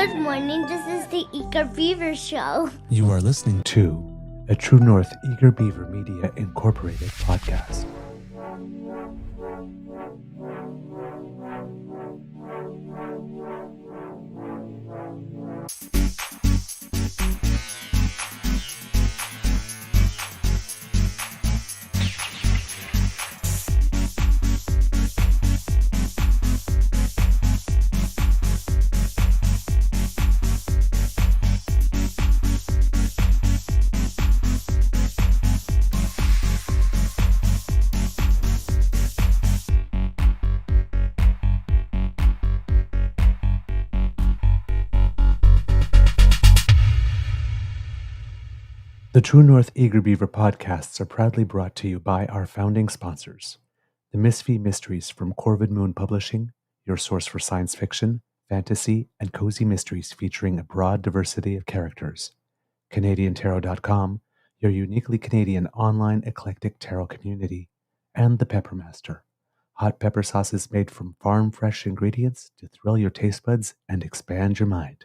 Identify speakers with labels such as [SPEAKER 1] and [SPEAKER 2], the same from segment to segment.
[SPEAKER 1] Good morning. This is the Eager Beaver Show.
[SPEAKER 2] You are listening to a True North Eager Beaver Media Incorporated podcast. The True North Eager Beaver podcasts are proudly brought to you by our founding sponsors, the Misfit Mysteries from Corvid Moon Publishing, your source for science fiction, fantasy, and cozy mysteries featuring a broad diversity of characters, CanadianTarot.com, your uniquely Canadian online eclectic tarot community, and the Peppermaster, hot pepper sauces made from farm-fresh ingredients to thrill your taste buds and expand your mind.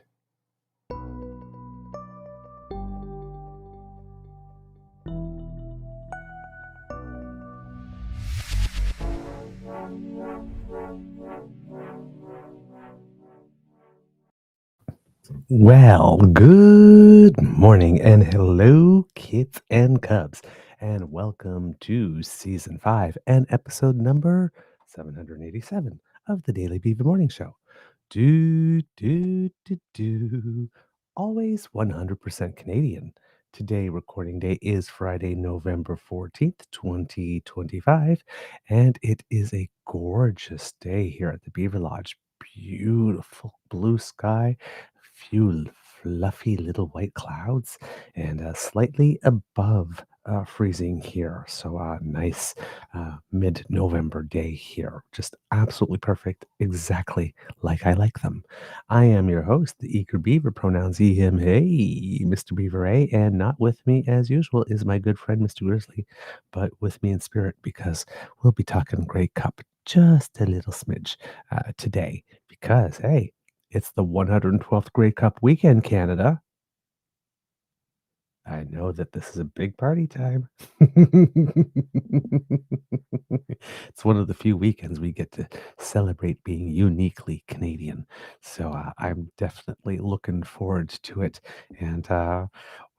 [SPEAKER 2] Well, good morning and hello, kids and cubs, and welcome to season 5 and episode number 787 of the Daily Beaver Morning Show. Always 100% Canadian. Today, recording day is Friday, November 14th, 2025, and it is a gorgeous day here at the Beaver Lodge. Beautiful blue sky, few fluffy little white clouds, and slightly above freezing here. So nice mid-November day here. Just absolutely perfect, exactly like I like them. I am your host, the Eager Beaver, pronouns he, him, hey, Mr. Beaver A, and not with me as usual is my good friend, Mr. Grizzly, but with me in spirit because we'll be talking Grey Cup just a little smidge today because, hey, it's the 112th Grey Cup weekend, Canada. I know that this is a big party time. It's one of the few weekends we get to celebrate being uniquely Canadian. So I'm definitely looking forward to it. And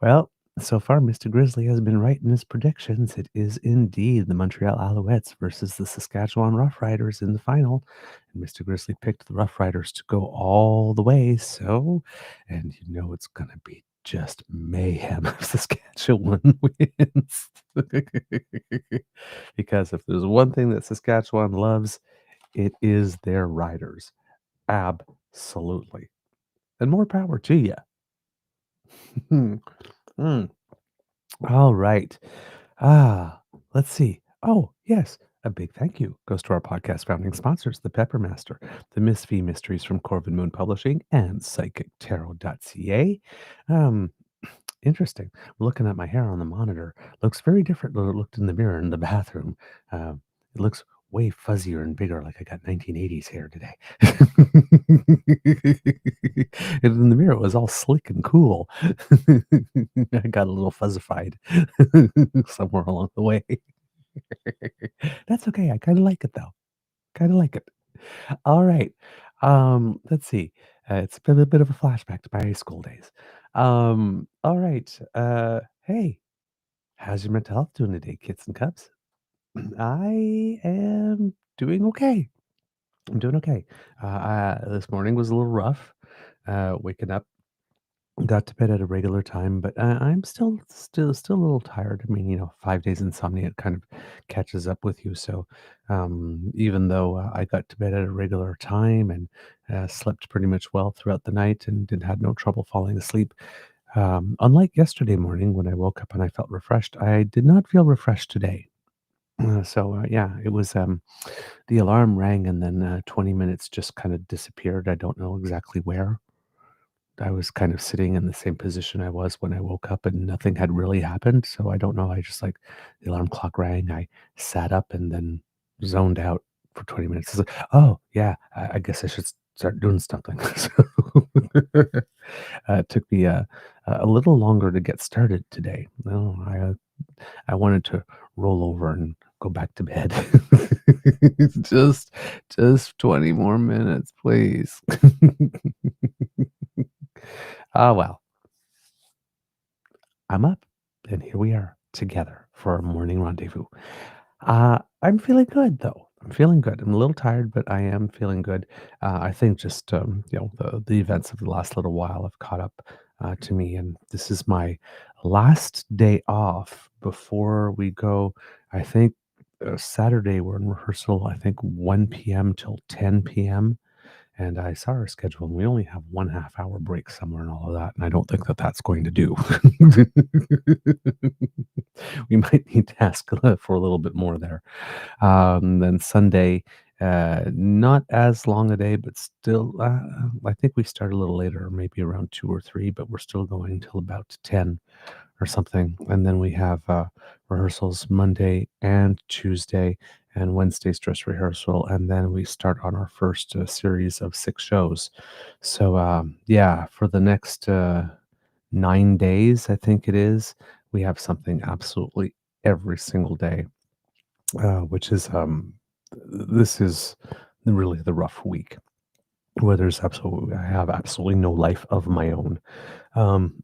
[SPEAKER 2] well, so far, Mr. Grizzly has been right in his predictions. It is indeed the Montreal Alouettes versus the Saskatchewan Roughriders in the final. And Mr. Grizzly picked the Roughriders to go all the way. So, and you know it's going to be just mayhem if Saskatchewan wins. Because if there's one thing that Saskatchewan loves, it is their riders. Absolutely. And more power to you. All right. Let's see. Oh, yes. A big thank you goes to our podcast founding sponsors, the Peppermaster, the Misfit Mysteries from Corvid Moon Publishing, and PsychicTarot.ca. Interesting. Looking at my hair on the monitor looks very different than it looked in the mirror in the bathroom. It looks way fuzzier and bigger, like I got 1980s hair today. And in the mirror, it was all slick and cool. I got a little fuzzified somewhere along the way. That's okay. I kind of like it, though. Kind of like it. All right. Let's see. It's been a bit of a flashback to my high school days. All right. Hey, how's your mental health doing today, kids and cubs? I am doing okay. I'm doing okay. This morning was a little rough. Waking up, got to bed at a regular time, but I'm still a little tired. I mean, 5 days insomnia it kind of catches up with you. So even though I got to bed at a regular time and slept pretty much well throughout the night and had no trouble falling asleep, unlike yesterday morning when I woke up and I felt refreshed, I did not feel refreshed today. Yeah, it was the alarm rang and then 20 minutes just kind of disappeared. I don't know exactly where. I was kind of sitting in the same position I was when I woke up and nothing had really happened. So I don't know. I just like the alarm clock rang. I sat up and then zoned out for 20 minutes. It's like, oh, yeah, I guess I should start doing something. So It took me a little longer to get started today. No, I wanted to roll over and go back to bed. just just 20 more minutes, please. Ah, well, I'm up, and here we are together for our morning rendezvous. I'm feeling good though. I'm feeling good. I'm a little tired, but I am feeling good. I think just the events of the last little while have caught up to me, and this is my last day off before we go. I think Saturday we're in rehearsal. I think 1 p.m. till 10 p.m. And I saw our schedule, and we only have 1/2 hour break somewhere and all of that, and I don't think that that's going to do. We might need to ask for a little bit more there. Then Sunday, not as long a day, but still, I think we start a little later, maybe around 2 or 3, but we're still going till about 10 or something. And then we have rehearsals Monday and Tuesday, and Wednesday's dress rehearsal. And then we start on our first series of 6 shows. So, yeah, for the next 9 days, I think it is, we have something absolutely every single day, which is, this is really the rough week where I have absolutely no life of my own. Um,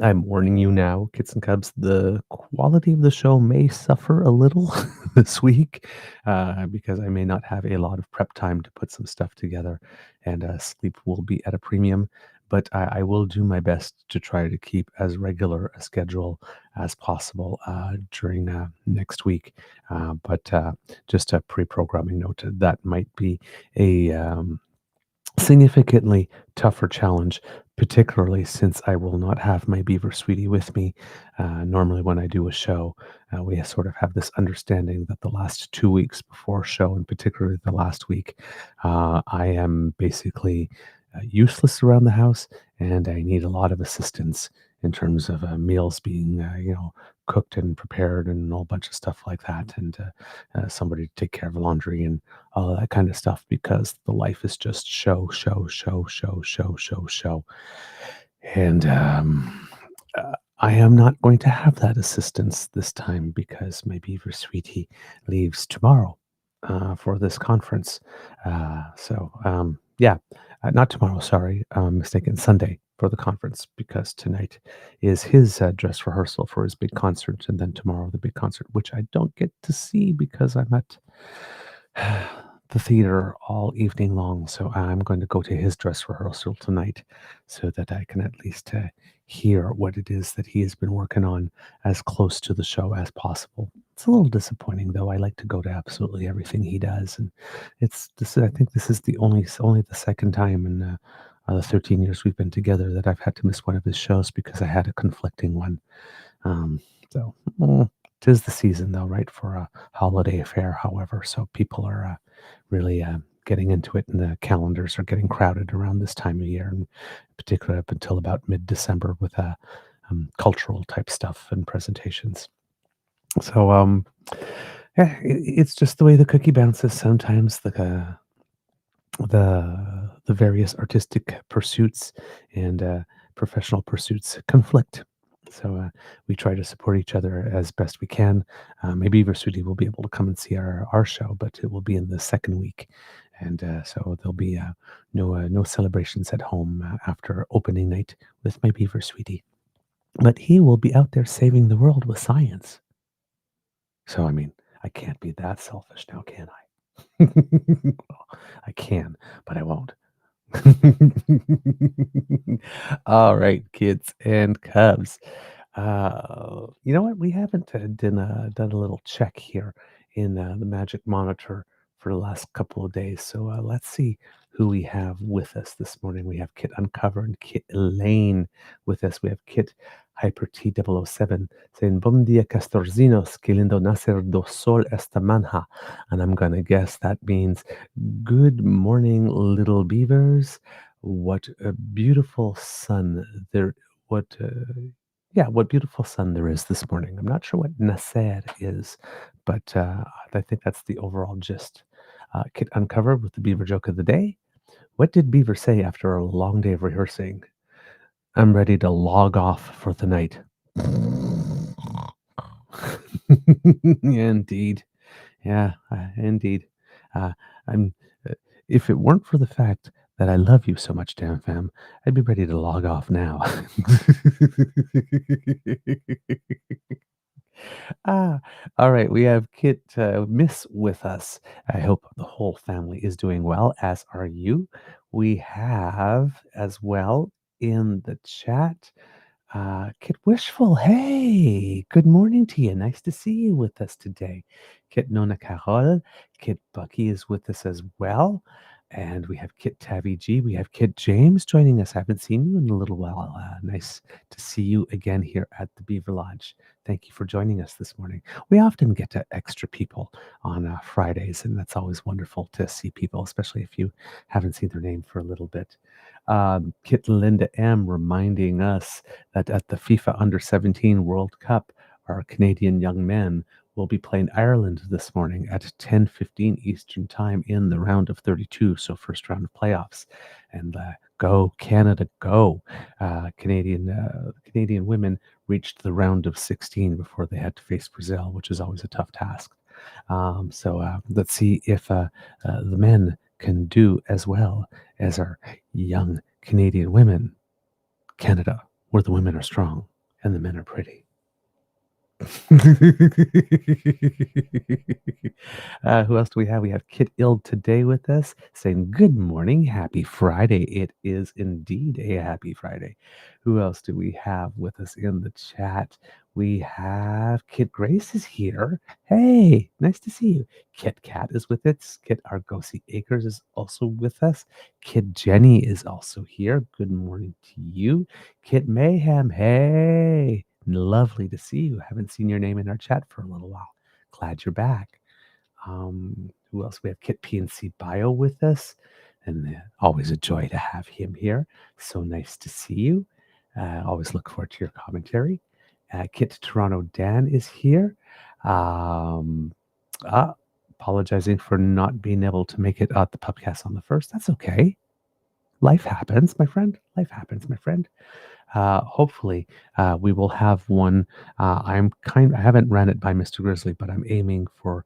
[SPEAKER 2] I'm warning you now, kids and cubs, the quality of the show may suffer a little this week because I may not have a lot of prep time to put some stuff together, and sleep will be at a premium. But I will do my best to try to keep as regular a schedule as possible during next week. But just a pre programming note that might be a significantly tougher challenge, particularly since I will not have my beaver sweetie with me. Normally, when I do a show, we sort of have this understanding that the last 2 weeks before a show, and particularly the last week, I am basically useless around the house, and I need a lot of assistance in terms of meals being, cooked and prepared, and a whole bunch of stuff like that, and somebody to take care of the laundry and all of that kind of stuff, because the life is just show, show, show, show, show, show, show. And I am not going to have that assistance this time because my beaver sweetie leaves tomorrow for this conference. Yeah, not tomorrow, sorry, mistaken, Sunday for the conference, because tonight is his dress rehearsal for his big concert, and then tomorrow the big concert, which I don't get to see because I'm at the theater all evening long. So I'm going to go to his dress rehearsal tonight so that I can at least hear what it is that he has been working on as close to the show as possible. It's a little disappointing, though. I like to go to absolutely everything he does, and it's this. I think this is the only the second time in the 13 years we've been together that I've had to miss one of his shows because I had a conflicting one. Um, so, 'tis the season, though, right, for a holiday affair, however, so people are really getting into it, and the calendars are getting crowded around this time of year, and particularly up until about mid-December with cultural type stuff and presentations. So, yeah, it's just the way the cookie bounces. Sometimes the various artistic pursuits and professional pursuits conflict. So we try to support each other as best we can. Maybe Versuti will be able to come and see our show, but it will be in the second week, and so there'll be no celebrations at home after opening night with my beaver sweetie. But he will be out there saving the world with science. So I mean, I can't be that selfish now, can I? Well, I can, but I won't. All right, kids and cubs. You know what? We haven't done a little check here in the Magic Monitor for the last couple of days. So let's see who we have with us this morning. We have Kit Uncover and Kit Elaine with us. We have Kit Hyper T007 saying, Bom dia, Castorzinos, que lindo nacer do sol esta manha. And I'm going to guess that means good morning, little beavers. What a beautiful sun there. What, yeah, what beautiful sun there is this morning. I'm not sure what nacer is, but I think that's the overall gist. Kit Uncovered with the beaver joke of the day. What did Beaver say after a long day of rehearsing? I'm ready to log off for the night. Indeed. Yeah, indeed. Uh, I'm. If it weren't for the fact that I love you so much, Dan Fam, I'd be ready to log off now. Ah, all right. We have Kit Miss with us. I hope the whole family is doing well, as are you. We have as well in the chat Kit Wishful, hey, good morning to you. Nice to see you with us today. Kit Nona Carol, Kit Bucky is with us as well. And we have Kit Tabby G. We have Kit James joining us. Haven't seen you in a little while. Nice to see you again here at the Beaver Lodge. Thank you for joining us this morning. We often get to extra people on Fridays, and that's always wonderful to see people, especially if you haven't seen their name for a little bit. Kit Linda M reminding us that at the FIFA Under 17 World Cup, our Canadian young men will be playing Ireland this morning at 10:15 Eastern Time in the round of 32, so first round of playoffs. And go Canada, go! Canadian women reached the round of 16 before they had to face Brazil, which is always a tough task. So let's see if the men can do as well as our young Canadian women. Canada, where the women are strong and the men are pretty. Who else do we have? We have Kit Ild today with us saying, good morning, happy Friday. It is indeed a happy Friday. Who else do we have with us in the chat? We have Kit Grace is here. Hey, nice to see you. Kit Kat is with us. Kit Argosi Acres is also with us. Kit Jenny is also here. Good morning to you. Kit Mayhem, hey, lovely to see you. Haven't seen your name in our chat for a little while. Glad you're back. Who else? We have Kit PNC Bio with us, and always a joy to have him here. So nice to see you. Always look forward to your commentary. Kit Toronto Dan is here. Um, Apologizing for not being able to make it at the pubcast on the first. That's okay. Life happens, my friend. Life happens, my friend. Hopefully, we will have one. I haven't ran it by Mr. Grizzly, but I'm aiming for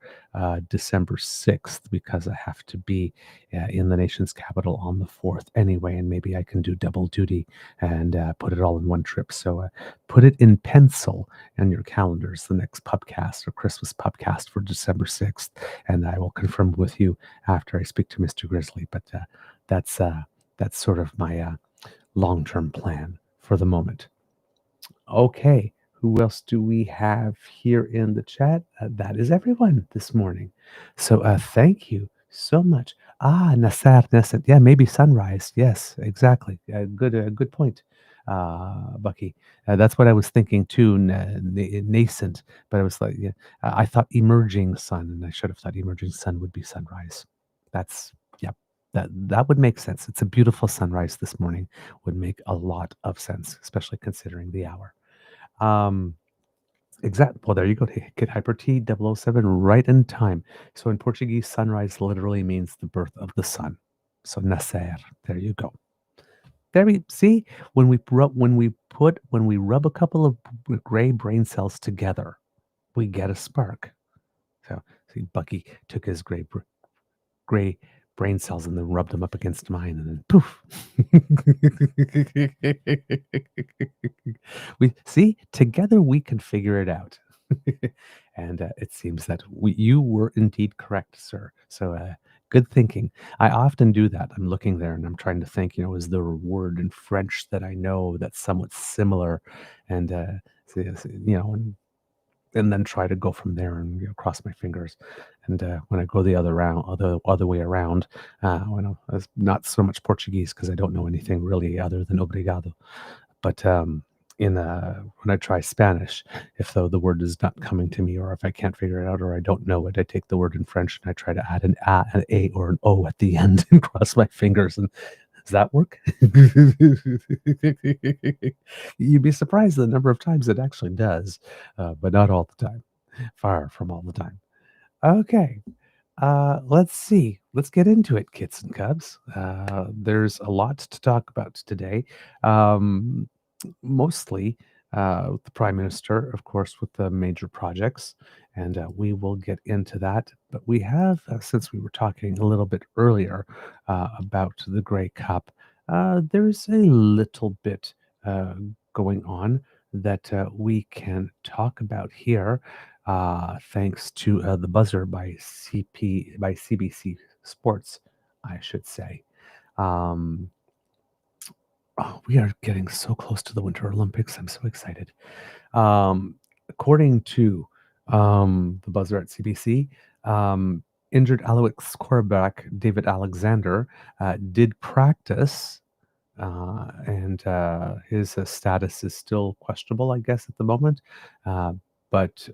[SPEAKER 2] December 6th because I have to be in the nation's capital on the 4th anyway, and maybe I can do double duty and put it all in one trip. So put it in pencil on your calendars, the next pubcast or Christmas pubcast for December 6th, and I will confirm with you after I speak to Mr. Grizzly. But that's sort of my long-term plan for the moment. Okay, who else do we have here in the chat? That is everyone this morning. So thank you so much. Nasser, yeah, maybe sunrise. Yes, exactly. Good point, Bucky. That's what I was thinking too. Nascent, but I was like, yeah, I thought emerging sun, and I should have thought emerging sun would be sunrise. That's yeah. That would make sense. It's a beautiful sunrise this morning. Would make a lot of sense, especially considering the hour. Well, there you go. Get Hyper T 007 right in time. So in Portuguese, sunrise literally means the birth of the sun. So nascer. There you go. There we see when we rub a couple of gray brain cells together, we get a spark. So see, Bucky took his gray brain cells and then rubbed them up against mine, and then poof. We see together we can figure it out. And it seems that you were indeed correct, sir. So good thinking. I often do that. I'm looking there and I'm trying to think, is there a word in French that I know that's somewhat similar? And and then try to go from there and cross my fingers. And when I go the other way around, it's not so much Portuguese because I don't know anything really other than obrigado. But when I try Spanish, if though the word is not coming to me, or if I can't figure it out, or I don't know it, I take the word in French and I try to add an a or an o at the end and cross my fingers. And does that work? You'd be surprised the number of times it actually does, but not all the time. Far from all the time. Okay. Let's see. Let's get into it, kits and cubs. There's a lot to talk about today. Um, Mostly with the Prime Minister, of course, with the major projects, and we will get into that. But we have, since we were talking a little bit earlier about the Grey Cup, there's a little bit uh, going on that we can talk about here, thanks to the buzzer by CBC Sports, I should say. Um, Oh, we are getting so close to the Winter Olympics. I'm so excited. Um, According to the buzzer at CBC, injured Alouettes quarterback David Alexander did practice, and his status is still questionable, I guess, at the moment. But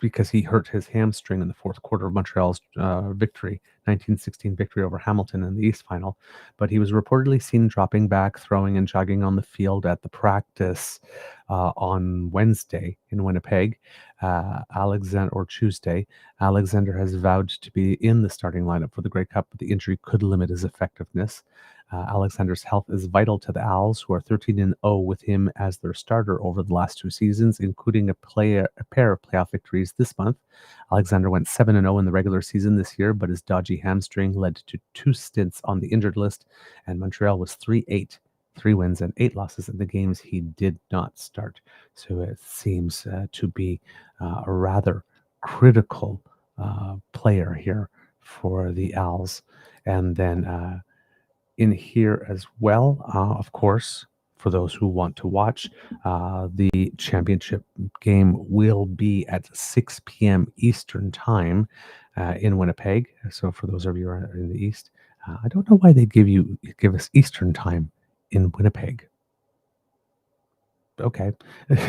[SPEAKER 2] because he hurt his hamstring in the fourth quarter of Montreal's victory, 1916 victory over Hamilton in the East Final. But he was reportedly seen dropping back, throwing, and jogging on the field at the practice on Wednesday in Winnipeg, or Tuesday. Alexander has vowed to be in the starting lineup for the Grey Cup, but the injury could limit his effectiveness. Alexander's health is vital to the Owls, who are 13-0 with him as their starter over the last two seasons, including a pair of playoff victories this month. Alexander went 7-0 in the regular season this year, but his dodgy hamstring led to two stints on the injured list, and Montreal was 3-8, 3 wins and 8 losses in the games he did not start. So it seems to be a rather critical player here for the Owls. And then in here as well, of course, for those who want to watch, the championship game will be at 6 p.m. Eastern Time in Winnipeg. So for those of you who are in the East, I don't know why they give us Eastern Time in Winnipeg. Okay,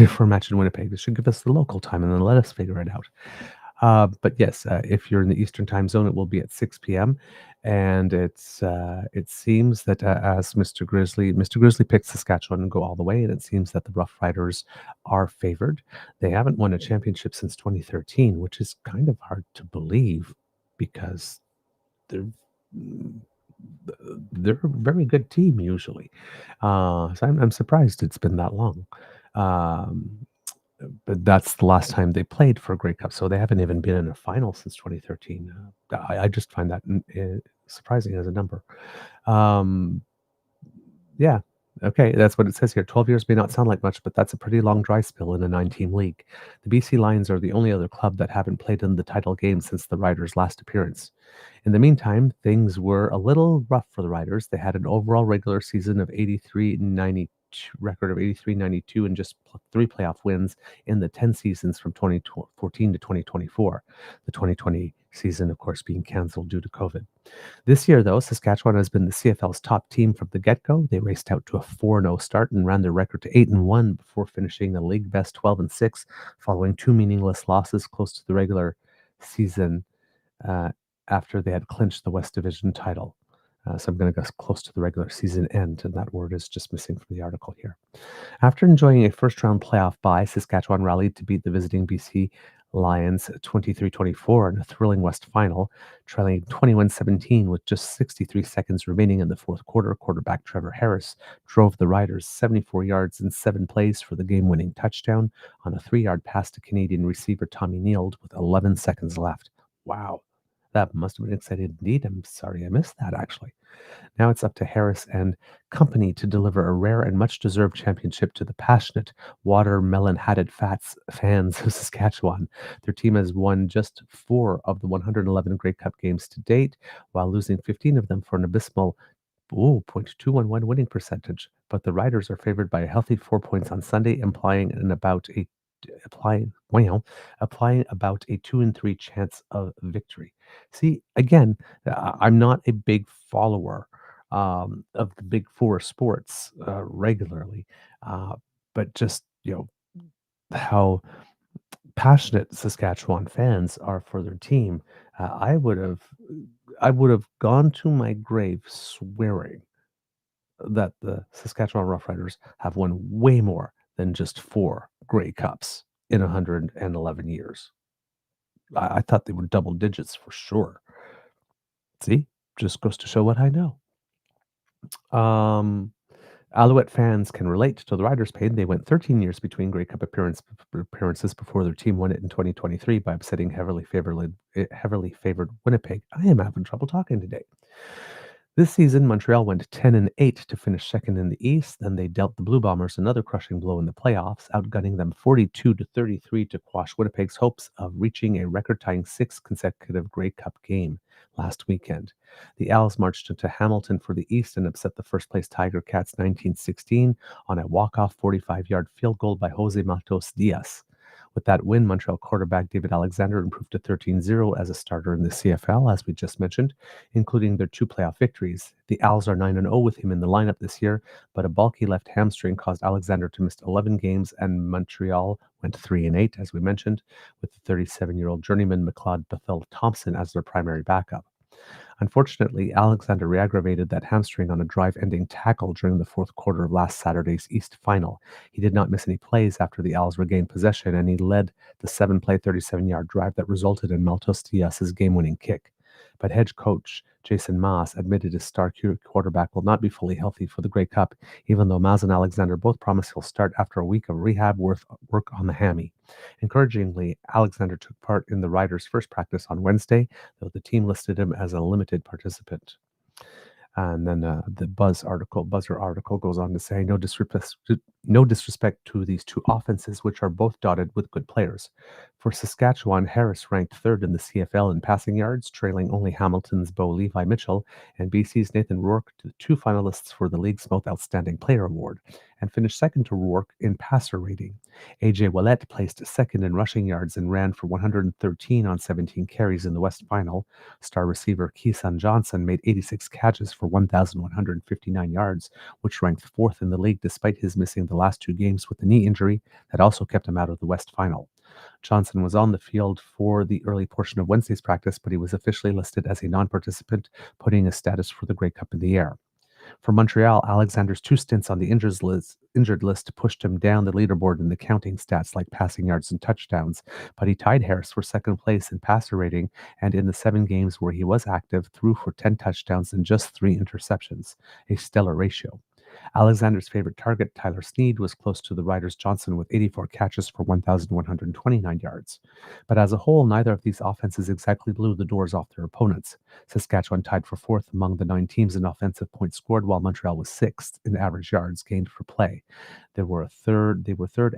[SPEAKER 2] for a match in Winnipeg, they should give us the local time and then let us figure it out. But yes, if you're in the Eastern Time Zone, it will be at 6 p.m. And it seems that as Mr. Grizzly picked Saskatchewan and go all the way, and it seems that the Rough Riders are favored. They haven't won a championship since 2013, which is kind of hard to believe because they're they're a very good team usually. So I'm surprised it's been that long. Um, but that's the last time they played for a Grey Cup, so they haven't even been in a final since 2013. I just find that surprising as a number. Um, yeah. Okay, that's what it says here. 12 years may not sound like much, but that's a pretty long dry spell in a 9-team league. The BC Lions are the only other club that haven't played in the title game since the Riders' last appearance. In the meantime, things were a little rough for the Riders. They had an overall regular season of 83-92, record of 83-92, and just three playoff wins in the 10 seasons from 2014 to 2024. The 2020 season, of course, being canceled due to COVID. This year, though, Saskatchewan has been the CFL's top team from the get-go. They raced out to a 4-0 start and ran their record to 8-1 before finishing a league best 12-6, following two meaningless losses close to the regular season uh, after they had clinched the West Division title. So I'm going to go close to the regular season end, and that word is just missing from the article here. After enjoying a first-round playoff bye, Saskatchewan rallied to beat the visiting BC Lions 23-24 in a thrilling West final, trailing 21-17 with just 63 seconds remaining in the fourth quarter. Quarterback Trevor Harris drove the Riders 74 yards in 7 plays for the game-winning touchdown on a 3-yard pass to Canadian receiver Tommy Neild with 11 seconds left. Wow, that must have been exciting indeed. I'm sorry I missed that, actually. Now it's up to Harris and company to deliver a rare and much deserved championship to the passionate watermelon-hatted fans of Saskatchewan. Their team has won just 4 of the 111 Grey Cup games to date, while losing 15 of them for an abysmal .211 winning percentage. But the Riders are favored by a healthy 4 points on Sunday, applying applying about a 2 in 3 chance of victory. See, again, I'm not a big follower of the big four sports regularly, uh, but just how passionate Saskatchewan fans are for their team. I would have gone to my grave swearing that the Saskatchewan Roughriders have won way more than just 4 Grey Cups in 111 years. I thought they were double digits for sure. See? Just goes to show what I know. Um, Alouette fans can relate to the Riders' pain. They went 13 years between Grey Cup appearances before their team won it in 2023 by upsetting heavily favored Winnipeg. I am having trouble talking today. This season, Montreal went 10-8 to finish second in the East. Then they dealt the Blue Bombers another crushing blow in the playoffs, outgunning them 42-33 to quash Winnipeg's hopes of reaching a record-tying sixth consecutive Grey Cup game last weekend. The Owls marched into Hamilton for the East and upset the first-place Tiger Cats 1916 on a walk-off 45-yard field goal by Jose Matos Diaz. With that win, Montreal quarterback David Alexander improved to 13-0 as a starter in the CFL, as we just mentioned, including their two playoff victories. The Owls are 9-0 with him in the lineup this year, but a bulky left hamstring caused Alexander to miss 11 games, and Montreal went 3-8, as we mentioned, with the 37-year-old journeyman McLeod Bethel Thompson as their primary backup. Unfortunately, Alexander re-aggravated that hamstring on a drive-ending tackle during the fourth quarter of last Saturday's East Final. He did not miss any plays after the Owls regained possession, and he led the 7-play, 37-yard drive that resulted in Maltos Diaz's game-winning kick. But head coach Jason Maas admitted his star quarterback will not be fully healthy for the Grey Cup, even though Maas and Alexander both promise he'll start after a week of rehab work on the hammy. Encouragingly, Alexander took part in the Riders' first practice on Wednesday, though the team listed him as a limited participant. And then the Buzzer article goes on to say, no disrespect to these two offenses, which are both dotted with good players. For Saskatchewan, Harris ranked third in the CFL in passing yards, trailing only Hamilton's Bo Levi Mitchell and BC's Nathan Rourke, the two finalists for the league's most outstanding player award, and finished second to Rourke in passer rating. AJ Ouellette placed second in rushing yards and ran for 113 on 17 carries in the West Final. Star receiver Keeson Johnson made 86 catches for 1,159 yards, which ranked fourth in the league despite his missing the last two games with a knee injury that also kept him out of the West Final. Johnson was on the field for the early portion of Wednesday's practice, but he was officially listed as a non-participant, putting his status for the Grey Cup in the air. For Montreal, Alexander's two stints on the injured list pushed him down the leaderboard in the counting stats like passing yards and touchdowns, but he tied Harris for second place in passer rating, and in the 7 games where he was active, threw for 10 touchdowns and just 3 interceptions, a stellar ratio. Alexander's favorite target, Tyler Snead, was close to the Riders' Johnson with 84 catches for 1,129 yards. But as a whole, neither of these offenses exactly blew the doors off their opponents. Saskatchewan tied for fourth among the 9 teams in offensive points scored, while Montreal was sixth in average yards gained per play. They were third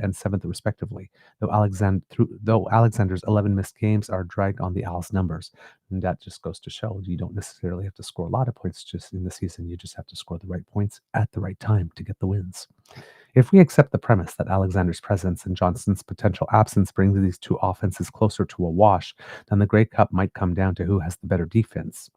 [SPEAKER 2] and seventh respectively, though Alexander's 11 missed games are dragged on the Owls' numbers. And that just goes to show you don't necessarily have to score a lot of points just in the season. You just have to score the right points at the right time to get the wins. If we accept the premise that Alexander's presence and Johnson's potential absence brings these two offenses closer to a wash, then the Grey Cup might come down to who has the better defense.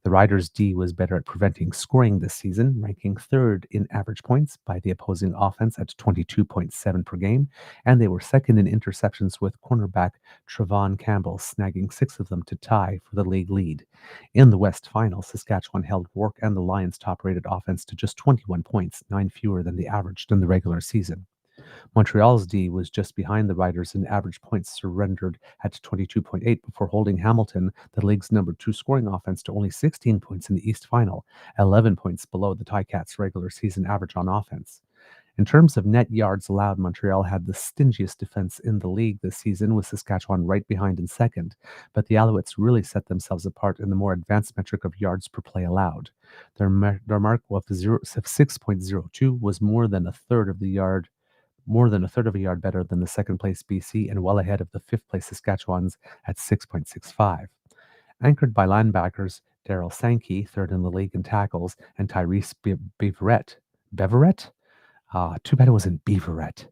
[SPEAKER 2] The Riders' D was better at preventing scoring this season, ranking third in average points by the opposing offense at 22.7 per game, and they were second in interceptions with cornerback Trevon Campbell snagging 6 of them to tie for the league lead. In the West Final, Saskatchewan held Rourke and the Lions' top-rated offense to just 21 points, 9 fewer than they averaged in the regular season. Montreal's D was just behind the Riders in average points surrendered at 22.8 before holding Hamilton, the league's number 2 scoring offense, to only 16 points in the East Final, 11 points below the Ticats' regular season average on offense. In terms of net yards allowed, Montreal had the stingiest defense in the league this season, with Saskatchewan right behind in second, but the Alouettes really set themselves apart in the more advanced metric of yards per play allowed. Their mark of 6.02 was more than a third of a yard better than the second place BC and well ahead of the fifth place Saskatchewan's at 6.65. Anchored by linebackers Daryl Sankey, third in the league in tackles, and Tyrese Beaverette. Beverett? Too bad it wasn't Beaverette.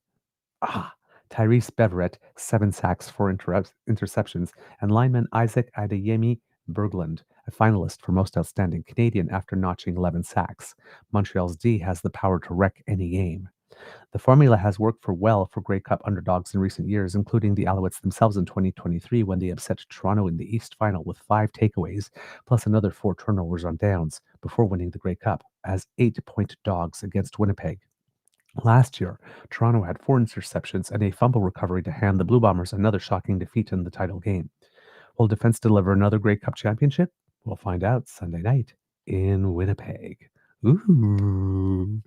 [SPEAKER 2] Tyrese Beverett, 7 sacks, 4 interceptions, and lineman Isaac Adeyemi Berglund, a finalist for Most Outstanding Canadian after notching 11 sacks. Montreal's D has the power to wreck any game. The formula has worked well for Grey Cup underdogs in recent years, including the Alouettes themselves in 2023 when they upset Toronto in the East Final with 5 takeaways, plus another 4 turnovers on downs, before winning the Grey Cup as 8-point dogs against Winnipeg. Last year, Toronto had 4 interceptions and a fumble recovery to hand the Blue Bombers another shocking defeat in the title game. Will Defense deliver another Grey Cup championship? We'll find out Sunday night in Winnipeg. Ooh,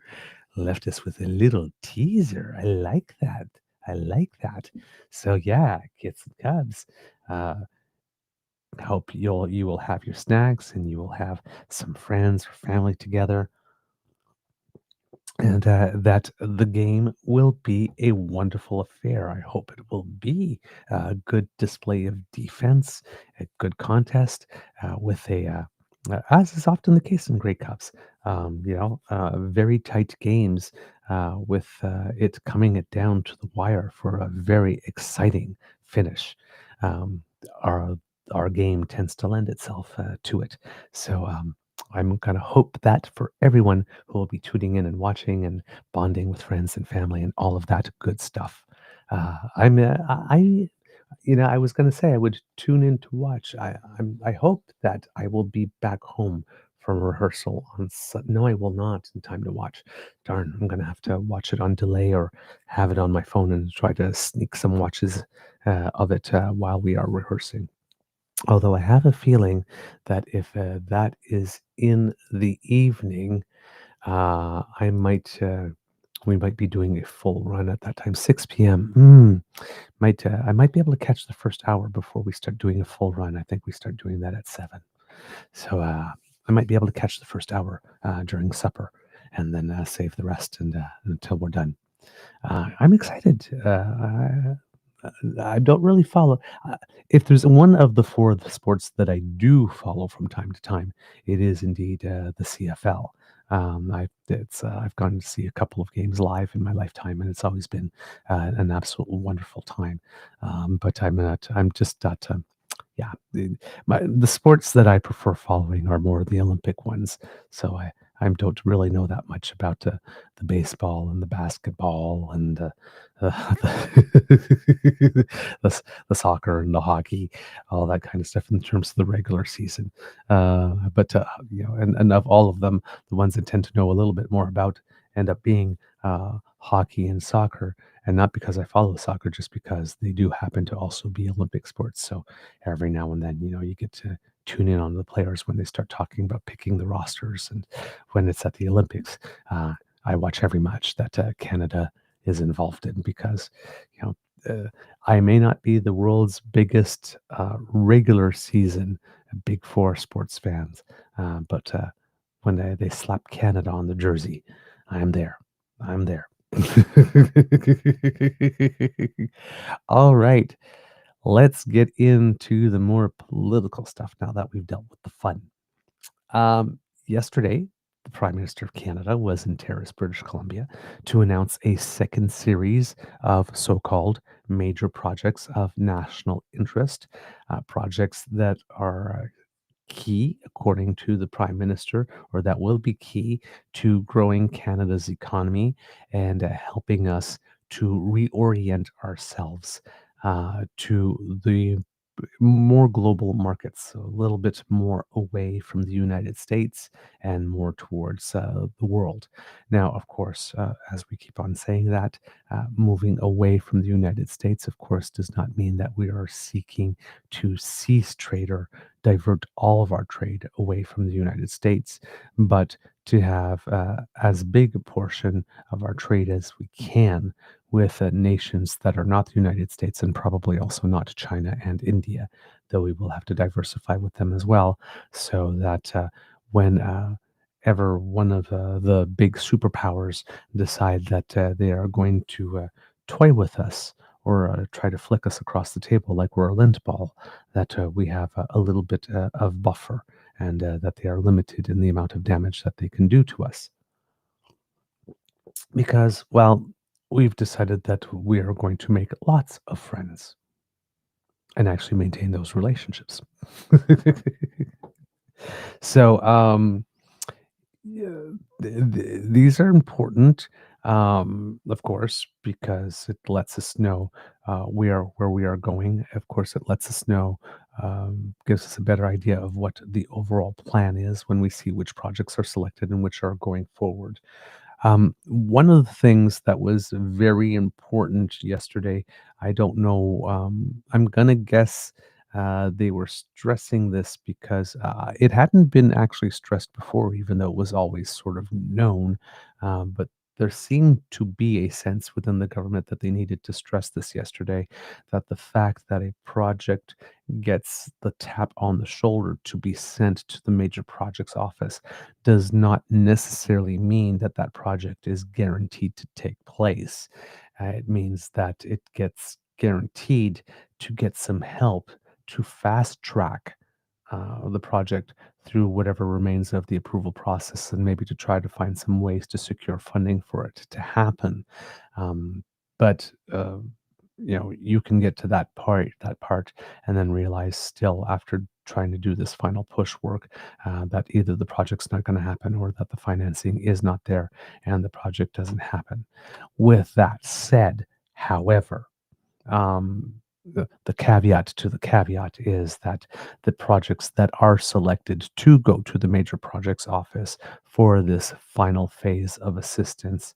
[SPEAKER 2] left us with a little teaser. I like that. I like that. So yeah, Kits and Cubs. Uh, hope you will have your snacks and you will have some friends or family together, and that the game will be a wonderful affair. I hope it will be a good display of defense, a good contest with as is often the case in Grey Cups, very tight games with it coming it down to the wire for a very exciting finish. Um, our our game tends to lend itself to it, so. I'm going to hope that for everyone who will be tuning in and watching and bonding with friends and family and all of that good stuff. I was going to say I would tune in to watch. I hope that I will be back home from rehearsal on. No, I will not in time to watch. Darn, I'm going to have to watch it on delay or have it on my phone and try to sneak some watches of it while we are rehearsing. Although I have a feeling that if that is in the evening, I might we might be doing a full run at that time, 6 p.m. Might I might be able to catch the first hour before we start doing a full run. I think we start doing that at 7. So I might be able to catch the first hour during supper, and then save the rest until we're done. I'm excited. I don't really follow. If there's one of the four of the sports that I do follow from time to time, it is indeed the CFL. I've gone to see a couple of games live in my lifetime, and it's always been an absolute wonderful time. But I'm not. I'm just not. Yeah, the sports that I prefer following are more the Olympic ones. So I don't really know that much about the baseball and the basketball and the, the soccer and the hockey, all that kind of stuff in terms of the regular season. But and of all of them, the ones I tend to know a little bit more about end up being hockey and soccer, and not because I follow soccer, just because they do happen to also be Olympic sports. So every now and then, you get to tune in on the players when they start talking about picking the rosters, and when it's at the Olympics, I watch every match that Canada is involved in because, you know, I may not be the world's biggest regular season Big Four sports fans, but when they slap Canada on the jersey, I'm there. I'm there. All right. Let's get into the more political stuff now that we've dealt with the fun. Yesterday, the Prime Minister of Canada was in Terrace, British Columbia, to announce a second series of so called major projects of national interest, projects that are key, according to the Prime Minister, or that will be key to growing Canada's economy and helping us to reorient ourselves to the more global markets, so a little bit more away from the United States and more towards the world. Now, of course, as we keep on saying that, moving away from the United States, of course, does not mean that we are seeking to cease trade or divert all of our trade away from the United States, but to have as big a portion of our trade as we can with nations that are not the United States and probably also not China and India, though we will have to diversify with them as well, so that when ever one of the big superpowers decide that they are going to toy with us or try to flick us across the table like we're a lint ball, that we have a little bit of buffer and that they are limited in the amount of damage that they can do to us. Because, well, we've decided that we are going to make lots of friends and actually maintain those relationships. So, yeah, these are important, of course, because it lets us know we are where we are going. Of course, it lets us know, gives us a better idea of what the overall plan is when we see which projects are selected and which are going forward. One of the things that was very important yesterday, I don't know, I'm gonna guess They were stressing this because it hadn't been actually stressed before, even though it was always sort of known. But there seemed to be a sense within the government that they needed to stress this yesterday, that the fact that a project gets the tap on the shoulder to be sent to the major projects office does not necessarily mean that that project is guaranteed to take place. It means that it gets guaranteed to get some help to fast track the project through whatever remains of the approval process, and maybe to try to find some ways to secure funding for it to happen. Um, but you can get to that part, and then realize still after trying to do this final push work that either the project's not going to happen or that the financing is not there and the project doesn't happen. With that said, however, the caveat to the caveat is that the projects that are selected to go to the major projects office for this final phase of assistance,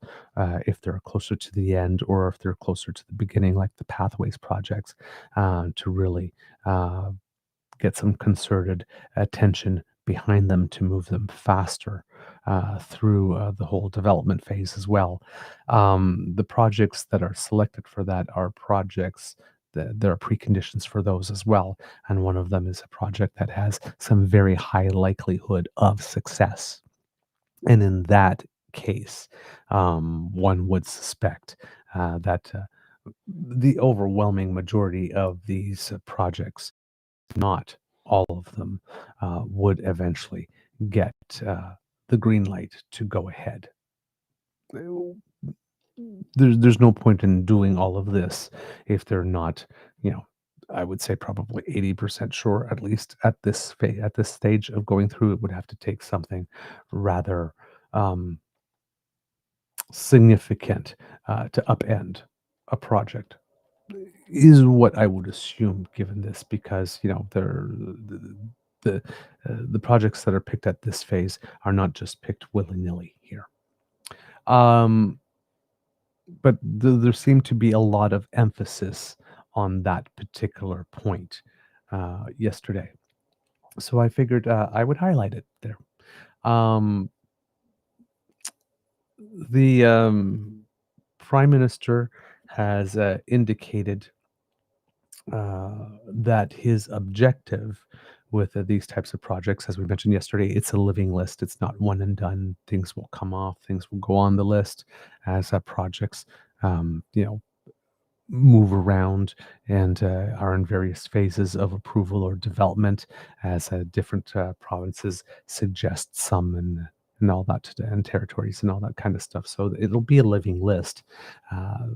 [SPEAKER 2] if they're closer to the end or if they're closer to the beginning, like the Pathways projects, to really uh, get some concerted attention behind them to move them faster through the whole development phase as well. The projects that are selected for that are projects that there are preconditions for those as well. And one of them is a project that has some very high likelihood of success. And in that case, one would suspect that the overwhelming majority of these projects, not all of them, would eventually get the green light to go ahead. There's no point in doing all of this if they're not, you know, I would say probably 80% sure, at least at this stage of going through. It would have to take something rather um, significant to upend a project, is what I would assume given this, because the projects that are picked at this phase are not just picked willy-nilly here. Um, but there seemed to be a lot of emphasis on that particular point yesterday. So I figured I would highlight it there. Um, the Prime Minister has indicated that his objective with these types of projects, as we mentioned yesterday, it's a living list. It's not one and done. Things will come off. Things will go on the list as projects, um, you know, move around and are in various phases of approval or development, as different provinces suggest some and all that, and territories and all that kind of stuff. So it'll be a living list. Uh,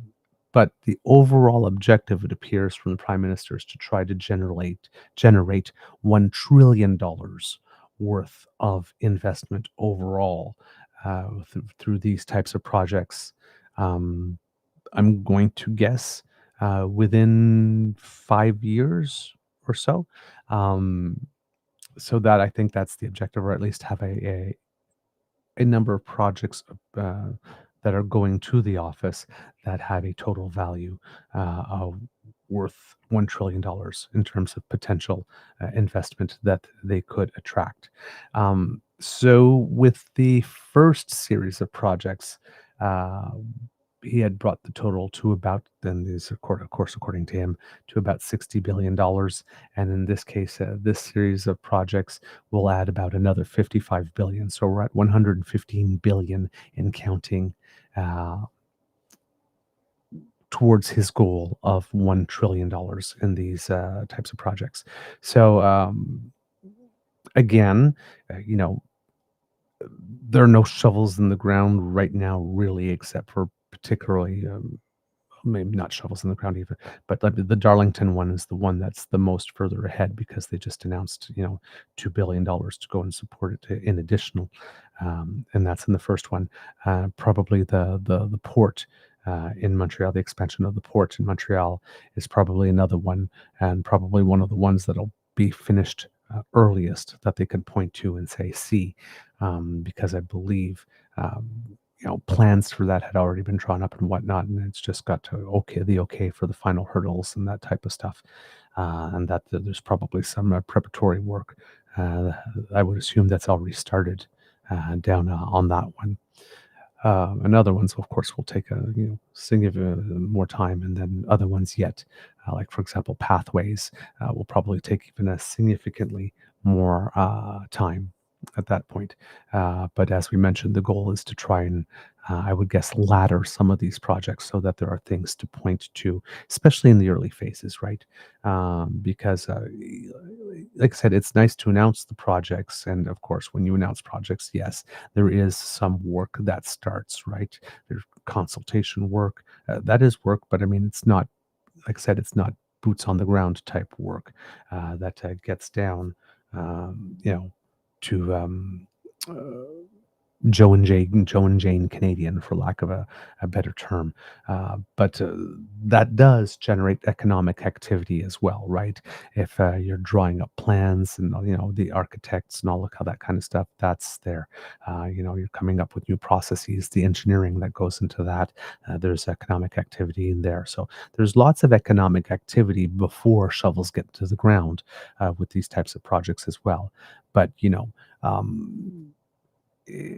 [SPEAKER 2] but the overall objective, it appears, from the prime minister is to try to generate $1 trillion worth of investment overall through these types of projects. Um, I'm going to guess within 5 years or so. Um, so that, I think that's the objective, or at least have a number of projects that are going to the office that have a total value of worth $1 trillion in terms of potential investment that they could attract. So with the first series of projects, uh, he had brought the total to about, then these, of course, according to him, to about $60 billion. And in this case, this series of projects will add about another 55 billion. So we're at 115 billion and counting uh, towards his goal of $1 trillion in these types of projects. So again, you know, there are no shovels in the ground right now, really, except for particularly maybe not shovels in the ground either, but the Darlington one is the one that's the most further ahead, because they just announced, $2 billion to go and support it in additional, and that's in the first one. Probably the port in Montreal, the expansion of the port in Montreal is probably another one, and probably one of the ones that'll be finished earliest that they can point to and say, see, because I believe. Plans for that had already been drawn up and whatnot, and it's just got to the okay for the final hurdles and that type of stuff. and that there's probably some preparatory work. Uh, I would assume that's already started down on that one. And other ones, of course, will take a significant more time, and then other ones yet, like for example, pathways, will probably take even a significantly more time at that point. But as we mentioned, the goal is to try and, I would guess, ladder some of these projects so that there are things to point to, especially in the early phases, right? Because, like I said, it's nice to announce the projects, and of course, when you announce projects, yes, there is some work that starts, right? There's consultation work. That is work, but I mean, it's not, like I said, it's not boots on the ground type work that gets down, you know, to uh, Joe and Jane Canadian, for lack of a better term. But that does generate economic activity as well, right? If you're drawing up plans and the architects and all of that kind of stuff, that's there. You're coming up with new processes, the engineering that goes into that. There's economic activity in there. So there's lots of economic activity before shovels get to the ground with these types of projects as well. But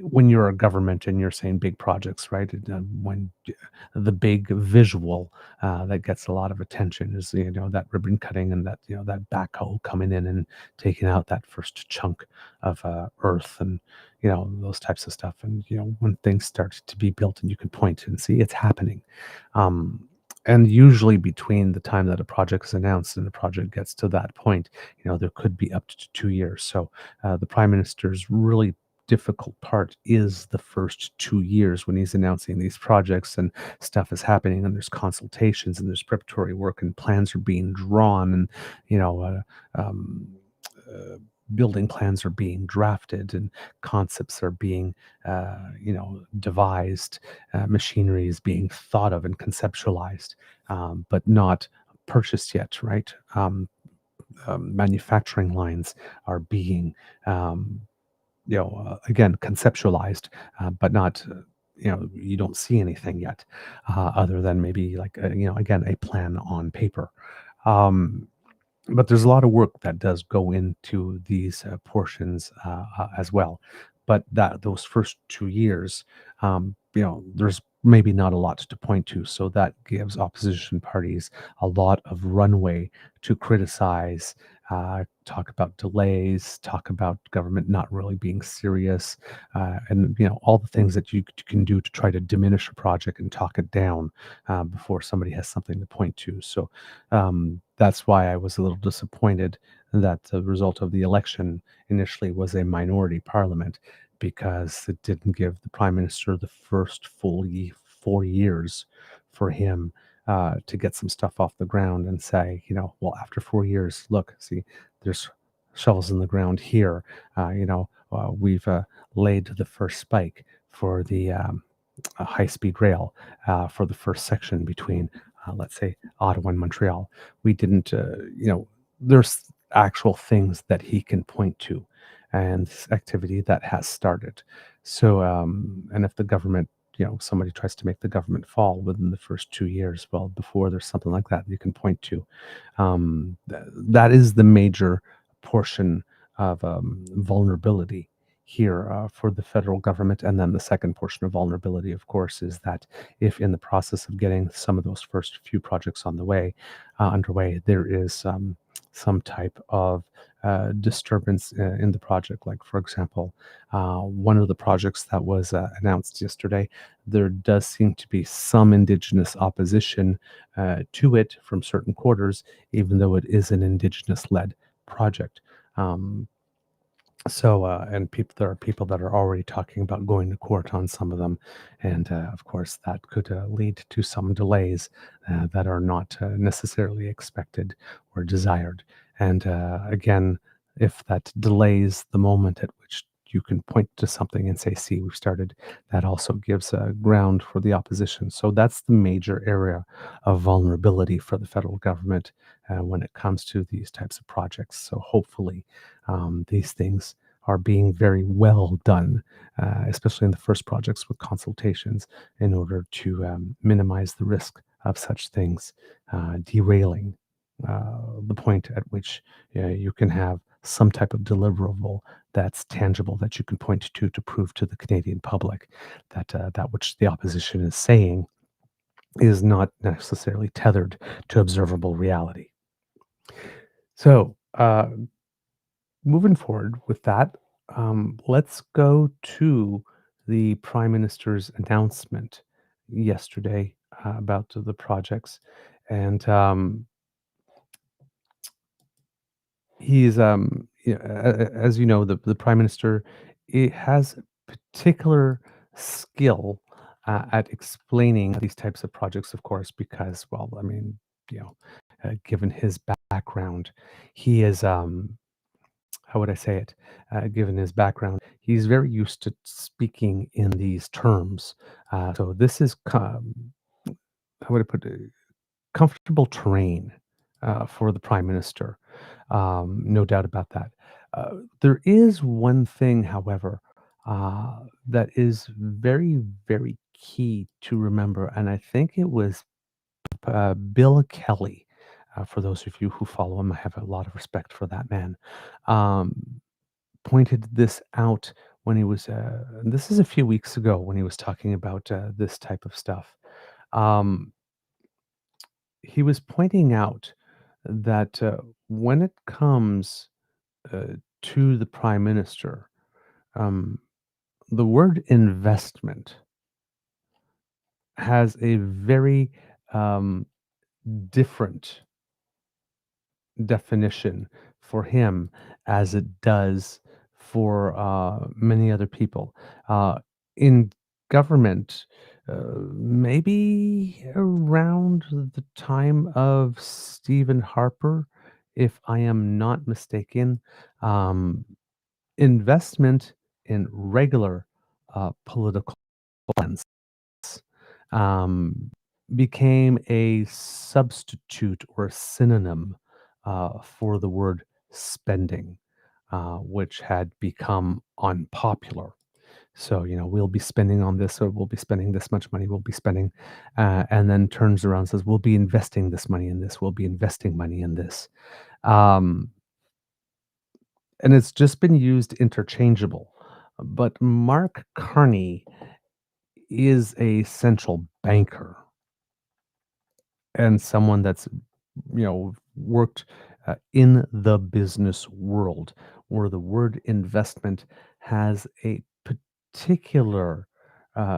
[SPEAKER 2] when you're a government and you're saying big projects, right? The big visual that gets a lot of attention is that ribbon cutting and that that backhoe coming in and taking out that first chunk of earth and those types of stuff. And when things start to be built and you can point and see it's happening. Um, and usually between the time that a project is announced and the project gets to that point, there could be up to 2 years. So the prime minister's really difficult part is the first 2 years when he's announcing these projects and stuff is happening and there's consultations and there's preparatory work and plans are being drawn and you know uh, um, uh, building plans are being drafted and concepts are being devised, machinery is being thought of and conceptualized, but not purchased yet, right? Manufacturing lines are being um, again, conceptualized, but not, you don't see anything yet, other than maybe like, again, a plan on paper. Um, but there's a lot of work that does go into these portions as well. But that those first 2 years, there's maybe not a lot to point to. So that gives opposition parties a lot of runway to criticize, talk about delays, talk about government not really being serious, and all the things that you can do to try to diminish a project and talk it down before somebody has something to point to. So that's why I was a little disappointed that the result of the election initially was a minority parliament, because it didn't give the prime minister the first full 4 years for him to get some stuff off the ground and say, well, after 4 years, look, see, there's shovels in the ground here. We've laid the first spike for the a high-speed rail for the first section between, let's say, Ottawa and Montreal. We didn't, there's actual things that he can point to and activity that has started. So, and if the government, somebody tries to make the government fall within the first 2 years, well, before there's something like that you can point to. That is the major portion of vulnerability here for the federal government. And then the second portion of vulnerability, of course, is that if in the process of getting some of those first few projects on the way, underway, there is some type of disturbance in the project. Like, for example, one of the projects that was announced yesterday, there does seem to be some Indigenous opposition to it from certain quarters, even though it is an Indigenous-led project. Um, and there are people that are already talking about going to court on some of them, and of course that could lead to some delays that are not necessarily expected or desired. And again, if that delays the moment at which you can point to something and say, "See, we've started," that also gives ground for the opposition. So that's the major area of vulnerability for the federal government when it comes to these types of projects. So hopefully, these things are being very well done, especially in the first projects with consultations, in order to minimize the risk of such things derailing. the point at which you can have some type of deliverable that's tangible that you can point to prove to the Canadian public that that which the opposition is saying is not necessarily tethered to observable reality. So, moving forward with that, let's go to the Prime Minister's announcement yesterday about the projects. And he's, as you know, the Prime Minister has a particular skill at explaining these types of projects, of course, because, well, I mean, you know, given his background, he is. How would I say it? Given his background, he's very used to speaking in these terms. So this is, how would I put it, comfortable terrain for the prime minister. No doubt about that. There is one thing, however, that is very, very key to remember, and I think it was Bill Kelly. For those of you who follow him, I have a lot of respect for that man. Um, Pointed this out when he was, and this is a few weeks ago when he was talking about this type of stuff. Um, he was pointing out that when it comes to the prime minister, um, the word investment has a very um, different definition for him as it does for many other people. In government, maybe around the time of Stephen Harper, if I am not mistaken, investment in regular political plans um, became a substitute or a synonym for the word spending, which had become unpopular. So, we'll be spending on this, or we'll be spending this much money, we'll be spending, and then turns around and says, we'll be investing this money in this, we'll be investing money in this. Um, and it's just been used interchangeable. But Mark Carney is a central banker and someone that's worked in the business world where the word investment has a particular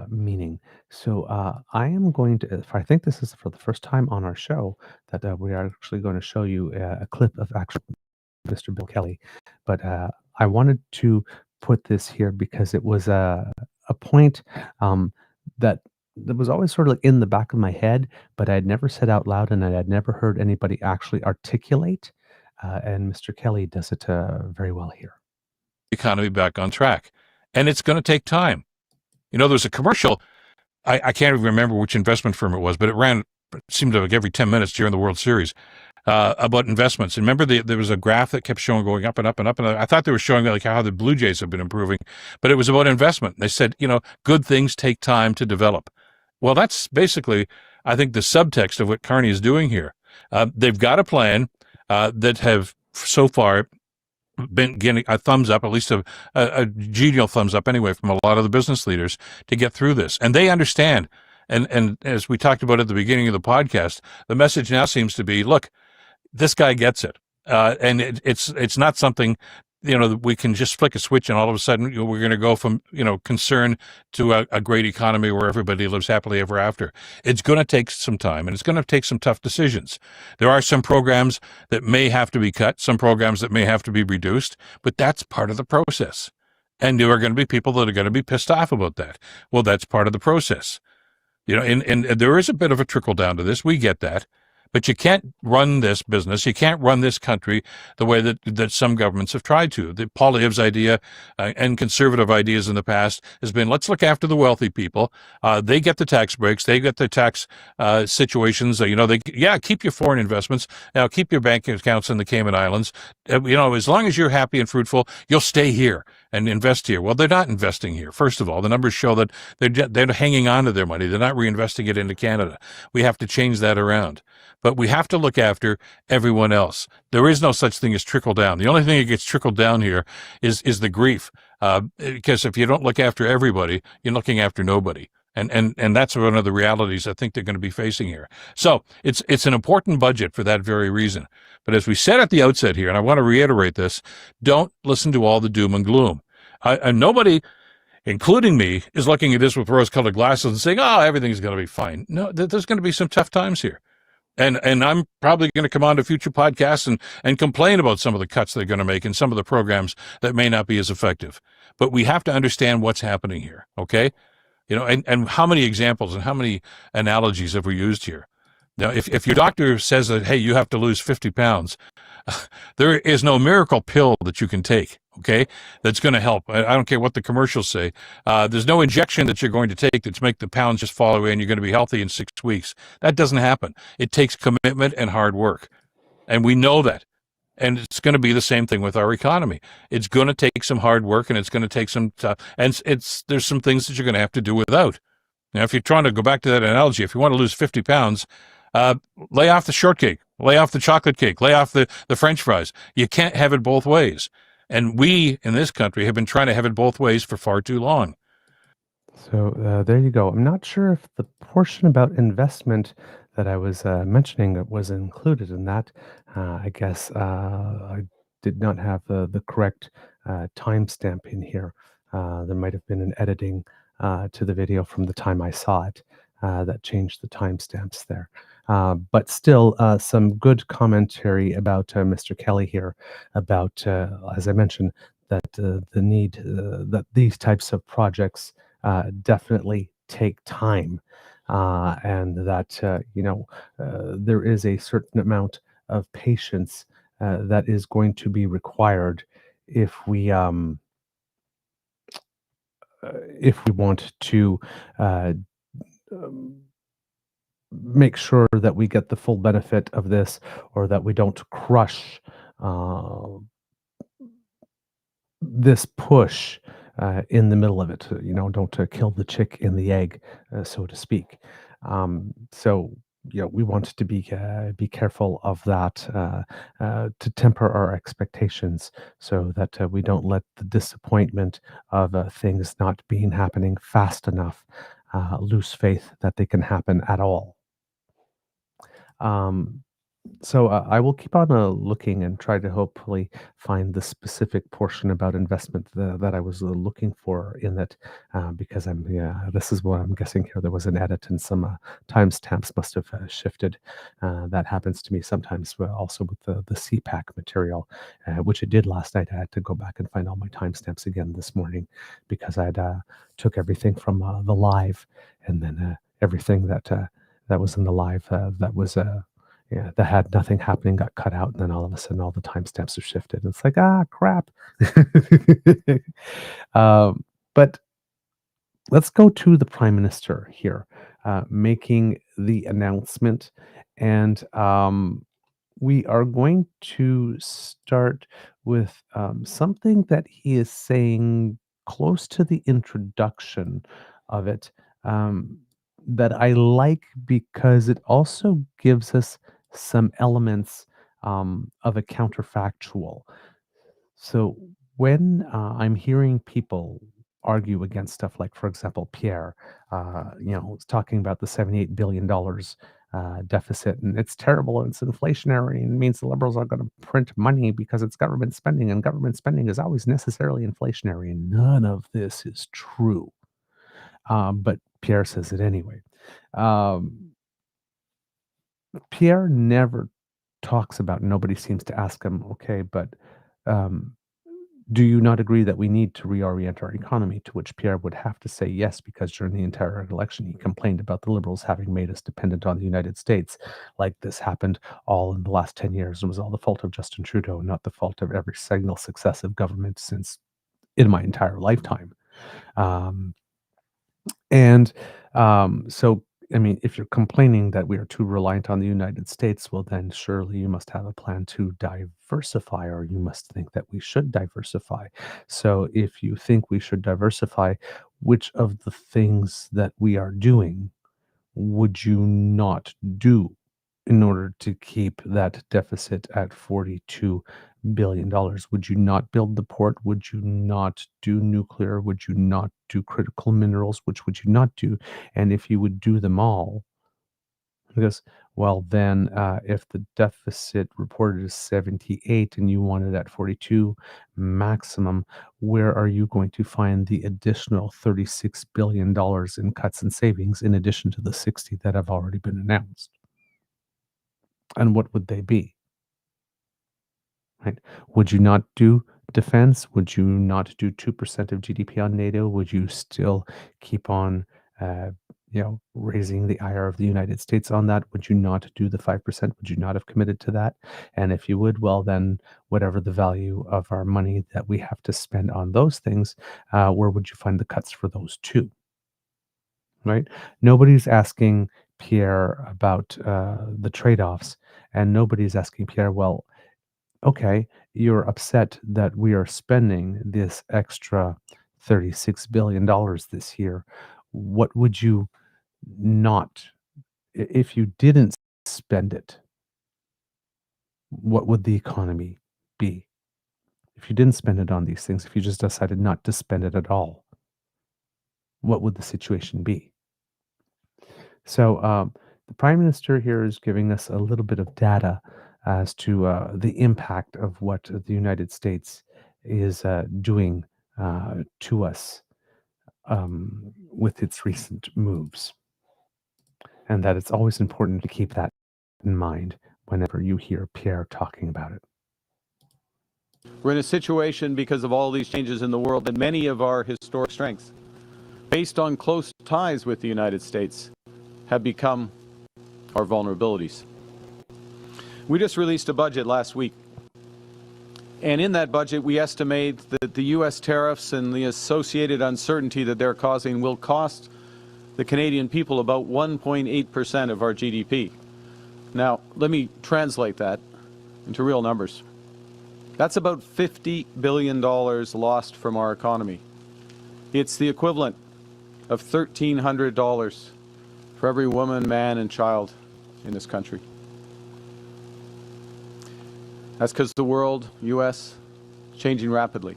[SPEAKER 2] meaning. So I am going to, if I think this is for the first time on our show, that we are actually going to show you a clip of actual Mr. Bill Kelly. But I wanted to put this here because it was a point that was always sort of like in the back of my head, but I had never said out loud, and I had never heard anybody actually articulate. And Mr. Kelly does it very well here.
[SPEAKER 3] Economy back on track, and it's going to take time. There's a commercial. I can't even remember which investment firm it was, but it seemed like every 10 minutes during the World Series. About investments. And remember, there was a graph that kept showing going up and up and up. And I thought they were showing like how the Blue Jays have been improving, but it was about investment. They said, good things take time to develop. Well, that's basically, I think, the subtext of what Carney is doing here. They've got a plan that have so far been getting a thumbs up, at least a genial thumbs up anyway, from a lot of the business leaders to get through this. And they understand. And as we talked about at the beginning of the podcast, the message now seems to be, look, this guy gets it, and it's not something that we can just flick a switch and all of a sudden we're going to go from concern to a great economy where everybody lives happily ever after. It's going to take some time, and it's going to take some tough decisions. There are some programs that may have to be cut, some programs that may have to be reduced, but that's part of the process. And there are going to be people that are going to be pissed off about that. Well, that's part of the process. And there is a bit of a trickle down to this. We get that. But you can't run this business, you can't run this country the way that some governments have tried to. The Poilievre's idea and conservative ideas in the past has been, let's look after the wealthy people. They get the tax breaks, they get the tax situations. Keep your foreign investments. Now, keep your bank accounts in the Cayman Islands. As long as you're happy and fruitful, you'll stay here. and invest here. Well, they're not investing here. First of all, the numbers show that they're hanging on to their money. They're not reinvesting it into Canada. We have to change that around. But we have to look after everyone else. There is no such thing as trickle down. The only thing that gets trickled down here is the grief. Because if you don't look after everybody, you're looking after nobody. And that's one of the realities I think they're going to be facing here. So it's an important budget for that very reason. But as we said at the outset here, and I want to reiterate this, don't listen to all the doom and gloom. Nobody, including me, is looking at this with rose-colored glasses and saying, oh, everything's going to be fine. No, there's going to be some tough times here. And I'm probably going to come on to future podcasts and complain about some of the cuts they're going to make and some of the programs that may not be as effective. But we have to understand what's happening here, okay? And how many examples and how many analogies have we used here? Now, if your doctor says that, hey, you have to lose 50 pounds, there is no miracle pill that you can take, okay, that's going to help. I don't care what the commercials say. There's no injection that you're going to take that's make the pounds just fall away and you're going to be healthy in 6 weeks. That doesn't happen. It takes commitment and hard work. And we know that. And it's going to be the same thing with our economy. It's going to take some hard work, and it's going to take some there's some things that you're going to have to do without. Now, if you're trying to go back to that analogy, if you want to lose 50 pounds, lay off the shortcake, lay off the chocolate cake, lay off the French fries. You can't have it both ways. And we in this country have been trying to have it both ways for far too long.
[SPEAKER 2] So there you go. I'm not sure if the portion about investment that I was mentioning was included in that. I guess I did not have the correct timestamp in here. There might have been an editing to the video from the time I saw it that changed the timestamps there. But still, some good commentary about Mr. Kelly here about, as I mentioned, that the need that these types of projects definitely take time, and that there is a certain amount of patience that is going to be required if we want to make sure that we get the full benefit of this, or that we don't crush this push in the middle of it. Don't kill the chick in the egg, so to speak. So we want to be careful of that, to temper our expectations, so that we don't let the disappointment of things not being happening fast enough lose faith that they can happen at all. So I will keep on looking and try to hopefully find the specific portion about investment that I was looking for in that, because this is what I'm guessing here. There was an edit and some timestamps must have shifted. That happens to me sometimes, also with the CPAC material, which it did last night. I had to go back and find all my timestamps again this morning because I had took everything from the live, and then everything that was in the live that was that had nothing happening got cut out, and then all of a sudden all the timestamps are shifted. It's like, crap. But let's go to the Prime Minister here making the announcement, and we are going to start with something that he is saying close to the introduction of it, that I like, because it also gives us some elements of a counterfactual. So when I'm hearing people argue against stuff like, for example, Pierre, was talking about the $78 billion deficit, and it's terrible and it's inflationary and means the Liberals are going to print money because it's government spending, and government spending is always necessarily inflationary, and none of this is true. But Pierre says it anyway. Pierre never talks about, nobody seems to ask him, okay, but do you not agree that we need to reorient our economy? To which Pierre would have to say yes, because during the entire election, he complained about the Liberals having made us dependent on the United States, like this happened all in the last 10 years. It was all the fault of Justin Trudeau, not the fault of every single successive government since in my entire lifetime. So I mean, if you're complaining that we are too reliant on the United States, well, then surely you must have a plan to diversify, or you must think that we should diversify. So if you think we should diversify, which of the things that we are doing would you not do in order to keep that deficit at $42 billion? Would you not build the port? Would you not do nuclear? Would you not do critical minerals? Which would you not do? And if you would do them all, because, well, then if the deficit reported is 78 and you want it at 42 maximum, where are you going to find the additional $36 billion in cuts and savings in addition to the 60 that have already been announced? And what would they be? Right? Would you not do defense? Would you not do 2% of GDP on NATO? Would you still keep on, uh, raising the ire of the United States on that? Would you not do the 5%? Would you not have committed to that? And if you would, well, then whatever the value of our money that we have to spend on those things, where would you find the cuts for those two? Right? Nobody's asking Pierre about the trade-offs, and nobody's asking Pierre, well, okay, you're upset that we are spending this extra $36 billion this year. What would you not, if you didn't spend it, what would the economy be? If you didn't spend it on these things, if you just decided not to spend it at all, what would the situation be? So the Prime Minister here is giving us a little bit of data as to the impact of what the United States is doing to us with its recent moves. And that it's always important to keep that in mind whenever you hear Pierre talking about it.
[SPEAKER 4] We're in a situation because of all these changes in the world that many of our historic strengths, based on close ties with the United States, have become our vulnerabilities. We just released a budget last week. And in that budget, we estimate that the U.S. tariffs and the associated uncertainty that they're causing will cost the Canadian people about 1.8% of our GDP. Now, let me translate that into real numbers. That's about $50 billion lost from our economy. It's the equivalent of $1,300 for every woman, man, and child in this country. That's because the world, U.S., is changing rapidly.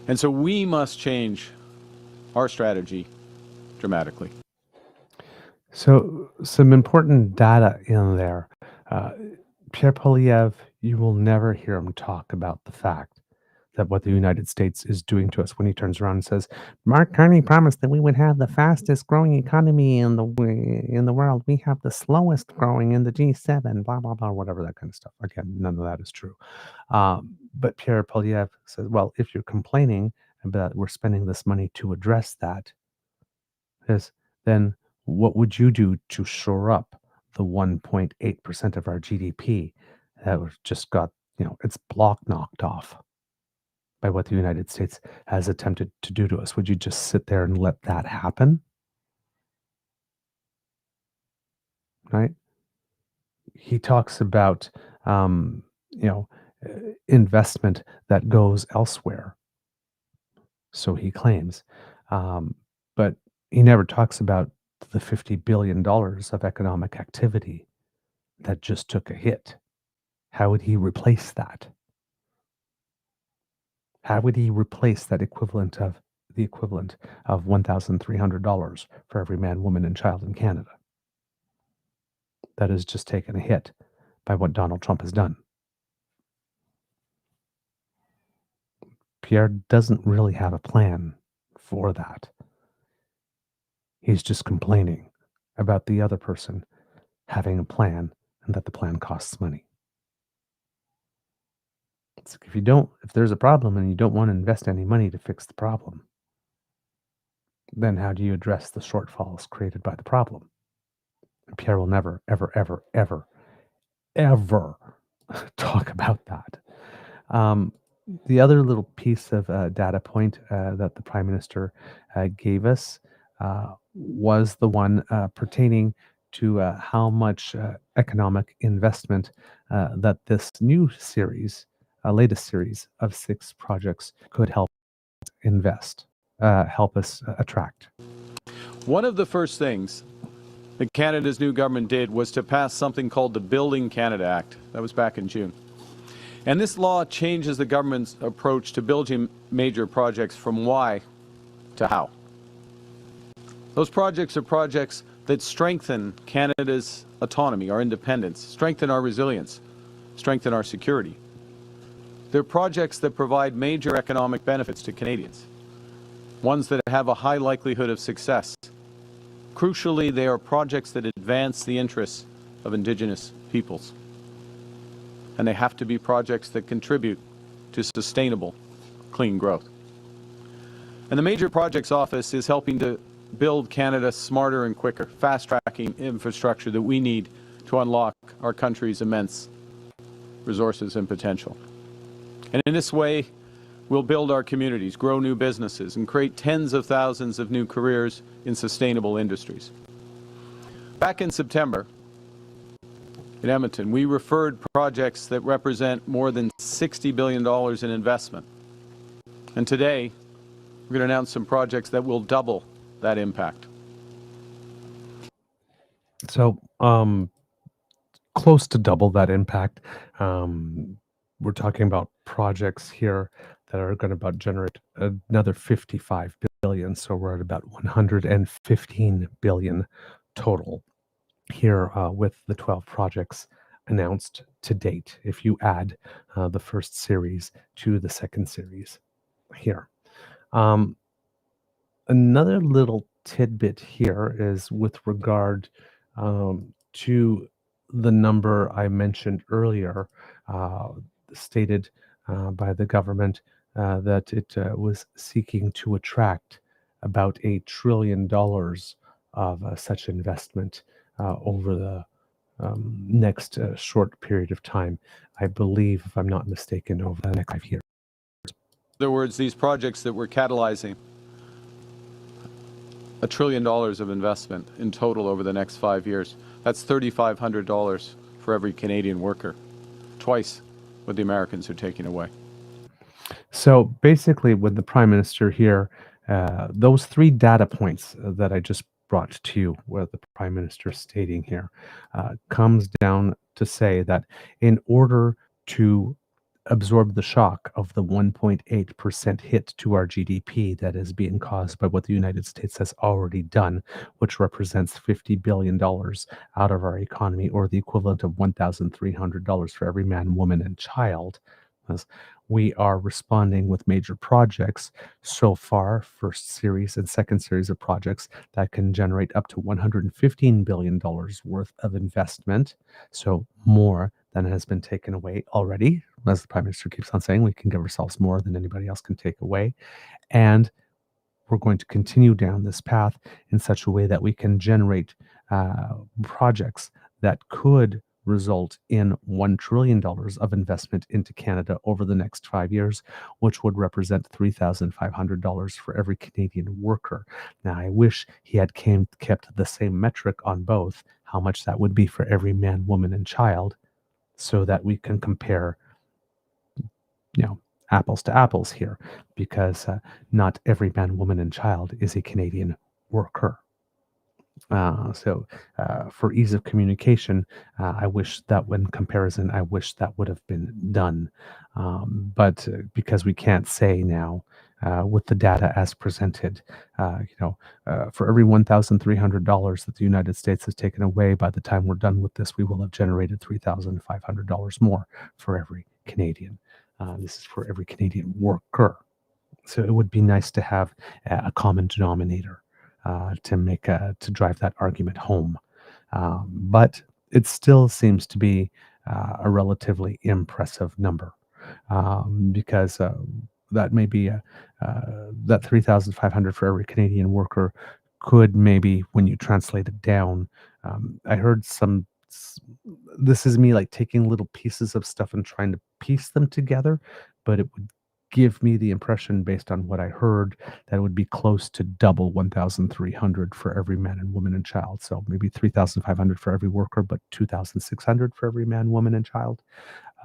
[SPEAKER 4] And so we must change our strategy dramatically.
[SPEAKER 2] So some important data in there. Pierre Poilievre, you will never hear him talk about the fact that what the United States is doing to us when he turns around and says, Mark Carney promised that we would have the fastest growing economy in the world. We have the slowest growing in the G7, blah, blah, blah, whatever, that kind of stuff. Again, none of that is true. But Pierre Poilievre says, well, if you're complaining about we're spending this money to address that, then what would you do to shore up the 1.8% of our GDP that just got, its block knocked off by what the United States has attempted to do to us? Would you just sit there and let that happen? Right? He talks about, investment that goes elsewhere. So he claims. But he never talks about the $50 billion of economic activity that just took a hit. How would he replace that? How would he replace that equivalent of $1,300 for every man, woman, and child in Canada? That has just taken a hit by what Donald Trump has done. Pierre doesn't really have a plan for that. He's just complaining about the other person having a plan and that the plan costs money. It's like if there's a problem and you don't want to invest any money to fix the problem, then how do you address the shortfalls created by the problem? And Pierre will never, ever, ever, ever, ever talk about that. The other little piece of data point that the Prime Minister gave us was the one pertaining to how much economic investment that this new series, latest series of 6 projects could help help us attract.
[SPEAKER 4] One of the first things that Canada's new government did was to pass something called the Building Canada Act. That was back in June. And this law changes the government's approach to building major projects from why to how. Those projects are projects that strengthen Canada's autonomy, our independence, strengthen our resilience, strengthen our security. They're projects that provide major economic benefits to Canadians, ones that have a high likelihood of success. Crucially, they are projects that advance the interests of Indigenous peoples. And they have to be projects that contribute to sustainable, clean growth. And the Major Projects Office is helping to build Canada smarter and quicker, fast-tracking infrastructure that we need to unlock our country's immense resources and potential. And in this way, we'll build our communities, grow new businesses, and create tens of thousands of new careers in sustainable industries. Back in September, in Edmonton, we referred projects that represent more than $60 billion in investment. And today, we're going to announce some projects that will double that impact.
[SPEAKER 2] So, close to double that impact. We're talking about projects here that are going to about generate another 55 billion. So we're at about 115 billion total here with the 12 projects announced to date. If you add the first series to the second series here. Another little tidbit here is with regard to the number I mentioned earlier, stated by the government that it was seeking to attract about $1 trillion of such investment over the next short period of time. I believe, if I'm not mistaken, over the next 5 years.
[SPEAKER 4] In other words, these projects that we're catalyzing, $1 trillion of investment in total over the next 5 years. That's $3,500 for every Canadian worker, twice what the Americans are taking away.
[SPEAKER 2] So basically, with the Prime Minister here, those 3 data points that I just brought to you, where the Prime Minister is stating here, comes down to say that in order to absorb the shock of the 1.8% hit to our GDP that is being caused by what the United States has already done, which represents $50 billion out of our economy, or the equivalent of $1,300 for every man, woman, and child. As we are responding with major projects so far, first series and second series of projects that can generate up to $115 billion worth of investment. So more than has been taken away already. As the Prime Minister keeps on saying, we can give ourselves more than anybody else can take away. And we're going to continue down this path in such a way that we can generate projects that could result in $1 trillion of investment into Canada over the next 5 years, which would represent $3,500 for every Canadian worker. Now, I wish he had kept the same metric on both, how much that would be for every man, woman, and child, so that we can compare, apples to apples here, because not every man, woman, and child is a Canadian worker. So for ease of communication, I wish that when comparison, I wish that would have been done. But because we can't say now with the data as presented, for every $1,300 that the United States has taken away, by the time we're done with this, we will have generated $3,500 more for every Canadian. This is for every Canadian worker. So it would be nice to have a common denominator to drive that argument home. But it still seems to be a relatively impressive number, because that may be that 3,500 for every Canadian worker could maybe, when you translate it down, I heard this is me like taking little pieces of stuff and trying to piece them together, but it would give me the impression, based on what I heard, that it would be close to double 1,300 for every man and woman and child. So maybe 3,500 for every worker, but 2,600 for every man, woman, and child.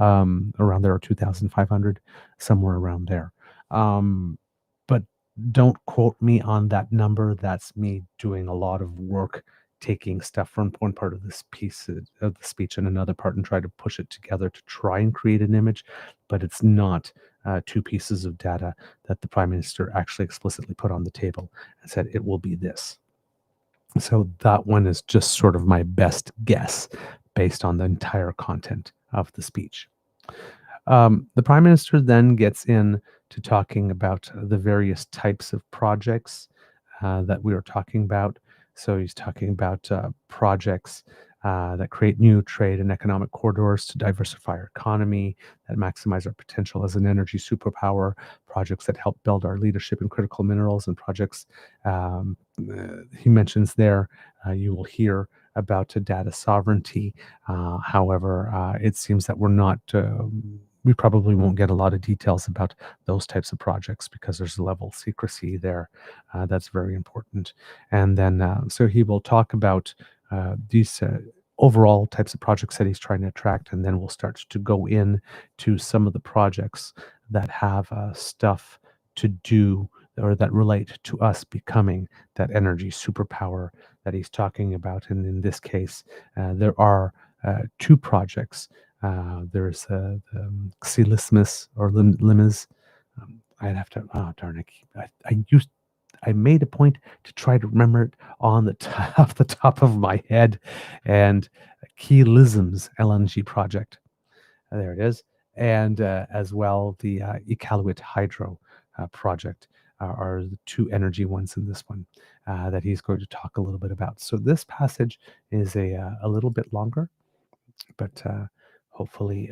[SPEAKER 2] Around there, or 2,500, somewhere around there. But don't quote me on that number. That's me doing a lot of work, taking stuff from one part of this piece of the speech and another part and try to push it together to try and create an image. But it's not two pieces of data that the Prime Minister actually explicitly put on the table and said it will be this. So that one is just sort of my best guess based on the entire content of the speech. The Prime Minister then gets in to talking about the various types of projects that we were talking about. So he's talking about projects that create new trade and economic corridors to diversify our economy, that maximize our potential as an energy superpower, projects that help build our leadership in critical minerals, and projects he mentions there, you will hear about data sovereignty. However, it seems that we're not, we probably won't get a lot of details about those types of projects because there's a level of secrecy there. That's very important. And then, so he will talk about these overall types of projects that he's trying to attract, and then we'll start to go in to some of the projects that have stuff to do or that relate to us becoming that energy superpower that he's talking about. And in this case, there are two projects. There's the Xylismus or Limes. I'd have to, oh darn it, I made a point to try to remember it on the off the top of my head, and Keelism's LNG project. There it is. And as well, the Iqaluit Hydro project are the two energy ones in this one that he's going to talk a little bit about. So this passage is a little bit longer, but hopefully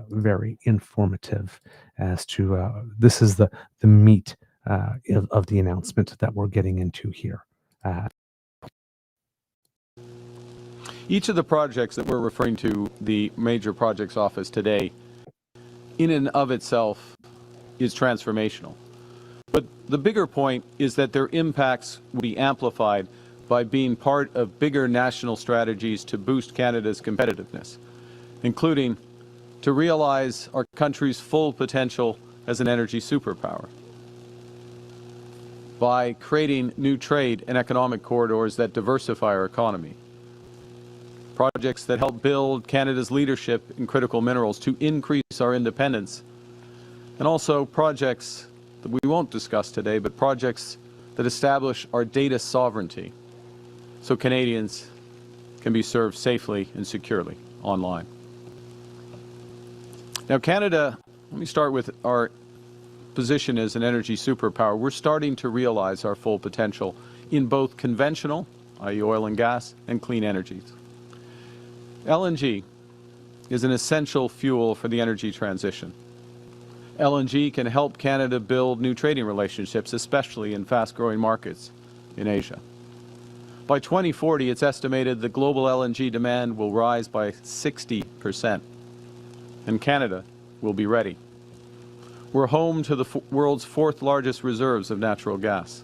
[SPEAKER 2] very informative as to this is the meat of the announcement that we're getting into here.
[SPEAKER 4] Each of the projects that we're referring to, the major projects office today, in and of itself is transformational. But the bigger point is that their impacts will be amplified by being part of bigger national strategies to boost Canada's competitiveness, including to realize our country's full potential as an energy superpower, by creating new trade and economic corridors that diversify our economy, projects that help build Canada's leadership in critical minerals to increase our independence, and also projects that we won't discuss today, but projects that establish our data sovereignty so Canadians can be served safely and securely online. Now, Canada, let me start with our position as an energy superpower. We're starting to realize our full potential in both conventional, i.e. oil and gas, and clean energies. LNG is an essential fuel for the energy transition. LNG can help Canada build new trading relationships, especially in fast-growing markets in Asia. By 2040, it's estimated the global LNG demand will rise by 60%, and Canada will be ready. We're home to the world's fourth largest reserves of natural gas,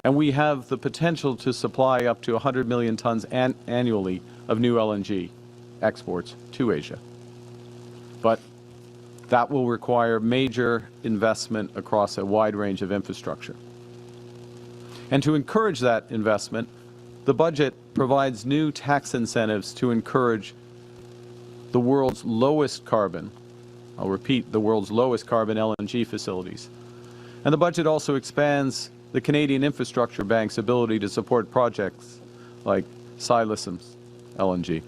[SPEAKER 4] and we have the potential to supply up to 100 million tons annually of new LNG exports to Asia. But that will require major investment across a wide range of infrastructure. And to encourage that investment, the budget provides new tax incentives to encourage the world's lowest carbon, I'll repeat, the world's lowest carbon LNG facilities. And the budget also expands the Canadian Infrastructure Bank's ability to support projects like Xylism's LNG.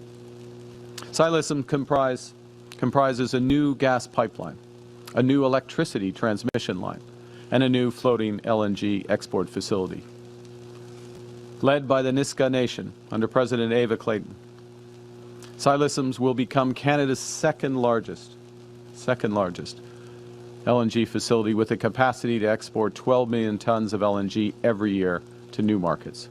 [SPEAKER 4] Xylism comprises a new gas pipeline, a new electricity transmission line, and a new floating LNG export facility. Led by the Nisga'a Nation under President Ava Clayton, Xylism's will become Canada's second largest LNG facility with a capacity to export 12 million tons of LNG every year to new markets.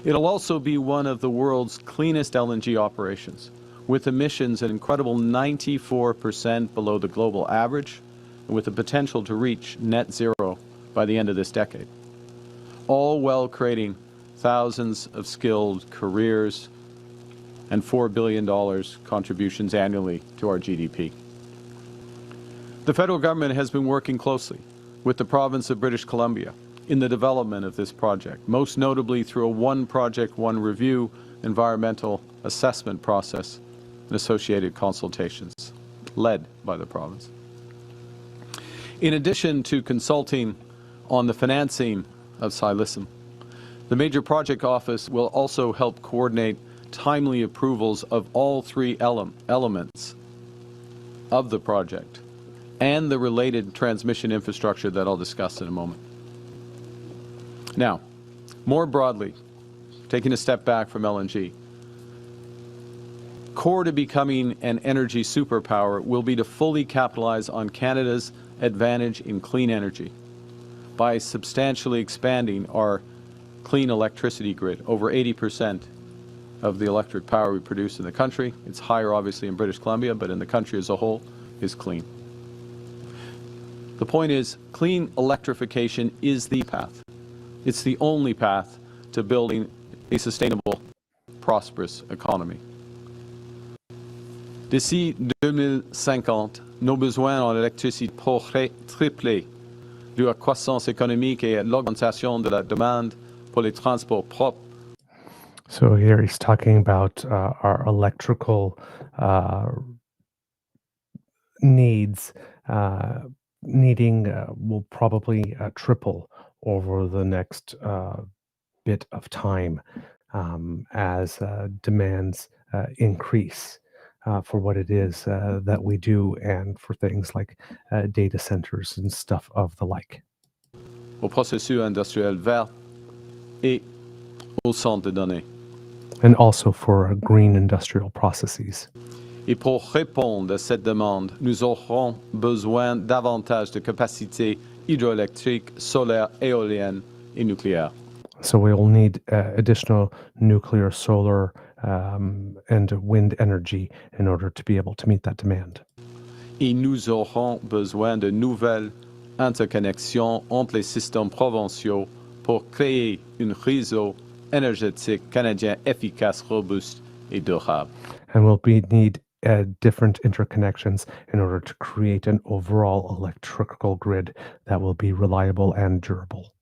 [SPEAKER 4] It'll also be one of the world's cleanest LNG operations, with emissions an incredible 94% below the global average and with the potential to reach net zero by the end of this decade, all while creating thousands of skilled careers and $4 billion contributions annually to our GDP. The federal government has been working closely with the province of British Columbia in the development of this project, most notably through a one project, one review environmental assessment process and associated consultations led by the province. In addition to consulting on the financing of Silicim, the Major Project Office will also help coordinate timely approvals of all three elements of the project and the related transmission infrastructure that I'll discuss in a moment. Now, more broadly, taking a step back from LNG, core to becoming an energy superpower will be to fully capitalize on Canada's advantage in clean energy by substantially expanding our clean electricity grid. Over 80% of the electric power we produce in the country, it's higher obviously in British Columbia, but in the country as a whole, is clean. The point is, clean electrification is the path. It's the only path to building a sustainable, prosperous economy. D'ici 2050, nos besoins en électricité pourraient tripler due à la croissance économique et à l'augmentation de la demande pour les transports propres.
[SPEAKER 2] So here he's talking about our electrical needs will probably triple over the next bit of time as demands increase for what it is that we do and for things like data centers and stuff of the like.
[SPEAKER 4] Au processus industriel vert et au centre de données.
[SPEAKER 2] And also for green industrial processes.
[SPEAKER 4] Et pour répondre à cette demande, nous aurons besoin davantage de capacités hydroélectriques, solaires, éoliennes et nucléaires.
[SPEAKER 2] So we will need additional nuclear, solar, and wind energy in order to be able to meet that demand.
[SPEAKER 4] Et nous aurons besoin de nouvelles interconnexions entre les systèmes provinciaux pour créer un réseau énergétique canadien efficace, robuste et durable.
[SPEAKER 2] And we'll need different interconnections in order to create an overall electrical grid that will be reliable and durable.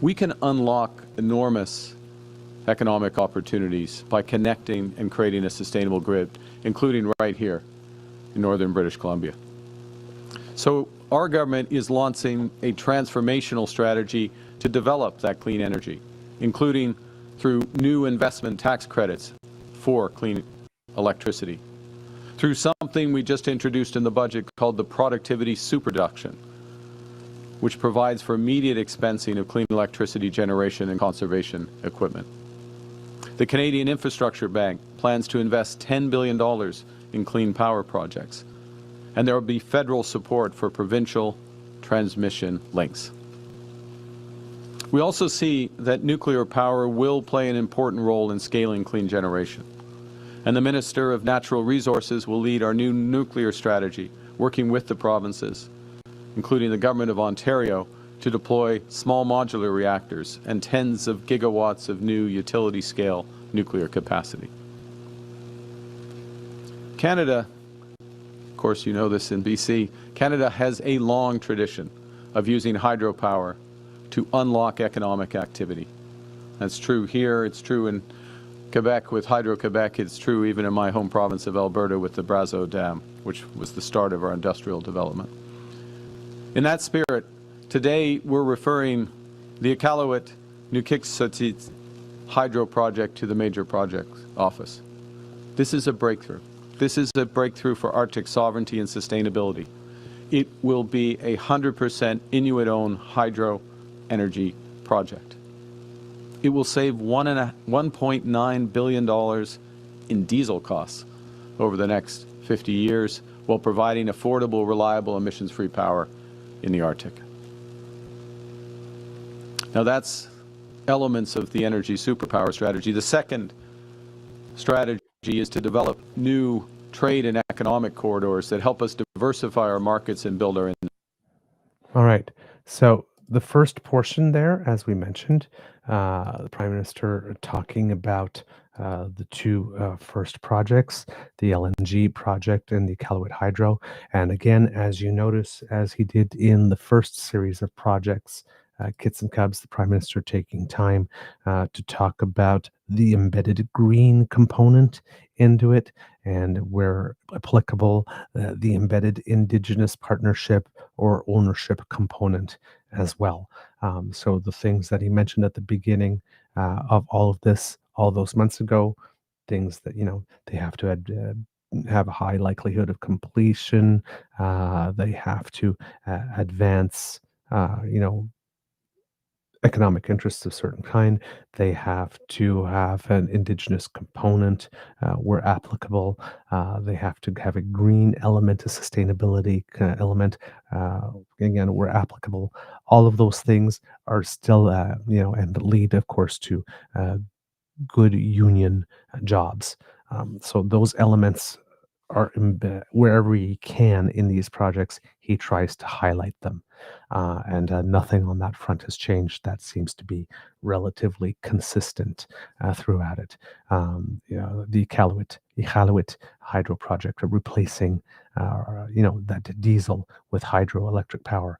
[SPEAKER 4] We can unlock enormous economic opportunities by connecting and creating a sustainable grid, including right here in northern British Columbia. So our government is launching a transformational strategy to develop that clean energy, including through new investment tax credits for clean electricity, through something we just introduced in the budget called the productivity superdeduction, which provides for immediate expensing of clean electricity generation and conservation equipment. The Canadian Infrastructure Bank plans to invest $10 billion in clean power projects, and there will be federal support for provincial transmission links. We also see that nuclear power will play an important role in scaling clean generation. And the Minister of Natural Resources will lead our new nuclear strategy, working with the provinces, including the Government of Ontario, to deploy small modular reactors and tens of gigawatts of new utility-scale nuclear capacity. Canada, of course you know this in BC, Canada has a long tradition of using hydropower to unlock economic activity. That's true here, it's true in Quebec with Hydro-Quebec, it's true even in my home province of Alberta with the Brazeau Dam, which was the start of our industrial development. In that spirit, today we're referring the Iqaluit Nuqiqsutit hydro project to the Major Projects Office. This is a breakthrough. This is a breakthrough for Arctic sovereignty and sustainability. It will be a 100% Inuit-owned hydro energy project. It will save $1.9 billion in diesel costs over the next 50 years while providing affordable, reliable, emissions-free power in the Arctic. Now that's elements of the energy superpower strategy. The second strategy is to develop new trade and economic corridors that help us diversify our markets and build our.
[SPEAKER 2] All right. So the first portion there, as we mentioned, the Prime Minister talking about the two first projects, the LNG project and the Iqaluit Hydro. And again, as you notice, as he did in the first series of projects, Kits and Cubs, the Prime Minister taking time to talk about the embedded green component into it, and where applicable, the embedded Indigenous partnership or ownership component as well. So the things that he mentioned at the beginning of all of this, all those months ago, things that, they have to have a high likelihood of completion. They have to advance, economic interests of certain kind. They have to have an indigenous component where applicable. They have to have a green element, a sustainability element, again, where applicable. All of those things are still, and lead, of course, to good union jobs. So those elements are wherever he can in these projects, he tries to highlight them. And nothing on that front has changed. That seems to be relatively consistent throughout it. The Iqaluit hydro project, replacing, that diesel with hydroelectric power.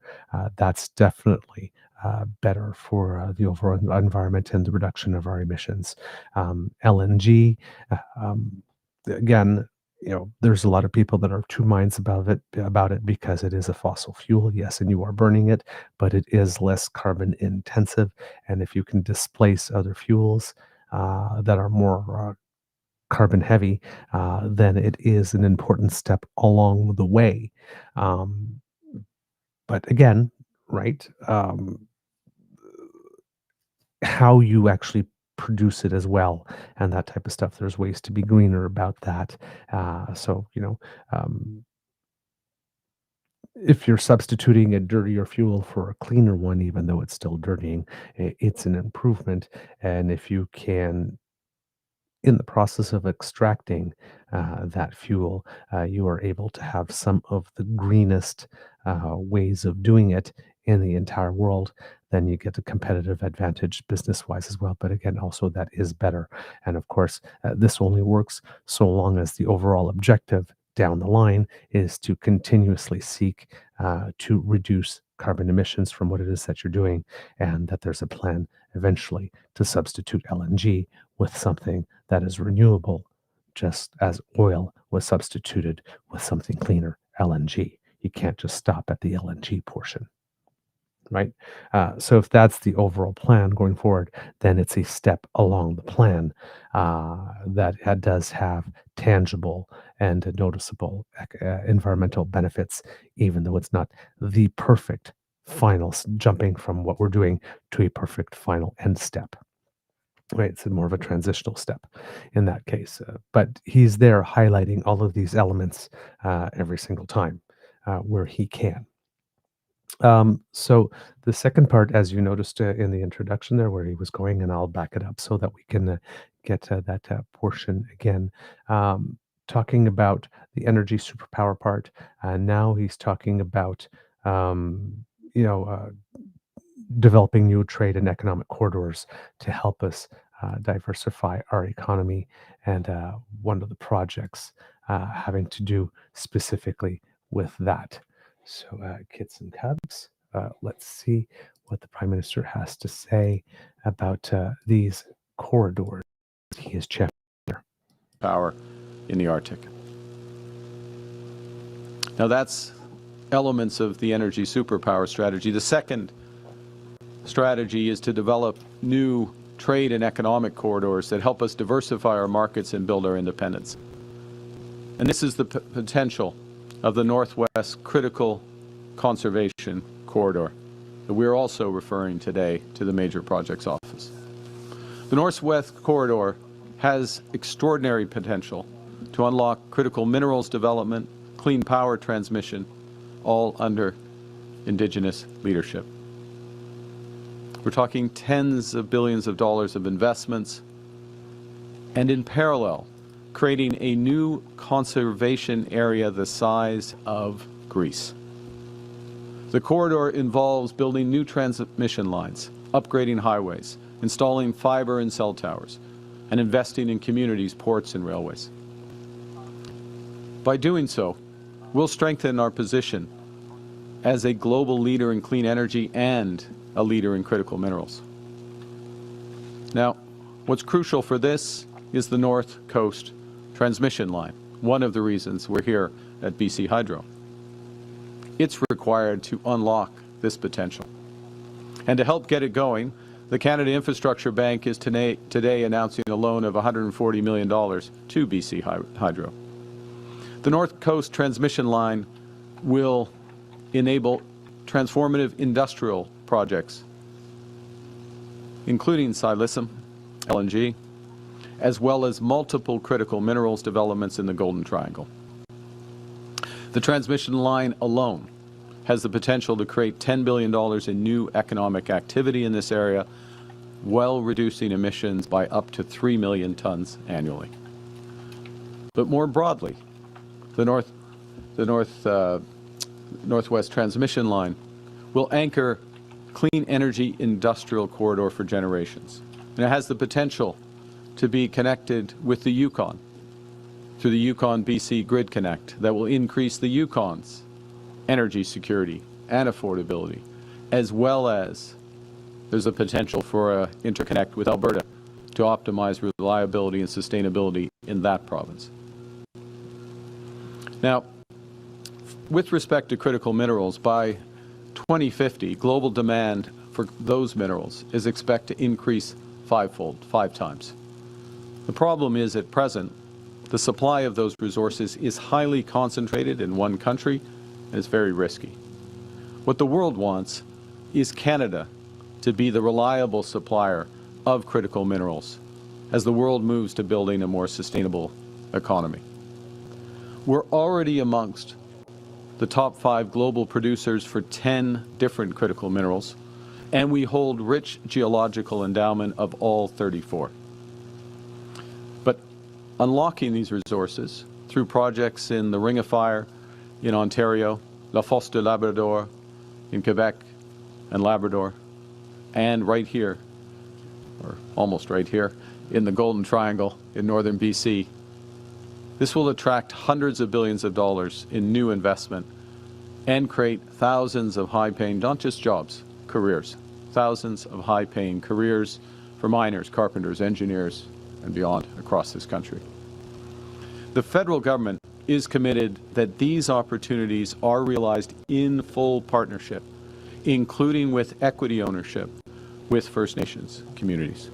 [SPEAKER 2] That's definitely better for the overall environment and the reduction of our emissions. LNG, again, there's a lot of people that are two minds about it because it is a fossil fuel, yes, and you are burning it, but it is less carbon intensive. And if you can displace other fuels that are more carbon heavy, then it is an important step along the way. But again, right, how you actually produce it as well, and that type of stuff. There's ways to be greener about that. So, if you're substituting a dirtier fuel for a cleaner one, even though it's still dirtying, it's an improvement. And if you can, in the process of extracting that fuel, you are able to have some of the greenest ways of doing it in the entire world, then you get a competitive advantage business wise as well. But again, also that is better. And of course, this only works so long as the overall objective down the line is to continuously seek to reduce carbon emissions from what it is that you're doing, and that there's a plan eventually to substitute LNG with something that is renewable, just as oil was substituted with something cleaner, LNG. You can't just stop at the LNG portion, right? So if that's the overall plan going forward, then it's a step along the plan that does have tangible and noticeable environmental benefits, even though it's not the perfect final jumping from what we're doing to a perfect final end step. Right, it's more of a transitional step in that case. But he's there highlighting all of these elements every single time where he can. So the second part, as you noticed in the introduction there, where he was going, and I'll back it up so that we can get that portion again. Talking about the energy superpower part, now he's talking about, you know, developing new trade and economic corridors to help us diversify our economy, and one of the projects having to do specifically with that. So, Kits and Cubs, let's see what the Prime Minister has to say about these corridors he is checking there.
[SPEAKER 4] Power in the Arctic. Now that's elements of the energy superpower strategy. The second strategy is to develop new trade and economic corridors that help us diversify our markets and build our independence. And this is the potential of the Northwest Critical Conservation Corridor that we're also referring today to the Major Projects Office. The Northwest Corridor has extraordinary potential to unlock critical minerals development, clean power transmission, all under Indigenous leadership. We're talking tens of billions of dollars of investments, and in parallel, creating a new conservation area the size of Greece. The corridor involves building new transmission lines, upgrading highways, installing fiber and cell towers, and investing in communities, ports, and railways. By doing so, we'll strengthen our position as a global leader in clean energy and a leader in critical minerals. Now, what's crucial for this is the North Coast transmission line, one of the reasons we're here at BC Hydro. It's required to unlock this potential. And to help get it going, the Canada Infrastructure Bank is today announcing a loan of $140 million to BC Hydro. The North Coast transmission line will enable transformative industrial projects, including silicium, LNG, as well as multiple critical minerals developments in the Golden Triangle. The transmission line alone has the potential to create $10 billion in new economic activity in this area, while reducing emissions by up to 3 million tons annually. But more broadly, the Northwest Transmission Line will anchor clean energy industrial corridor for generations. And it has the potential to be connected with the Yukon through the Yukon-BC Grid Connect that will increase the Yukon's energy security and affordability, as well as there's a potential for an interconnect with Alberta to optimize reliability and sustainability in that province. Now, with respect to critical minerals, by 2050, global demand for those minerals is expected to increase fivefold, 5 times. The problem is, at present, the supply of those resources is highly concentrated in one country and is very risky. What the world wants is Canada to be the reliable supplier of critical minerals as the world moves to building a more sustainable economy. We're already amongst the top 5 global producers for 10 different critical minerals, and we hold rich geological endowment of all 34. But unlocking these resources through projects in the Ring of Fire in Ontario, La Fosse de Labrador in Quebec and Labrador, and right here, or almost right here, in the Golden Triangle in northern BC, this will attract hundreds of billions of dollars in new investment and create thousands of high-paying, not just jobs, careers, thousands of high-paying careers for miners, carpenters, engineers, and beyond across this country. The federal government is committed that these opportunities are realized in full partnership, including with equity ownership with First Nations communities.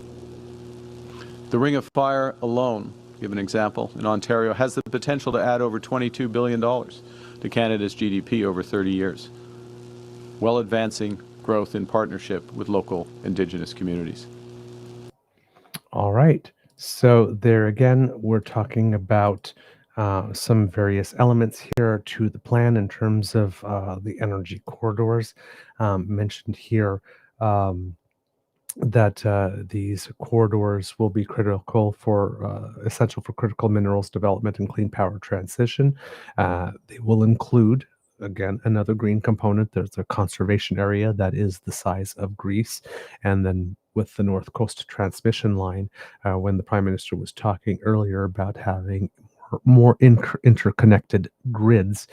[SPEAKER 4] The Ring of Fire alone, to give an example, in Ontario, has the potential to add over $22 billion to Canada's GDP over 30 years, while advancing growth in partnership with local Indigenous communities.
[SPEAKER 2] All right. So there again, we're talking about some various elements here to the plan in terms of the energy corridors mentioned here. That these corridors will be critical for essential for critical minerals development and clean power transition. They will include, again, another green component. There's a conservation area that is the size of Greece, and then with the North Coast transmission line, when the Prime Minister was talking earlier about having more interconnected grids,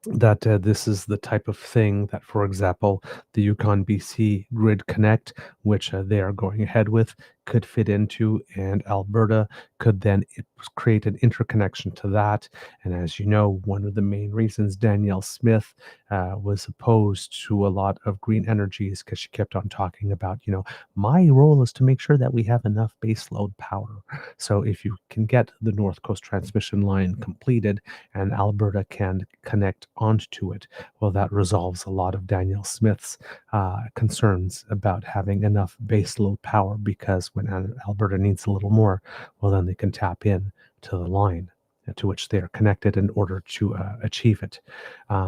[SPEAKER 2] that this is the type of thing that, for example, the Yukon-BC Grid Connect, which they are going ahead with, could fit into, and Alberta could then create an interconnection to that. And as you know, one of the main reasons Danielle Smith was opposed to a lot of green energy is because she kept on talking about, my role is to make sure that we have enough baseload power. So if you can get the North Coast transmission line completed and Alberta can connect onto it, well, that resolves a lot of Danielle Smith's concerns about having enough baseload power, because when Alberta needs a little more, well, then they can tap in to the line to which they are connected in order to achieve it.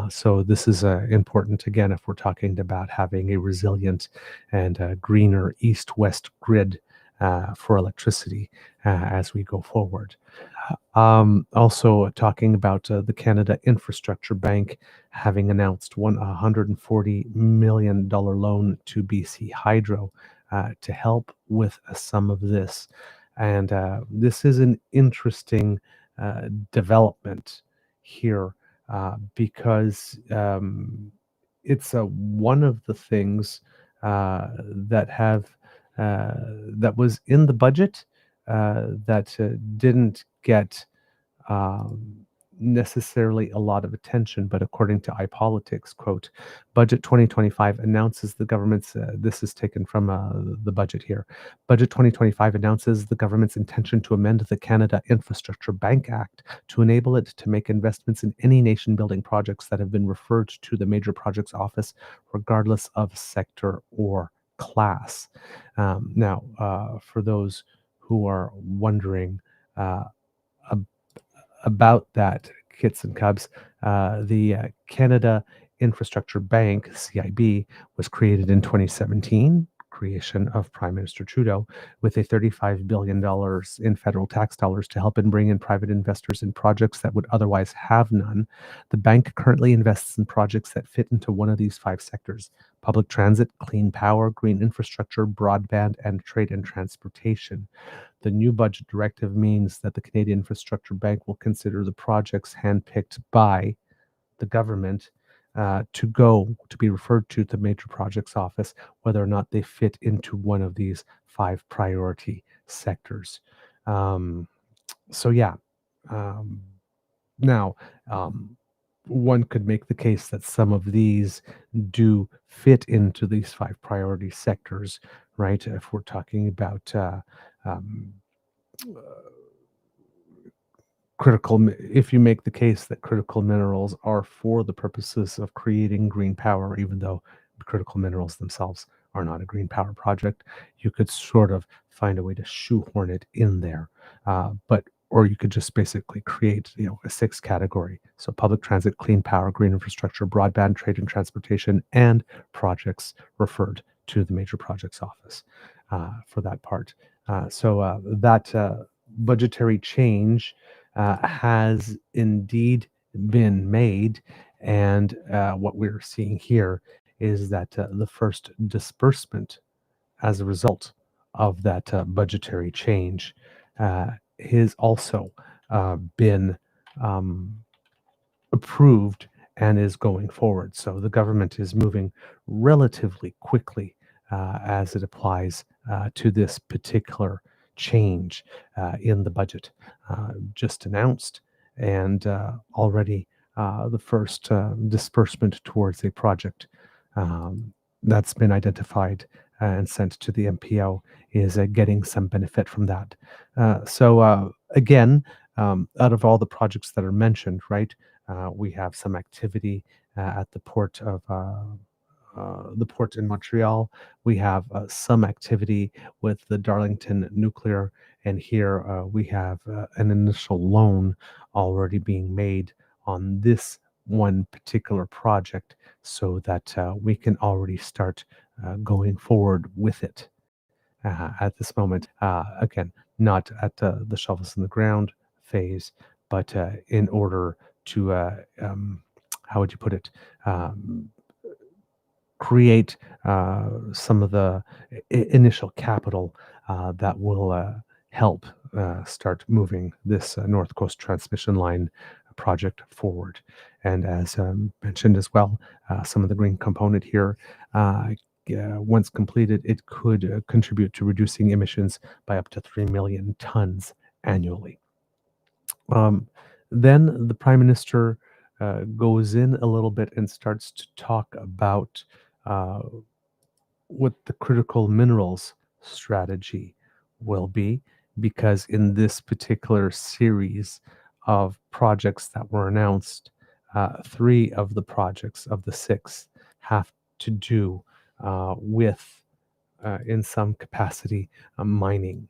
[SPEAKER 2] So this is important, again, if we're talking about having a resilient and greener east-west grid for electricity as we go forward. Also talking about the Canada Infrastructure Bank having announced $140 million loan to BC Hydro to help with some of this. And this is an interesting development here because it's one of the things that have that was in the budget that didn't get um, necessarily a lot of attention, but according to iPolitics, quote, Budget 2025 announces the government's, this is taken from the budget here, Budget 2025 announces the government's intention to amend the Canada Infrastructure Bank Act to enable it to make investments in any nation-building projects that have been referred to the Major Projects Office, regardless of sector or class. Now, for those who are wondering, about that, kits and cubs, the Canada Infrastructure Bank, CIB, was created in 2017, creation of Prime Minister Trudeau, with a $35 billion in federal tax dollars to help and bring in private investors in projects that would otherwise have none. The bank currently invests in projects that fit into one of these 5 sectors: public transit, clean power, green infrastructure, broadband, and trade and transportation. The new budget directive means that the Canadian Infrastructure Bank will consider the projects handpicked by the government to be referred to the Major Projects Office, whether or not they fit into one of these 5 priority sectors. So yeah, um, now one could make the case that some of these do fit into these 5 priority sectors, right? If we're talking about um, if you make the case that critical minerals are for the purposes of creating green power, even though critical minerals themselves are not a green power project, you could sort of find a way to shoehorn it in there. Or you could just basically create, a 6th category. So public transit, clean power, green infrastructure, broadband, trade and transportation, and projects referred to the Major Projects Office for that part. So that budgetary change has indeed been made. And what we're seeing here is that the first disbursement as a result of that budgetary change has also been approved and is going forward. So the government is moving relatively quickly as it applies to this particular change in the budget just announced, and already the first disbursement towards a project that's been identified and sent to the MPO is getting some benefit from that. So again, out of all the projects that are mentioned, right, we have some activity at the port of the port in Montreal. We have some activity with the Darlington nuclear, and here we have an initial loan already being made on this one particular project, so that we can already start going forward with it at this moment. Again, not at the shovels in the ground phase, but in order to, how would you put it? Create some of the initial capital that will help start moving this North Coast transmission line project forward. And as mentioned as well, some of the green component here, once completed, it could contribute to reducing emissions by up to 3 million tons annually. Then the Prime Minister goes in a little bit and starts to talk about uh, what the critical minerals strategy will be, because in this particular series of projects that were announced, 3 of the projects of the 6 have to do with, in some capacity, mining.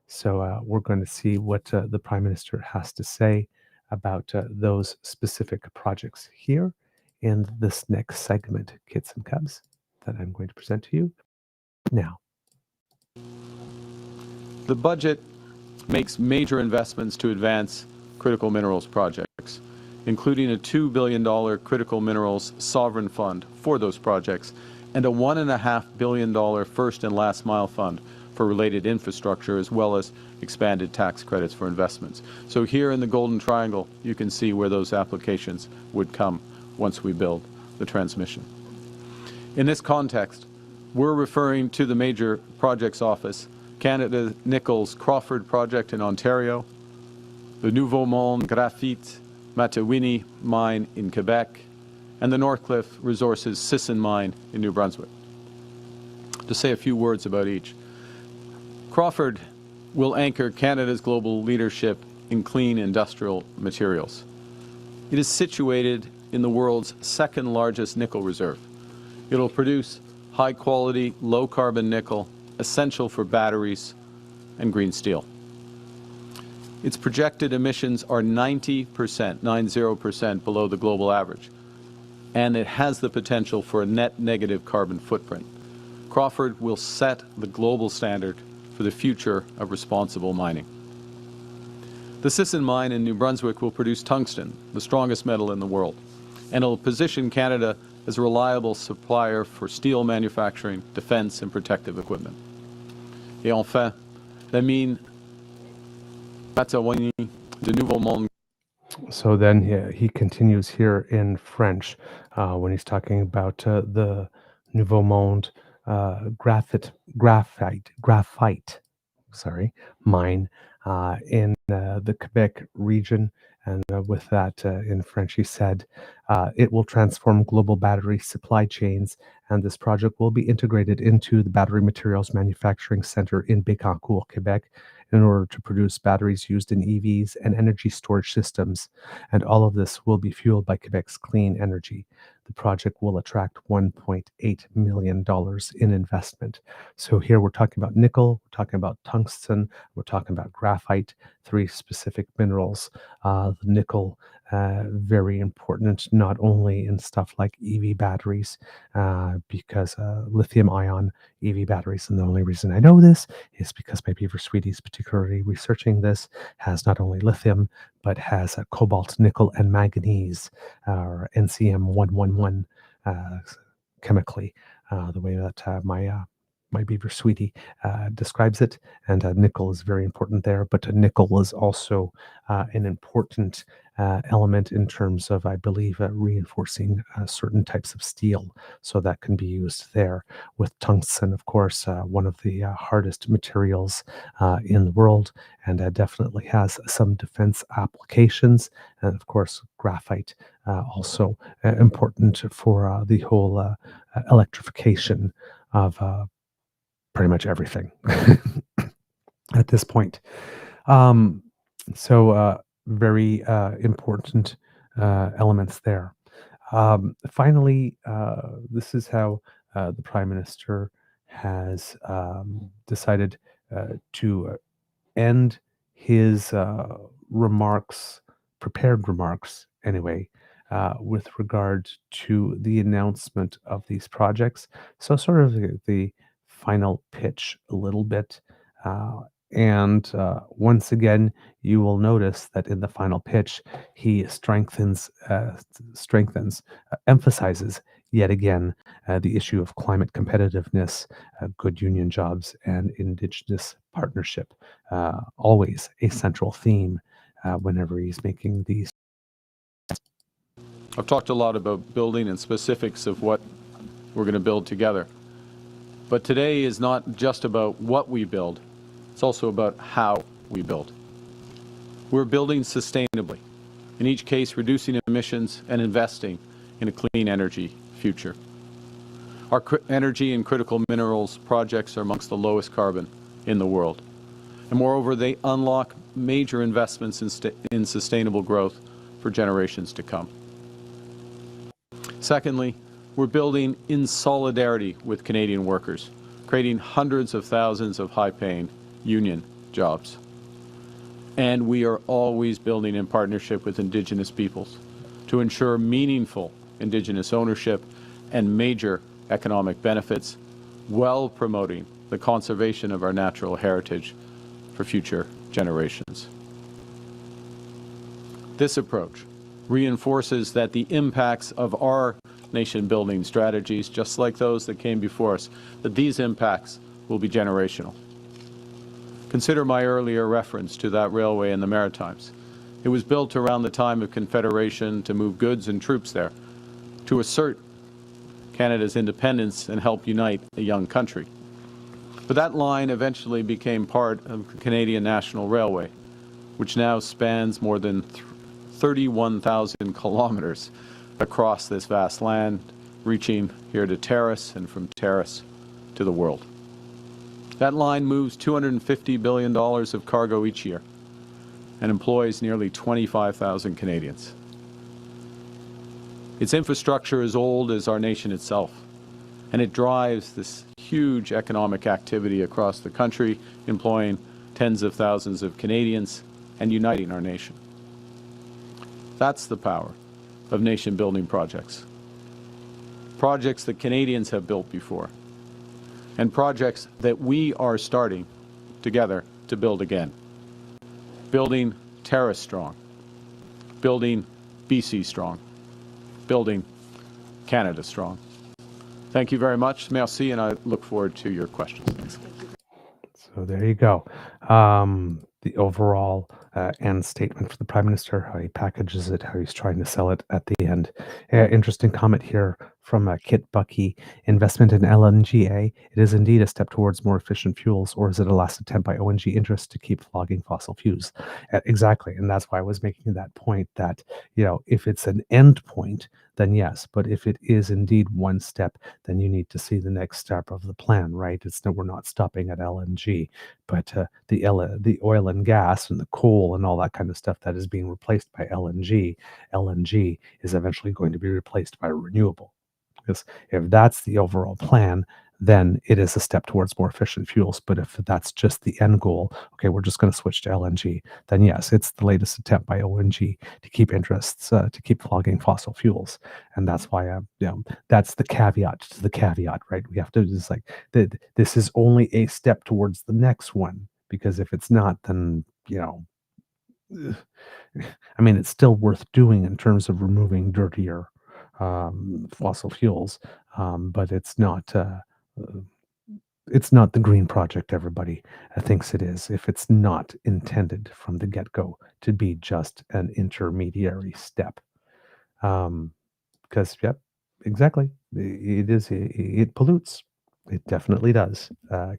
[SPEAKER 2] So we're going to see what the Prime Minister has to say about those specific projects here in this next segment, Kits and Cubs, that I'm going to present to you now.
[SPEAKER 4] The budget makes major investments to advance critical minerals projects, including a $2 billion critical minerals sovereign fund for those projects and a $1.5 billion first and last mile fund for related infrastructure, as well as expanded tax credits for investments. So here in the Golden Triangle, you can see where those applications would come once we build the transmission. In this context, we're referring to the Major Projects Office, Canada Nickel's Crawford project in Ontario, the Nouveau Monde Graphite Matawini mine in Quebec, and the Northcliffe Resources Sisson mine in New Brunswick. To say a few words about each. Crawford will anchor Canada's global leadership in clean industrial materials. It is situated in the world's second largest nickel reserve. It'll produce high-quality, low-carbon nickel, essential for batteries and green steel. Its projected emissions are 90% below the global average, and it has the potential for a net negative carbon footprint. Crawford will set the global standard for the future of responsible mining. The Sisson mine in New Brunswick will produce tungsten, the strongest metal in the world, and it'll position Canada as a reliable supplier for steel manufacturing, defense, and protective equipment. Et enfin, la mine Matawini de Nouveau Monde.
[SPEAKER 2] So then he continues here in French when he's talking about the Nouveau Monde graphite mine in the Quebec region. And with that, in French, he said, it will transform global battery supply chains, and this project will be integrated into the Battery Materials Manufacturing Center in Bécancour, Quebec, in order to produce batteries used in EVs and energy storage systems. And all of this will be fueled by Quebec's clean energy. The project will attract $1.8 million in investment. So here we're talking about nickel, we're talking about tungsten, we're talking about graphite, three specific minerals. The nickel, very important, not only in stuff like EV batteries, because lithium-ion EV batteries, and the only reason I know this is because my Beaver Sweeties, particularly researching this, has not only lithium, but has cobalt, nickel, and manganese, or NCM 111 chemically, the way that my Beaver Sweetie describes it. And nickel is very important there, but nickel is also an important element in terms of, I believe, reinforcing certain types of steel. So that can be used there. With tungsten, of course, one of the hardest materials in the world, and definitely has some defense applications. And of course, graphite also important for the whole electrification of pretty much everything at this point. Very important elements there. Finally, this is how the Prime Minister has decided to end his prepared remarks anyway, with regard to the announcement of these projects. So sort of the final pitch a little bit. And once again, you will notice that in the final pitch, he emphasizes yet again the issue of climate competitiveness, good union jobs, and Indigenous partnership. Always a central theme whenever he's making these.
[SPEAKER 4] I've talked a lot about building and specifics of what we're going to build together. But today is not just about what we build, it's also about how we build. We're building sustainably, in each case reducing emissions and investing in a clean energy future. Our energy and critical minerals projects are amongst the lowest carbon in the world. And moreover, they unlock major investments in sustainable growth for generations to come. Secondly, we're building in solidarity with Canadian workers, creating hundreds of thousands of high-paying union jobs. And we are always building in partnership with Indigenous peoples to ensure meaningful Indigenous ownership and major economic benefits, while promoting the conservation of our natural heritage for future generations. This approach reinforces that the impacts of our nation-building strategies, just like those that came before us, that these impacts will be generational. Consider my earlier reference to that railway in the Maritimes. It was built around the time of Confederation to move goods and troops there, to assert Canada's independence and help unite a young country. But that line eventually became part of the Canadian National Railway, which now spans more than 31,000 kilometers across this vast land, reaching here to Terrace and from Terrace to the world. That line moves $250 billion of cargo each year and employs nearly 25,000 Canadians. Its infrastructure is old as our nation itself, and it drives this huge economic activity across the country, employing tens of thousands of Canadians and uniting our nation. That's the power of nation-building projects. Projects that Canadians have built before, and projects that we are starting together to build again. Building Terrace strong, building BC strong, building Canada strong. Thank you very much. Merci, and I look forward to your questions. Thanks.
[SPEAKER 2] So there you go. The overall end statement for the Prime Minister, how he packages it, how he's trying to sell it at the end. Interesting comment here from Kit Bucky. Investment in LNGA, it is indeed a step towards more efficient fuels, or is it a last attempt by ONG interests to keep flogging fossil fuels? Exactly, and that's why I was making that point that, if it's an end point, then yes, but if it is indeed one step, then you need to see the next step of the plan, right? We're not stopping at LNG, but the oil and gas and the coal and all that kind of stuff that is being replaced by LNG is eventually going to be replaced by renewable. Because if that's the overall plan, then it is a step towards more efficient fuels. But if that's just the end goal, okay, we're just going to switch to LNG, then yes, it's the latest attempt by ONG to keep interests, to keep flogging fossil fuels. And that's why, that's the caveat to the caveat, right? We have to just this is only a step towards the next one, because if it's not, then, it's still worth doing in terms of removing dirtier fossil fuels, but it's not the green project everybody thinks it is, if it's not intended from the get-go to be just an intermediary step. Because, yep, exactly, it pollutes. It definitely does.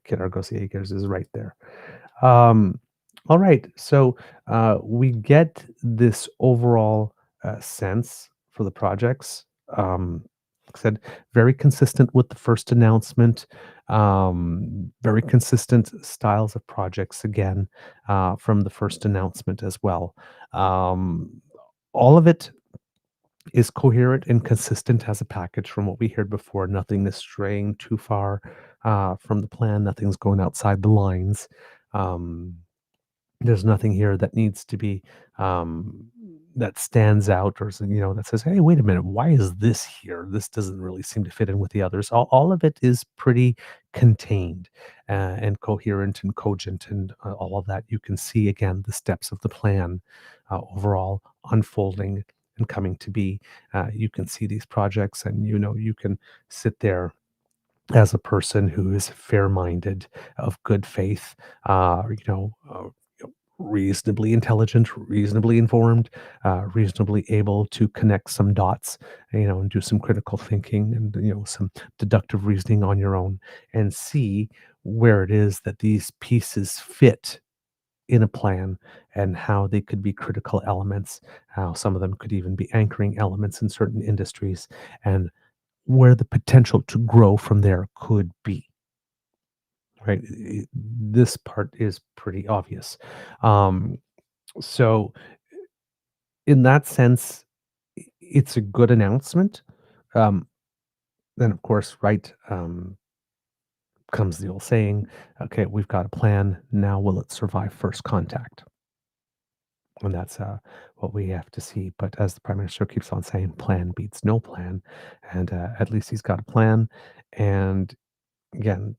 [SPEAKER 2] Kit Argos-Akers is right there. All right, so we get this overall sense for the projects. Like I said, very consistent with the first announcement, very consistent styles of projects again from the first announcement as well. All of it is coherent and consistent as a package from what we heard before. Nothing is straying too far from the plan. Nothing's going outside the lines. There's nothing here that needs to be that stands out, or that says, hey, wait a minute, why is this here? This doesn't really seem to fit in with the others. All of it is pretty contained and coherent and cogent, and all of that. You can see again the steps of the plan overall unfolding and coming to be. You can see these projects, and you can sit there as a person who is fair-minded, of good faith, reasonably intelligent, reasonably informed, reasonably able to connect some dots, and do some critical thinking and, some deductive reasoning on your own, and see where it is that these pieces fit in a plan, and how they could be critical elements, how some of them could even be anchoring elements in certain industries, and where the potential to grow from there could be. Right. This part is pretty obvious. So in that sense, it's a good announcement. Then of course, right, comes the old saying, okay, we've got a plan. Now will it survive first contact? And that's what we have to see. But as the Prime Minister keeps on saying, plan beats no plan. And at least he's got a plan. And again,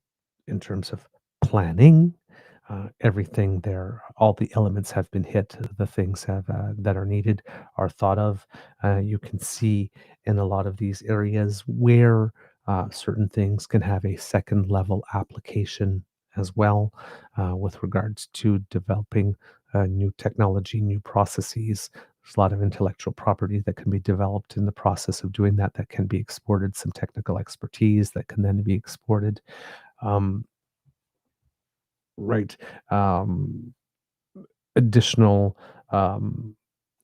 [SPEAKER 2] in terms of planning, everything there, all the elements have been hit. The things have that are needed are thought of. You can see in a lot of these areas where certain things can have a second level application as well, with regards to developing new technology, new processes. There's a lot of intellectual property that can be developed in the process of doing that, that can be exported, some technical expertise that can then be exported. Um, right. Um, Additional um,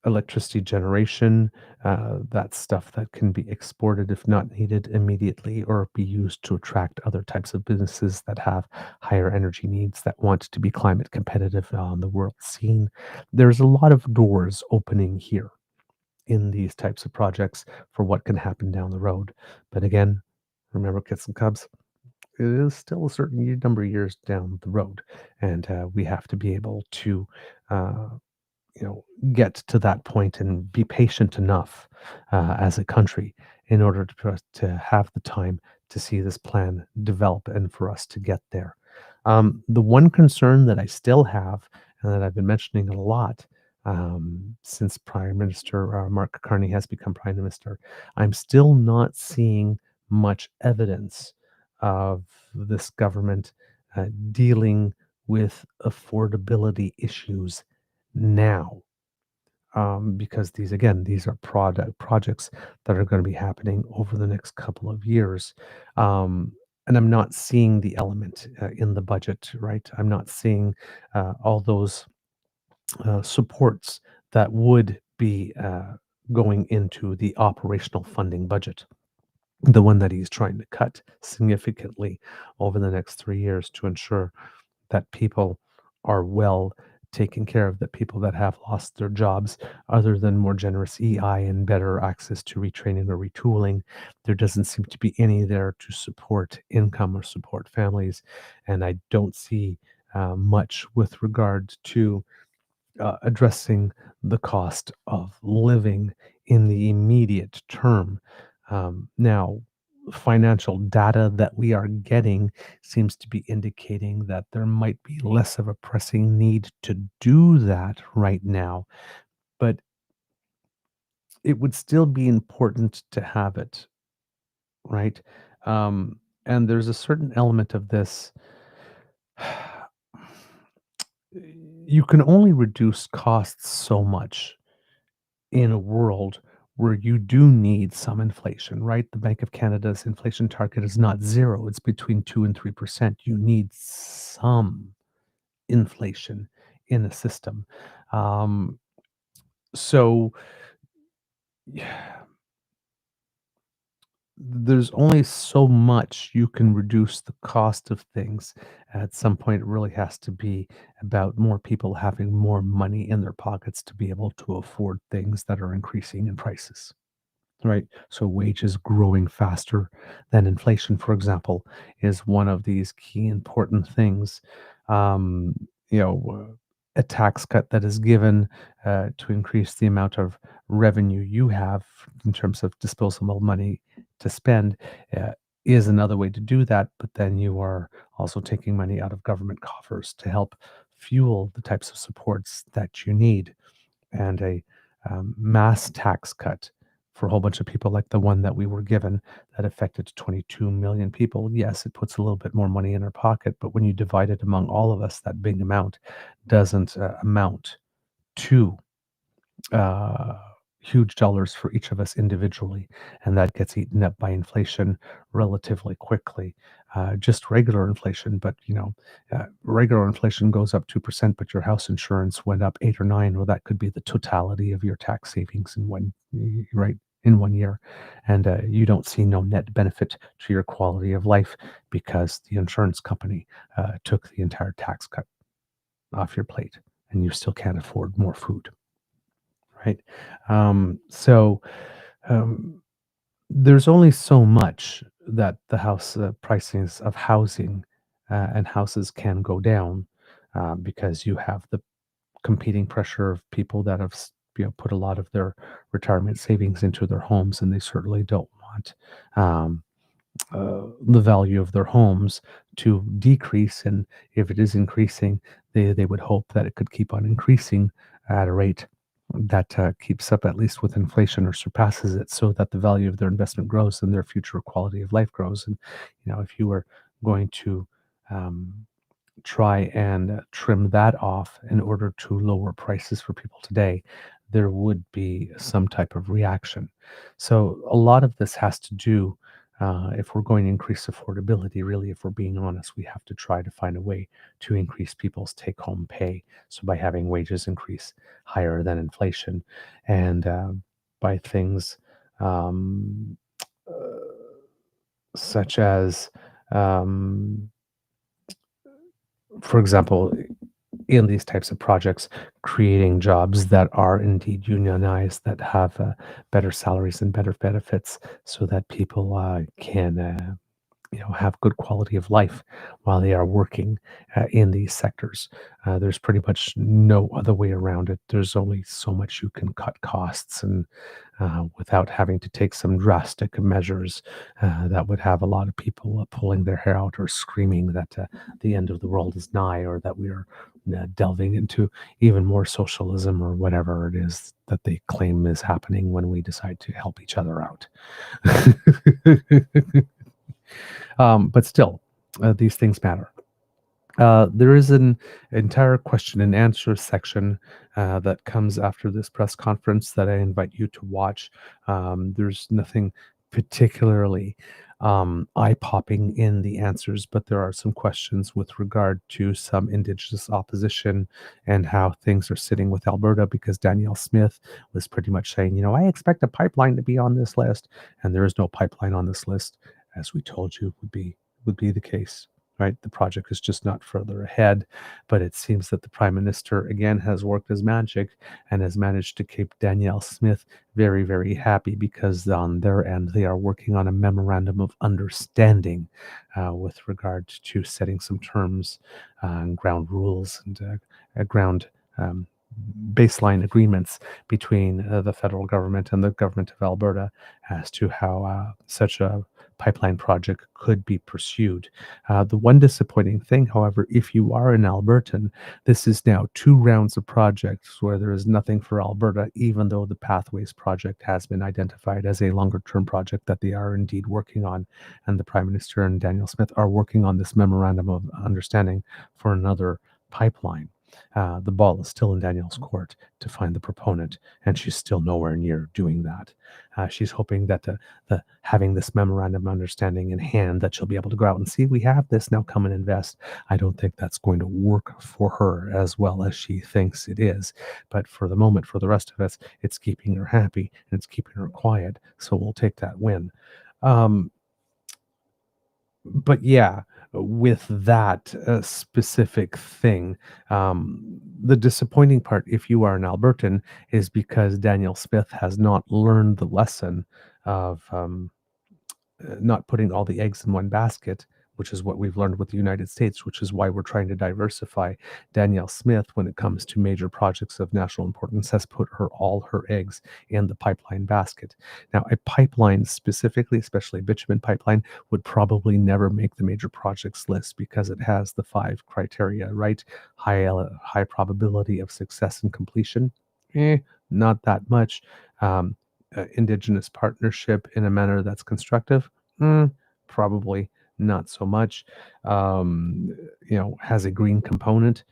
[SPEAKER 2] electricity generation, that's stuff that can be exported if not needed immediately, or be used to attract other types of businesses that have higher energy needs that want to be climate competitive on the world scene. There's a lot of doors opening here in these types of projects for what can happen down the road. But again, remember, kits and cubs, it is still a certain number of years down the road, and we have to be able to uh, get to that point and be patient enough as a country in order for us to have the time to see this plan develop and for us to get there. The one concern that I still have, and that I've been mentioning a lot since Prime Minister Mark Carney has become Prime Minister, I'm still not seeing much evidence of this government dealing with affordability issues now, because these are projects that are going to be happening over the next couple of years. And I'm not seeing the element in the budget, right? I'm not seeing all those supports that would be going into the operational funding budget, the one that he's trying to cut significantly over the next 3 years to ensure that people are well taken care of, that people that have lost their jobs, other than more generous EI and better access to retraining or retooling, there doesn't seem to be any there to support income or support families. And I don't see much with regard to addressing the cost of living in the immediate term. Now, financial data that we are getting seems to be indicating that there might be less of a pressing need to do that right now, but it would still be important to have it, right? And there's a certain element of this. You can only reduce costs so much in a world where you do need some inflation, right? The Bank of Canada's inflation target is not zero, it's between 2 and 3%. You need some inflation in the system. Um, so yeah, there's only so much you can reduce the cost of things. At some point, it really has to be about more people having more money in their pockets to be able to afford things that are increasing in prices. Right. So wages growing faster than inflation, for example, is one of these key important things. Um, a tax cut that is given to increase the amount of revenue you have in terms of disposable money to spend uh, is another way to do that. But then you are also taking money out of government coffers to help fuel the types of supports that you need, and a mass tax cut for a whole bunch of people like the one that we were given that affected 22 million people. Yes, it puts a little bit more money in our pocket, but when you divide it among all of us, that big amount doesn't amount to uh, huge dollars for each of us individually, and that gets eaten up by inflation relatively quickly. Just regular inflation, but regular inflation goes up 2%, but your house insurance went up 8 or 9. Well, that could be the totality of your tax savings in right in 1 year, and you don't see no net benefit to your quality of life because the insurance company took the entire tax cut off your plate, and you still can't afford more food, right? So um, there's only so much that the house pricings of housing and houses can go down, because you have the competing pressure of people that have put a lot of their retirement savings into their homes, and they certainly don't want um, the value of their homes to decrease, and if it is increasing, they would hope that it could keep on increasing at a rate that keeps up at least with inflation or surpasses it, so that the value of their investment grows and their future quality of life grows. And if you were going to um, try and trim that off in order to lower prices for people today, there would be some type of reaction. So a lot of this has to do, if we're going to increase affordability, really, if we're being honest, we have to try to find a way to increase people's take home pay. So by having wages increase higher than inflation, and by things um, uh, such as, um, for example, in these types of projects, creating jobs that are indeed unionized, that have better salaries and better benefits, so that people can have good quality of life while they are working in these sectors. There's pretty much no other way around it. There's only so much you can cut costs, and without having to take some drastic measures that would have a lot of people pulling their hair out or screaming that the end of the world is nigh, or that we are delving into even more socialism, or whatever it is that they claim is happening when we decide to help each other out. But still, these things matter. There is an entire question and answer section that comes after this press conference that I invite you to watch. There's nothing particularly eye-popping in the answers, but there are some questions with regard to some Indigenous opposition and how things are sitting with Alberta, because Danielle Smith was pretty much saying, I expect a pipeline to be on this list, and there is no pipeline on this list, as we told you would be the case. Right, the project is just not further ahead, but it seems that the Prime Minister again has worked his magic and has managed to keep Danielle Smith very, very happy, because on their end they are working on a memorandum of understanding with regard to setting some terms and ground rules and ground baseline agreements between the federal government and the government of Alberta as to how such a pipeline project could be pursued. The one disappointing thing, however, if you are an Albertan, this is now 2 rounds of projects where there is nothing for Alberta, even though the Pathways project has been identified as a longer term project that they are indeed working on. And the Prime Minister and Danielle Smith are working on this memorandum of understanding for another pipeline. The ball is still in Danielle's court to find the proponent, and she's still nowhere near doing that. She's hoping that the having this memorandum of understanding in hand, that she'll be able to go out and see, we have this, now come and invest. I don't think that's going to work for her as well as she thinks it is. But for the moment, for the rest of us, it's keeping her happy and it's keeping her quiet. So we'll take that win. But yeah, with that specific thing, the disappointing part, if you are an Albertan, is because Danielle Smith has not learned the lesson of not putting all the eggs in one basket, which is what we've learned with the United States, which is why we're trying to diversify. Danielle Smith, when it comes to major projects of national importance, has put all her eggs in the pipeline basket. Now, a pipeline specifically, especially a bitumen pipeline, would probably never make the major projects list, because it has the 5 criteria, right? High probability of success and completion. Not that much. Indigenous partnership in a manner that's constructive, probably not so much. Has a green component,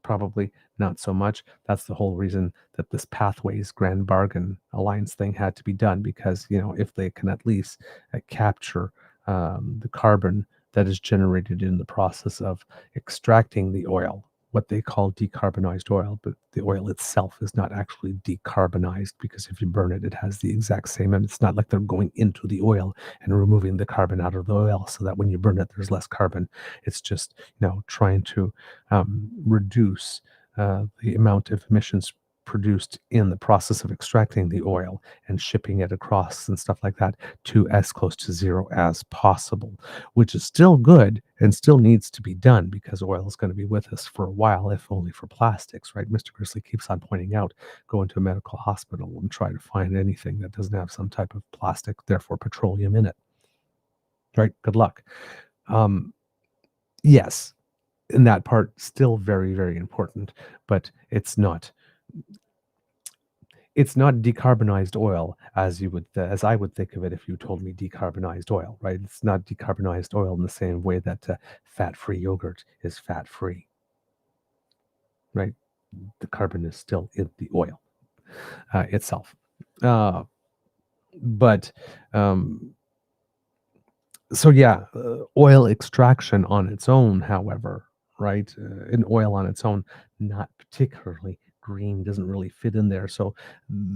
[SPEAKER 2] probably not so much. That's the whole reason that this Pathways Grand Bargain Alliance thing had to be done, because if they can at least capture the carbon that is generated in the process of extracting the oil, what they call decarbonized oil, but the oil itself is not actually decarbonized, because if you burn it, it has the exact same, and it's not like they're going into the oil and removing the carbon out of the oil so that when you burn it, there's less carbon. It's just, trying to reduce the amount of emissions produced in the process of extracting the oil and shipping it across and stuff like that to as close to zero as possible, which is still good and still needs to be done, because oil is going to be with us for a while, if only for plastics, right? Mr. Grizzly keeps on pointing out, go into a medical hospital and try to find anything that doesn't have some type of plastic, therefore petroleum, in it. right? Good luck. Um, yes, in that part, still very, very important, but it's not decarbonized oil as as I would think of it if you told me decarbonized oil, right? It's not decarbonized oil in the same way that fat-free yogurt is fat-free, right? The carbon is still in the oil itself. Uh, but um, so yeah, oil extraction on its own, however, right? An oil on its own, not particularly green, doesn't really fit in there. So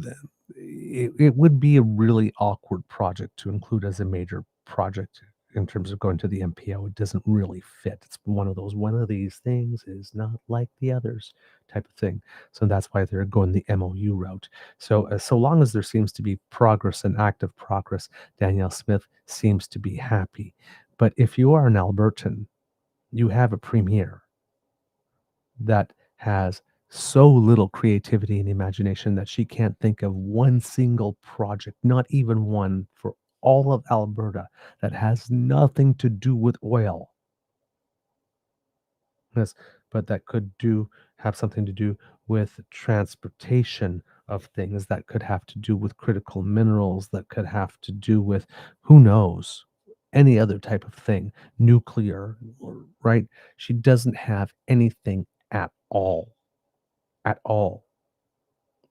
[SPEAKER 2] th- it would be a really awkward project to include as a major project in terms of going to the MPO. It doesn't really fit. It's one of these things is not like the others type of thing. So that's why they're going the MOU route. So so long as there seems to be progress and active progress, Danielle Smith seems to be happy. But if you are an Albertan, you have a premier that has so little creativity and imagination that she can't think of one single project, not even one for all of Alberta that has nothing to do with oil. Yes, but that could have something to do with transportation of things, that could have to do with critical minerals, that could have to do with who knows, any other type of thing, nuclear, right? She doesn't have anything at all, at all.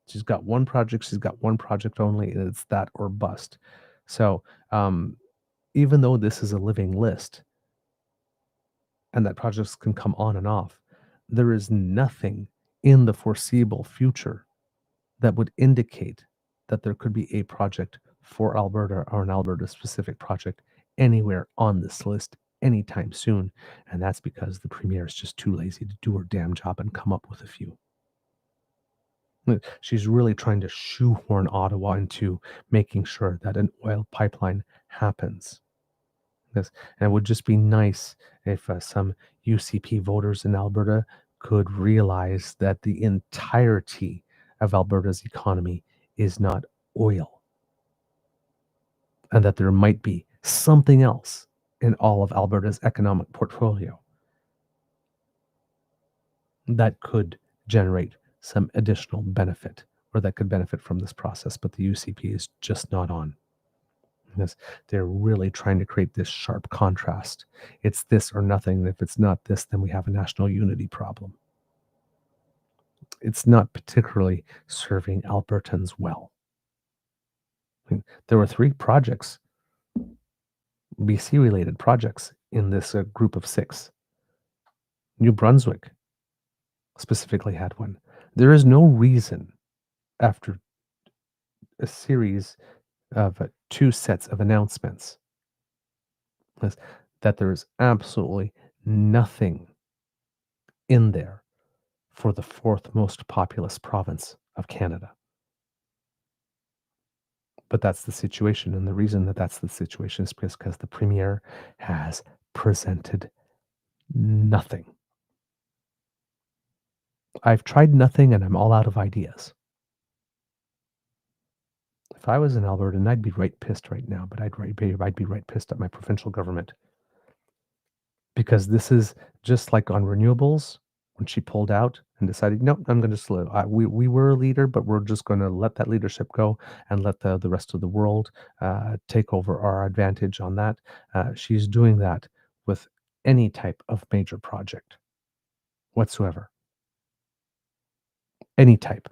[SPEAKER 2] She's got one project, she's got one project only, and it's that or bust. So, even though this is a living list, and that projects can come on and off, there is nothing in the foreseeable future that would indicate that there could be a project for Alberta or an Alberta specific project anywhere on this list anytime soon. And that's because the premier is just too lazy to do her damn job and come up with a few. She's really trying to shoehorn Ottawa into making sure that an oil pipeline happens. Yes, and it would just be nice if some UCP voters in Alberta could realize that the entirety of Alberta's economy is not oil, and that there might be something else in all of Alberta's economic portfolio that could generate some additional benefit, or that could benefit from this process, but the UCP is just not on. Because they're really trying to create this sharp contrast. It's this or nothing. If it's not this, then we have a national unity problem. It's not particularly serving Albertans well. I mean, there were 3 projects, BC related projects, in this group of 6. New Brunswick specifically had one. There is no reason, after a series of 2 sets of announcements, that there is absolutely nothing in there for the 4th most populous province of Canada. But that's the situation, and the reason that that's the situation is because the premier has presented nothing. I've tried nothing, and I'm all out of ideas. If I was in Alberta, I'd be right pissed right now, but I'd be right pissed at my provincial government. Because this is just like on renewables, when she pulled out and decided, no, I'm going to slow. We were a leader, but we're just going to let that leadership go and let the rest of the world take over our advantage on that. She's doing that with any type of major project whatsoever. Any type.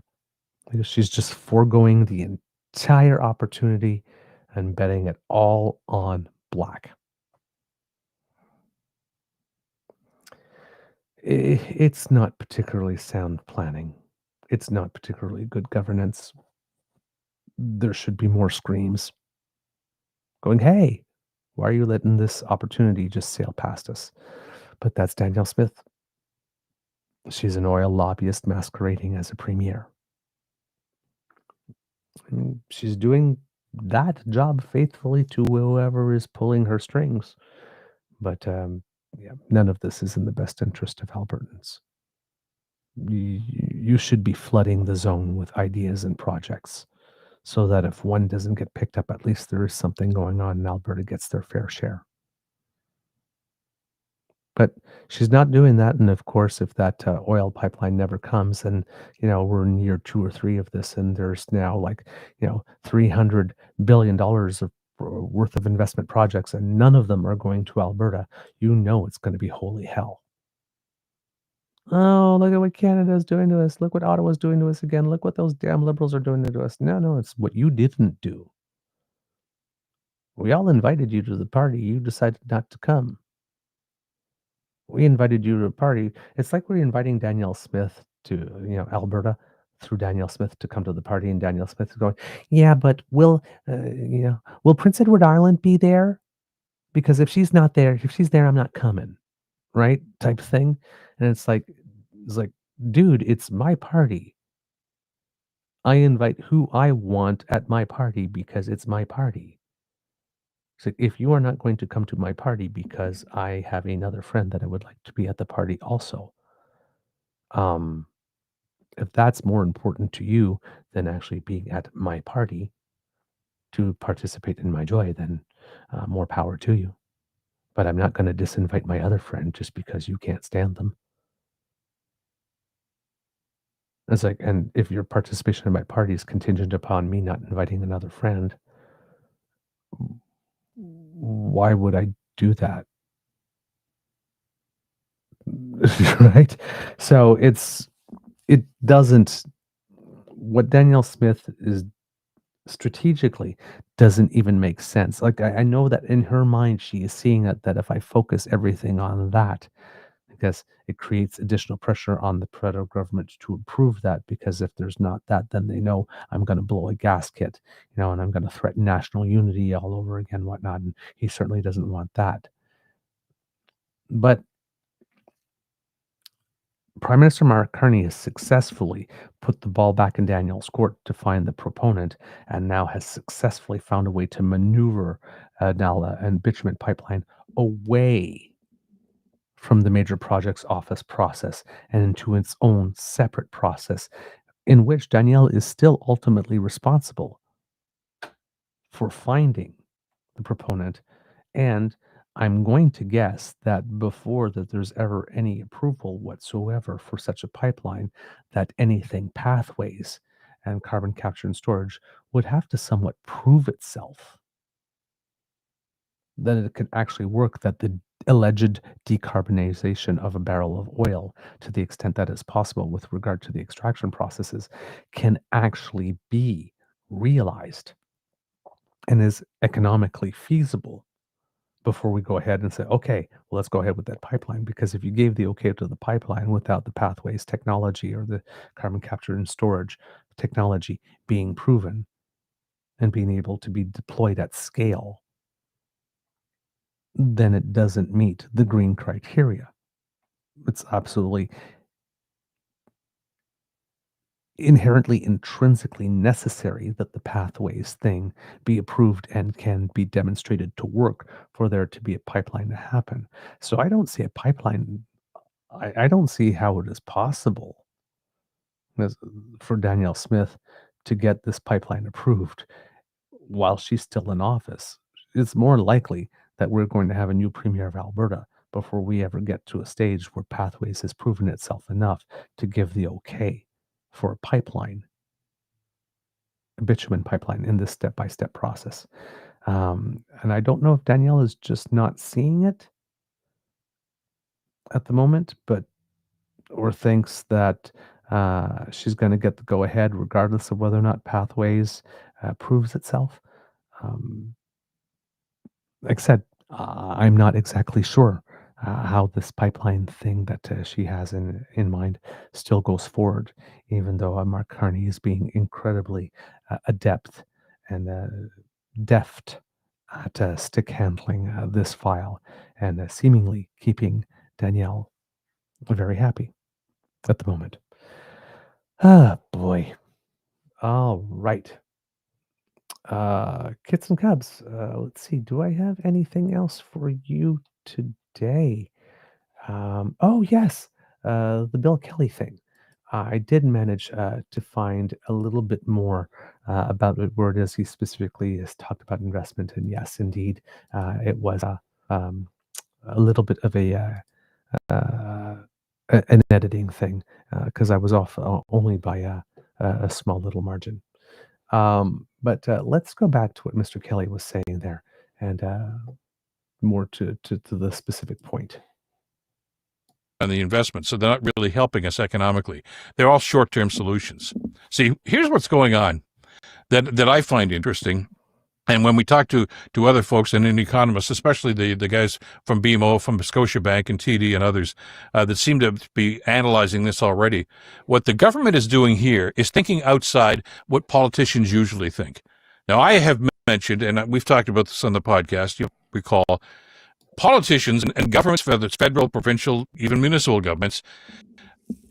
[SPEAKER 2] Because she's just foregoing the entire opportunity and betting it all on black. It's not particularly sound planning. It's not particularly good governance. There should be more screams going, hey, why are you letting this opportunity just sail past us? But that's Danielle Smith. She's an oil lobbyist masquerading as a premier. And she's doing that job faithfully to whoever is pulling her strings. But yeah, none of this is in the best interest of Albertans. You should be flooding the zone with ideas and projects so that if one doesn't get picked up, at least there is something going on and Alberta gets their fair share. But she's not doing that, and of course, if that, oil pipeline never comes and, we're in year 2 or 3 of this, and there's now, like, $300 billion dollars of worth of investment projects, and none of them are going to Alberta, it's gonna be holy hell. "Oh, look at what Canada's doing to us. Look what Ottawa's doing to us again. Look what those damn Liberals are doing to us." No, no, it's what you didn't do. We all invited you to the party, you decided not to come. We invited you to a party. It's like we're inviting Danielle Smith to, Alberta through Danielle Smith to come to the party, and Danielle Smith is going, "Yeah, but will Prince Edward Island be there? Because if she's there, I'm not coming." Right? Type thing. And it's like, dude, it's my party. I invite who I want at my party because it's my party. So if you are not going to come to my party because I have another friend that I would like to be at the party also, um, if that's more important to you than actually being at my party to participate in my joy, then more power to you. But I'm not going to disinvite my other friend just because you can't stand them. It's like, and if your participation in my party is contingent upon me not inviting another friend, why would I do that? Right? So it doesn't, what Danielle Smith is strategically doesn't even make sense. Like I know that in her mind she is seeing that if I focus everything on that, because it creates additional pressure on the federal government to approve that, because if there's not that, then they know I'm going to blow a gasket, and I'm going to threaten national unity all over again, whatnot. And he certainly doesn't want that. But Prime Minister Mark Carney has successfully put the ball back in Daniel's court to find the proponent, and now has successfully found a way to maneuver Nala and bitumen pipeline away from the major projects office process and into its own separate process, in which Danielle is still ultimately responsible for finding the proponent. And I'm going to guess that before that there's ever any approval whatsoever for such a pipeline, that anything pathways and carbon capture and storage would have to somewhat prove itself that it can actually work, that the alleged decarbonization of a barrel of oil, to the extent that is possible with regard to the extraction processes, can actually be realized and is economically feasible before we go ahead and say, okay, well, let's go ahead with that pipeline. Because if you gave the okay to the pipeline without the pathways technology or the carbon capture and storage technology being proven and being able to be deployed at scale, then it doesn't meet the green criteria. It's absolutely inherently, intrinsically necessary that the pathways thing be approved and can be demonstrated to work for there to be a pipeline to happen. So I don't see a pipeline. I don't see how it is possible as- for Danielle Smith to get this pipeline approved while she's still in office. It's more likely that we're going to have a new premier of Alberta before we ever get to a stage where Pathways has proven itself enough to give the okay for a pipeline, a bitumen pipeline, in this step by step process. And I don't know if Danielle is just not seeing it at the moment, or thinks that she's going to get the go ahead regardless of whether or not Pathways proves itself. Um, like I said, I'm not exactly sure how this pipeline thing that she has in mind still goes forward, even though Mark Carney is being incredibly adept and deft at stick handling this file, and seemingly keeping Danielle very happy at the moment. Ah, boy. All right. Kits and Cubs. Let's see. Do I have anything else for you today? Oh, yes. The Bill Kelly thing. I did manage to find a little bit more about where it is he specifically has talked about investment. And yes, indeed, it was um, a little bit of a an editing thing because I was off only by a small little margin. But let's go back to what Mr. Kelly was saying there, and more to the specific point.
[SPEAKER 3] On the investment, so they're not really helping us economically. They're all short-term solutions. See, here's what's going on that I find interesting. And when we talk to other folks and economists, especially the guys from BMO, from Scotiabank and TD and others that seem to be analyzing this already, what the government is doing here is thinking outside what politicians usually think. Now, I have mentioned, and we've talked about this on the podcast, you'll recall, politicians and governments, whether it's federal, provincial, even municipal governments,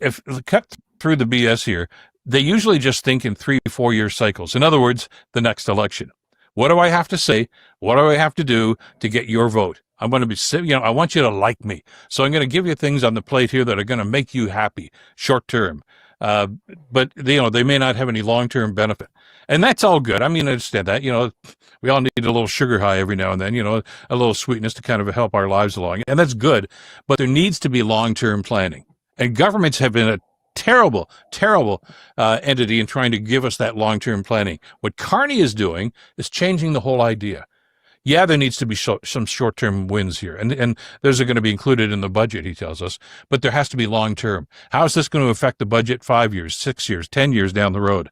[SPEAKER 3] if cut through the BS here, they usually just think in 3-4 year cycles. In other words, the next election. What do I have to say? What do I have to do to get your vote? I'm going to be, I want you to like me. So I'm going to give you things on the plate here that are going to make you happy short term. But they may not have any long-term benefit. And that's all good. I mean, I understand that, we all need a little sugar high every now and then, a little sweetness to kind of help our lives along. And that's good. But there needs to be long-term planning. And governments have been a terrible entity in trying to give us that long-term planning. What Carney is doing is changing the whole idea. Yeah, there needs to be some short-term wins here, and those are going to be included in the budget, he tells us, but there has to be long-term. How is this going to affect the budget 5 years, 6 years, 10 years down the road?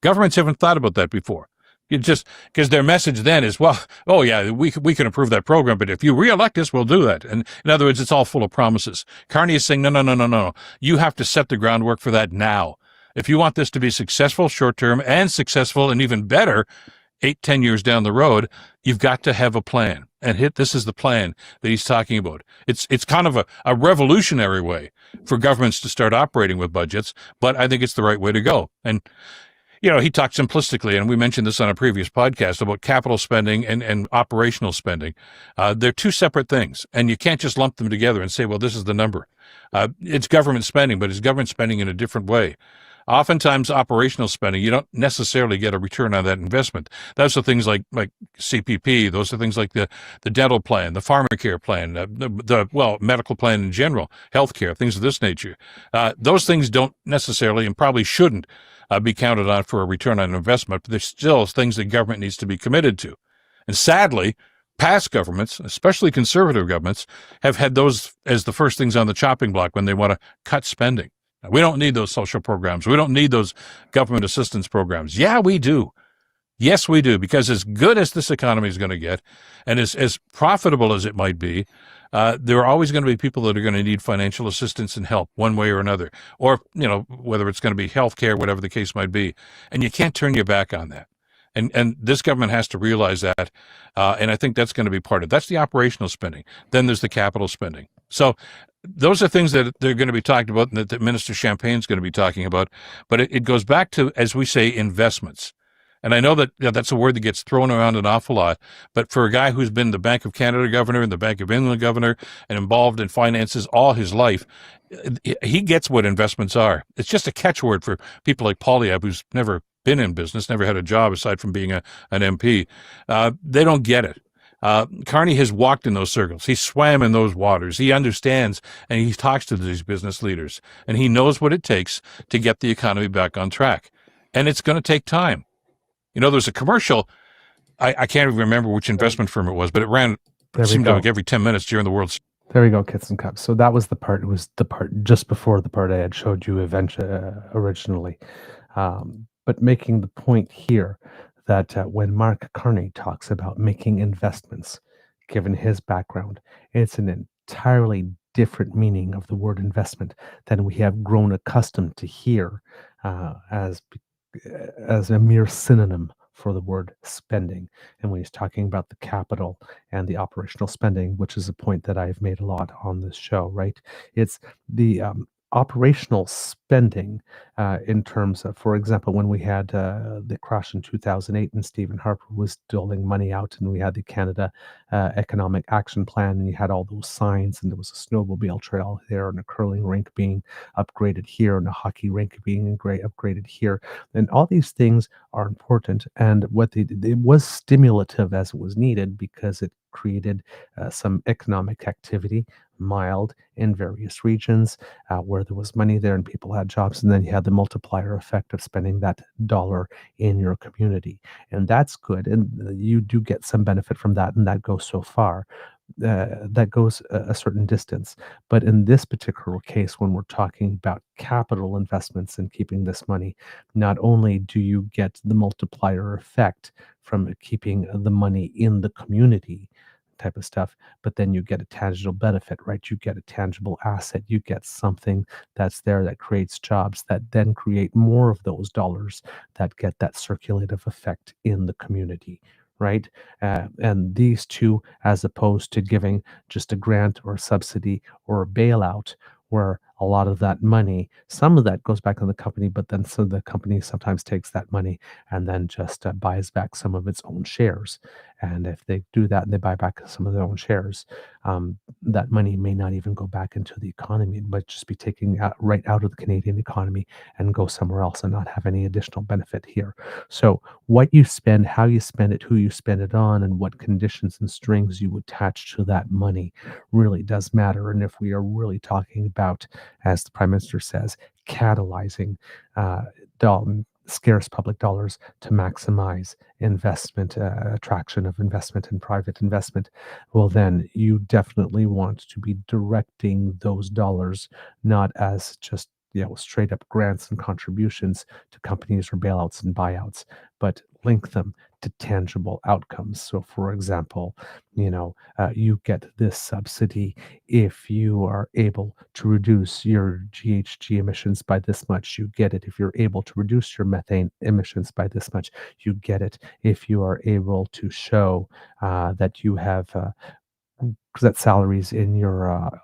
[SPEAKER 3] Governments haven't thought about that before. You just because their message then is, well, oh yeah, we can approve that program, but if you re-elect us, we'll do that. And in other words, it's all full of promises. Carney is saying, no. You have to set the groundwork for that now. If you want this to be successful short-term and successful and even better 8-10 years down the road, you've got to have a plan. And this is the plan that he's talking about. It's kind of a revolutionary way for governments to start operating with budgets, but I think it's the right way to go. And he talked simplistically, and we mentioned this on a previous podcast about capital spending and operational spending. They're two separate things, and you can't just lump them together and say, well, this is the number. It's government spending, but it's government spending in a different way. Oftentimes, operational spending, you don't necessarily get a return on that investment. Those are things like CPP. Those are things like the dental plan, the pharmacare plan, the medical plan in general, healthcare, things of this nature. Those things don't necessarily and probably shouldn't be counted on for a return on investment, but there's still things that government needs to be committed to. And sadly, past governments, especially conservative governments, have had those as the first things on the chopping block when they want to cut spending. We don't need those social programs. We don't need those government assistance programs. Yeah, we do. Yes, we do, because as good as this economy is going to get and as profitable as it might be, there are always going to be people that are going to need financial assistance and help one way or another, or, whether it's going to be health care, whatever the case might be. And you can't turn your back on that. And this government has to realize that. And I think that's going to be part of it. That's the operational spending. Then there's the capital spending. So those are things that they're going to be talking about and that Minister Champagne's going to be talking about. But it goes back to, as we say, investments. And I know that that's a word that gets thrown around an awful lot. But for a guy who's been the Bank of Canada governor and the Bank of England governor and involved in finances all his life, he gets what investments are. It's just a catchword for people like Poilievre, who's never been in business, never had a job aside from being an MP. They don't get it. Carney has walked in those circles. He swam in those waters. He understands, and he talks to these business leaders, and he knows what it takes to get the economy back on track. And it's going to take time. There's a commercial. I can't even remember which investment firm it was, but it seemed like every 10 minutes during the World Series.
[SPEAKER 2] There we go, Kits and Cups. So that was the part. It was the part just before the part I had showed you originally. But making the point here that when Mark Carney talks about making investments, given his background, it's an entirely different meaning of the word investment than we have grown accustomed to hear as a mere synonym for the word spending. And when he's talking about the capital and the operational spending, which is a point that I've made a lot on this show, right? It's the operational spending in terms of, for example, when we had the crash in 2008 and Stephen Harper was doling money out and we had the Canada Economic Action Plan and you had all those signs and there was a snowmobile trail there and a curling rink being upgraded here and a hockey rink being upgraded here. And all these things are important. And what they did, it was stimulative as it was needed because it created some economic activity, mild in various regions where there was money there and people had jobs. And then you had the multiplier effect of spending that dollar in your community. And that's good. And you do get some benefit from that. And that goes so far. That goes a certain distance. But in this particular case, when we're talking about capital investments and keeping this money, not only do you get the multiplier effect from keeping the money in the community type of stuff, but then you get a tangible benefit, right? You get a tangible asset, you get something that's there that creates jobs that then create more of those dollars that get that circulative effect in the community, right? And these two, as opposed to giving just a grant or a subsidy or a bailout, where a lot of that money, some of that goes back to the company, but then so the company sometimes takes that money and then just buys back some of its own shares. And if they do that and they buy back some of their own shares, that money may not even go back into the economy, but just be taken right out of the Canadian economy and go somewhere else and not have any additional benefit here. So what you spend, how you spend it, who you spend it on, and what conditions and strings you attach to that money really does matter. And if we are really talking about, as the Prime Minister says, catalyzing scarce public dollars to maximize investment, attraction of investment and private investment, well, then you definitely want to be directing those dollars not as just straight up grants and contributions to companies or bailouts and buyouts, but link them to tangible outcomes. So, for example, you get this subsidy if you are able to reduce your GHG emissions by this much. You get it if you're able to reduce your methane emissions by this much. You get it if you are able to show that you have that salaries in your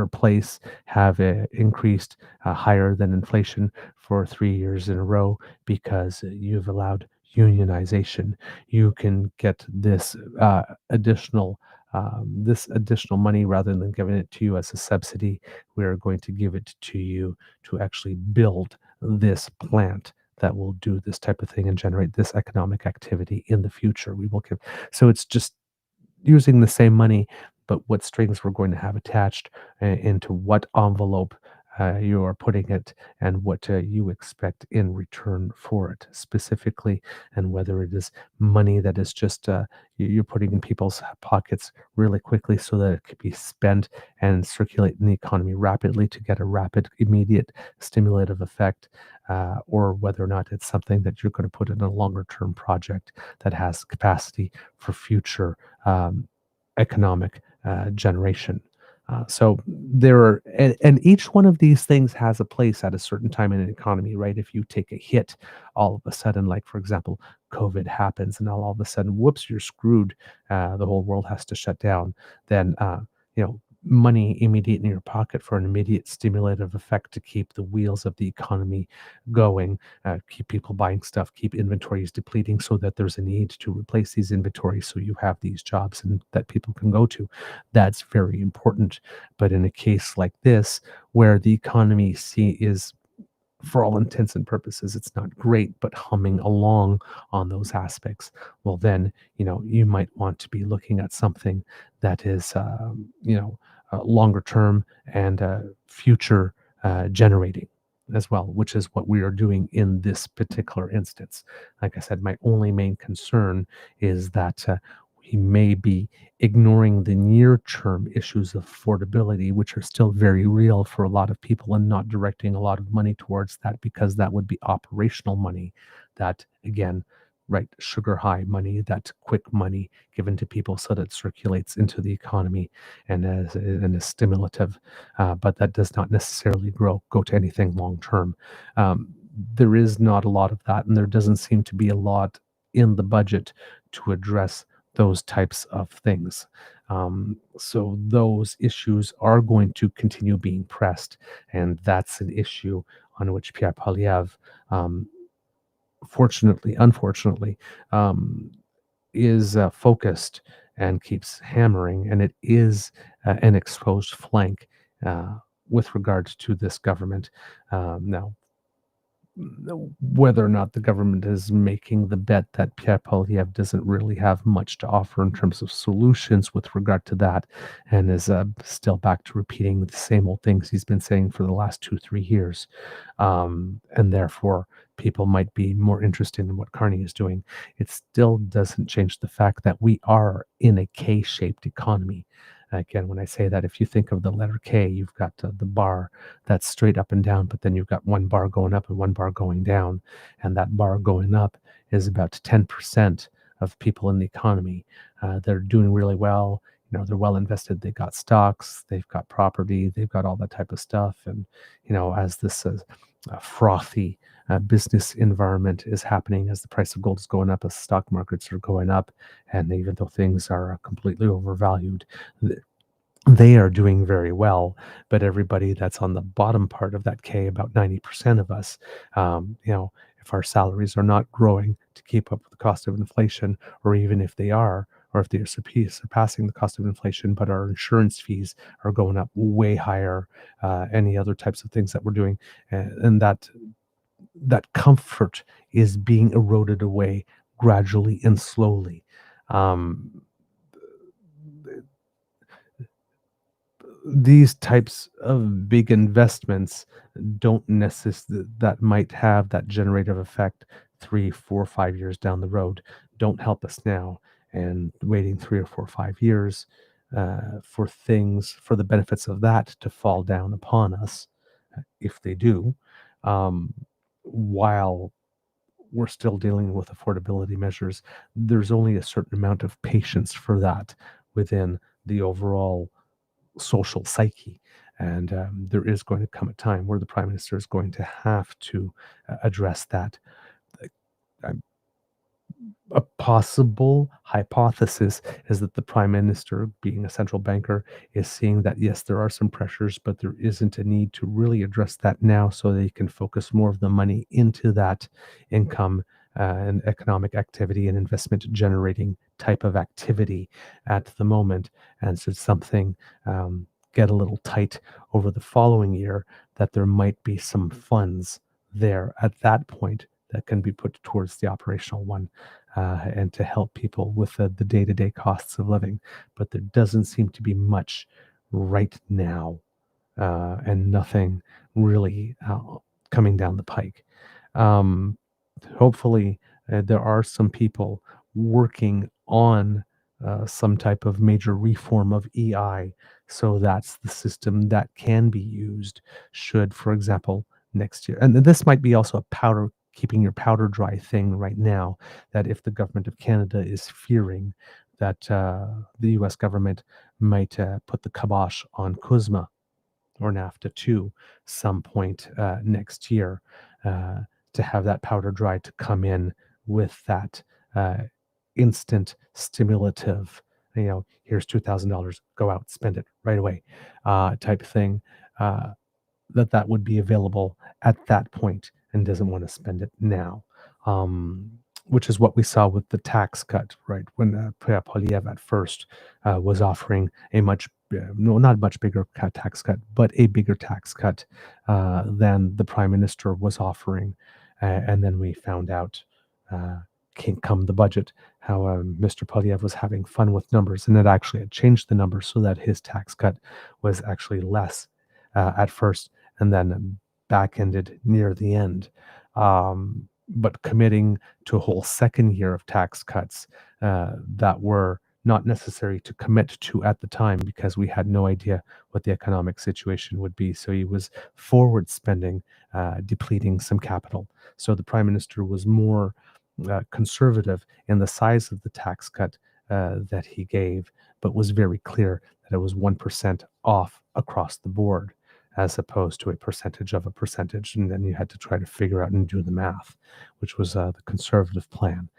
[SPEAKER 2] place have increased higher than inflation for 3 years in a row because you've allowed unionization. You can get this additional money rather than giving it to you as a subsidy. We are going to give it to you to actually build this plant that will do this type of thing and generate this economic activity in the future. We will give. So it's just using the same money, but what strings we're going to have attached into what envelope you are putting it and what you expect in return for it specifically, and whether it is money that is just you're putting in people's pockets really quickly so that it could be spent and circulate in the economy rapidly to get a rapid, immediate stimulative effect, or whether or not it's something that you're going to put in a longer term project that has capacity for future economic generation. So there are, and each one of these things has a place at a certain time in an economy, right? If you take a hit all of a sudden, like for example, COVID happens, and all of a sudden, whoops, you're screwed. The whole world has to shut down. Then, money immediate in your pocket for an immediate stimulative effect to keep the wheels of the economy going, keep people buying stuff, keep inventories depleting so that there's a need to replace these inventories so you have these jobs and that people can go to. That's very important. But in a case like this, where the economy is, for all intents and purposes, it's not great, but humming along on those aspects, well, then, you might want to be looking at something that is, longer term and future generating as well, which is what we are doing in this particular instance. Like I said, my only main concern is that we may be ignoring the near-term issues of affordability, which are still very real for a lot of people, and not directing a lot of money towards that, because that would be operational money that, again, right, sugar high money, that quick money given to people so that it circulates into the economy and is stimulative, but that does not necessarily go to anything long term. There is not a lot of that, and there doesn't seem to be a lot in the budget to address those types of things. So those issues are going to continue being pressed, and that's an issue on which Pierre Poilievre, unfortunately, is focused and keeps hammering, and it is an exposed flank with regards to this government. Now, whether or not the government is making the bet that Pierre Poilievre doesn't really have much to offer in terms of solutions with regard to that, and is still back to repeating the same old things he's been saying for the last 2-3 years, and therefore people might be more interested in what Carney is doing. It still doesn't change the fact that we are in a K-shaped economy. Again, when I say that, if you think of the letter K, you've got the bar that's straight up and down, but then you've got one bar going up and one bar going down. And that bar going up is about 10% of people in the economy. They're doing really well. You know, they're well invested. They've got stocks, they've got property, they've got all that type of stuff. And, you know, as this frothy business environment is happening, as the price of gold is going up, as stock markets are going up, and even though things are completely overvalued, they are doing very well. But everybody that's on the bottom part of that K, about 90% of us, you know, if our salaries are not growing to keep up with the cost of inflation, or even if they are, or if they are surpassing the cost of inflation, but our insurance fees are going up way higher, any other types of things that we're doing, and that comfort is being eroded away gradually and slowly. Um, these types of big investments don't necessarily, that might have that generative effect 3, 4, 5 years down the road, don't help us now. And waiting 3 or 4, 5 years for the benefits of that to fall down upon us, if they do, um, while we're still dealing with affordability measures, there's only a certain amount of patience for that within the overall social psyche. And there is going to come a time where the prime minister is going to have to address that. A possible hypothesis is that the prime minister, being a central banker, is seeing that yes, there are some pressures, but there isn't a need to really address that now, so they can focus more of the money into that income and economic activity and investment generating type of activity at the moment. And so something get a little tight over the following year, that there might be some funds there at that point that can be put towards the operational one, and to help people with the day-to-day costs of living. But there doesn't seem to be much right now, and nothing really coming down the pike. Um, Hopefully, there are some people working on some type of major reform of EI, so that's the system that can be used should, for example, next year. And this might be also a keeping your powder dry thing right now, that if the government of Canada is fearing that the US government might put the kibosh on CUSMA or NAFTA 2 some point next year, to have that powder dry to come in with that uh, instant stimulative, you know, here's $2,000, go out, spend it right away, type thing, that would be available at that point, and doesn't want to spend it now. Which is what we saw with the tax cut, right? When Pierre Poilievre at first was offering a much, no, not much bigger tax cut, but a bigger tax cut than the prime minister was offering. And then we found out, came come the budget, how Mr. Poilievre was having fun with numbers, and it actually had changed the numbers so that his tax cut was actually less at first, and then back-ended near the end. But committing to a whole second year of tax cuts that were not necessary to commit to at the time, because we had no idea what the economic situation would be. So he was forward spending, depleting some capital. So the prime minister was more conservative in the size of the tax cut that he gave, but was very clear that it was 1% off across the board, as opposed to a percentage of a percentage. And then you had to try to figure out and do the math, which was the conservative plan.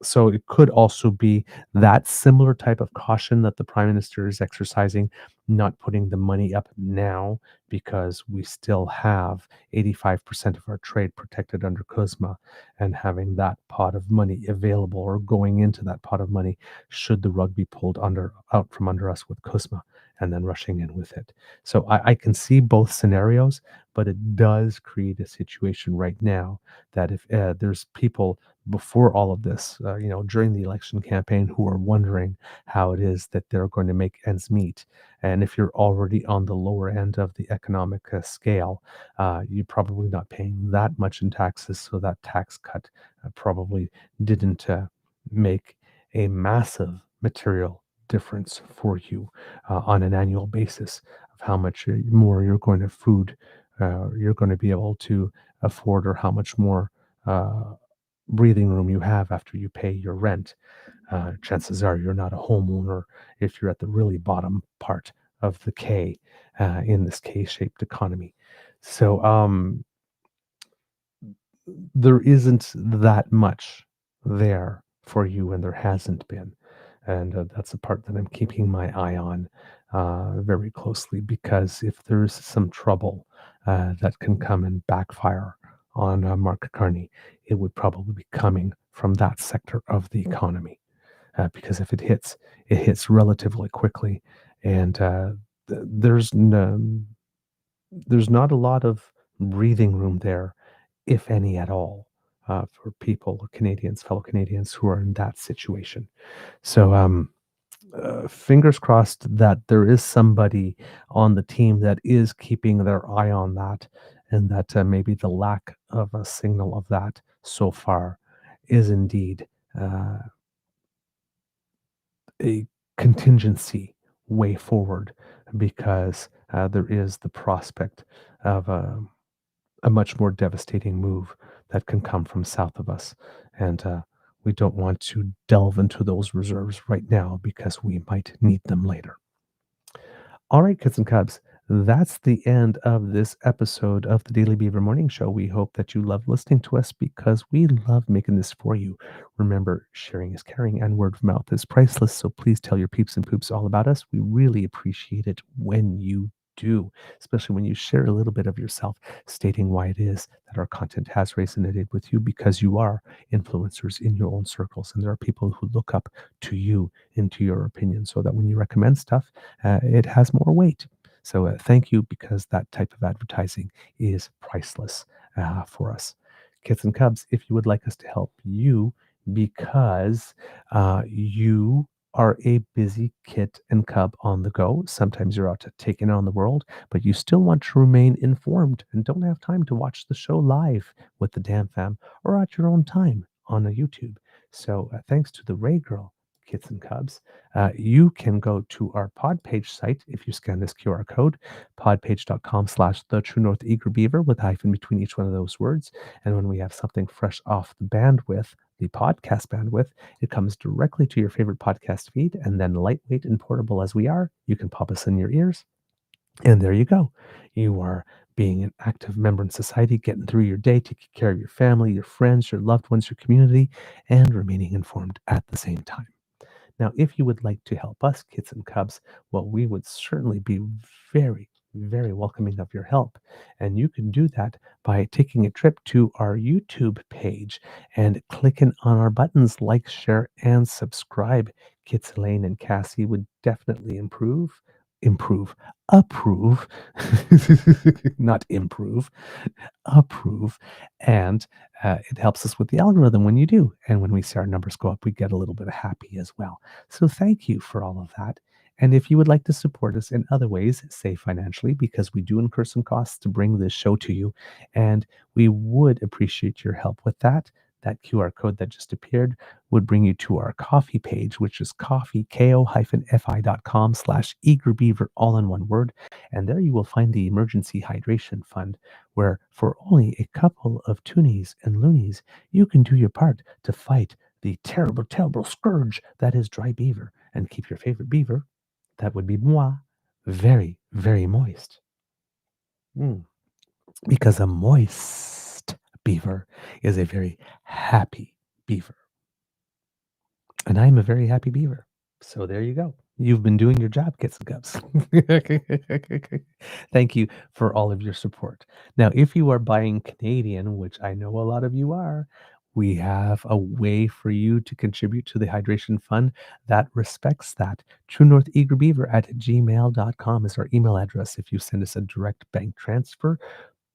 [SPEAKER 2] So it could also be that similar type of caution that the prime minister is exercising, not putting the money up now, because we still have 85% of our trade protected under CUSMA, and having that pot of money available, or going into that pot of money should the rug be pulled out from under us with CUSMA. and then rushing in with it. So I can see both scenarios, but it does create a situation right now that if there's people before all of this, during the election campaign who are wondering how it is that they're going to make ends meet. And if you're already on the lower end of the economic scale, you're probably not paying that much in taxes. So that tax cut probably didn't make a massive material difference for you on an annual basis of how much more you're going to be able to afford, or how much more breathing room you have after you pay your rent. Chances are you're not a homeowner if you're at the really bottom part of the K in this K-shaped economy. So there isn't that much there for you, and there hasn't been. And that's the part that I'm keeping my eye on very closely, because if there's some trouble that can come and backfire on Mark Carney, it would probably be coming from that sector of the economy. Because if it hits relatively quickly, and there's not a lot of breathing room there, if any at all, for people, fellow Canadians who are in that situation. So, fingers crossed that there is somebody on the team that is keeping their eye on that, and that maybe the lack of a signal of that so far is indeed a contingency way forward, because there is the prospect of a much more devastating move that can come from south of us. And we don't want to delve into those reserves right now, because we might need them later. All right, kids and cubs, that's the end of this episode of the Daily Beaver Morning Show. We hope that you love listening to us, because we love making this for you. Remember, sharing is caring, and word of mouth is priceless. So please tell your peeps and poops all about us. We really appreciate it when you do, especially when you share a little bit of yourself, stating why it is that our content has resonated with you, because you are influencers in your own circles, and there are people who look up to you and to your opinion, so that when you recommend stuff, it has more weight. So thank you, because that type of advertising is priceless for us. Kids and cubs, if you would like us to help you, because you are a busy kid and cub on the go. Sometimes you're out to taking on the world, but you still want to remain informed and don't have time to watch the show live with the Damn Fam or at your own time on a YouTube. So thanks to the Ray Girl, kids and cubs, you can go to our Podpage site if you scan this QR code, podpage.com/the truenortheagerbeaver with hyphen between each one of those words. And when we have something fresh off the bandwidth, the podcast bandwidth, it comes directly to your favorite podcast feed. And then, lightweight and portable as we are, you can pop us in your ears. And there you go. You are being an active member in society, getting through your day, taking care of your family, your friends, your loved ones, your community, and remaining informed at the same time. Now, if you would like to help us, kids and cubs, well, we would certainly be very, very welcoming of your help. And you can do that by taking a trip to our YouTube page and clicking on our buttons like, share, and subscribe. Kids Elaine and Cassie would definitely approve, not improve, approve, and it helps us with the algorithm when you do. And when we see our numbers go up, we get a little bit happy as well. So thank you for all of that. And if you would like to support us in other ways, say financially, because we do incur some costs to bring this show to you, and we would appreciate your help with that. That QR code that just appeared would bring you to our coffee page, which is ko-fi.com/eagerbeaver, all in one word. And there you will find the emergency hydration fund, where for only a couple of toonies and loonies, you can do your part to fight the terrible, terrible scourge that is dry beaver, and keep your favorite beaver, that would be moi, very, very moist. Because a moist beaver is a very happy beaver. And I'm a very happy beaver. So there you go. You've been doing your job, kids and cubs. Thank you for all of your support. Now, if you are buying Canadian, which I know a lot of you are, we have a way for you to contribute to the hydration fund that respects that. truenortheagerbeaver@gmail.com is our email address. If you send us a direct bank transfer,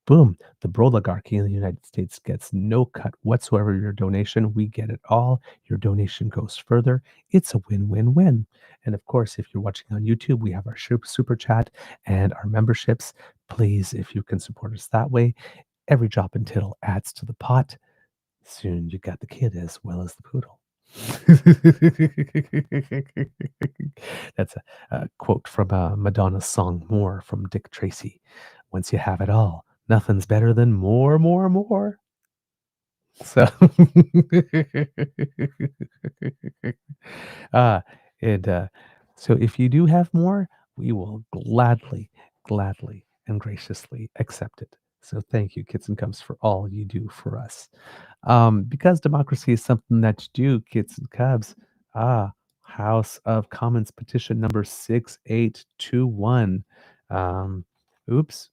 [SPEAKER 2] boom, the Broligarchy in the United States gets no cut whatsoever. Your donation, we get it all. Your donation goes further. It's a win-win-win. And of course, if you're watching on YouTube, we have our super chat and our memberships. Please, if you can support us that way, every drop and tittle adds to the pot. Soon you got the kid as well as the poodle. That's a quote from Madonna's song More from Dick Tracy. Once you have it all, nothing's better than more, more, more. So, uh, and so if you do have more, we will gladly, and graciously accept it. So thank you, Kits and Cubs, for all you do for us. Because democracy is something that you do, Kits and Cubs. House of Commons petition number 6821. Um, oops.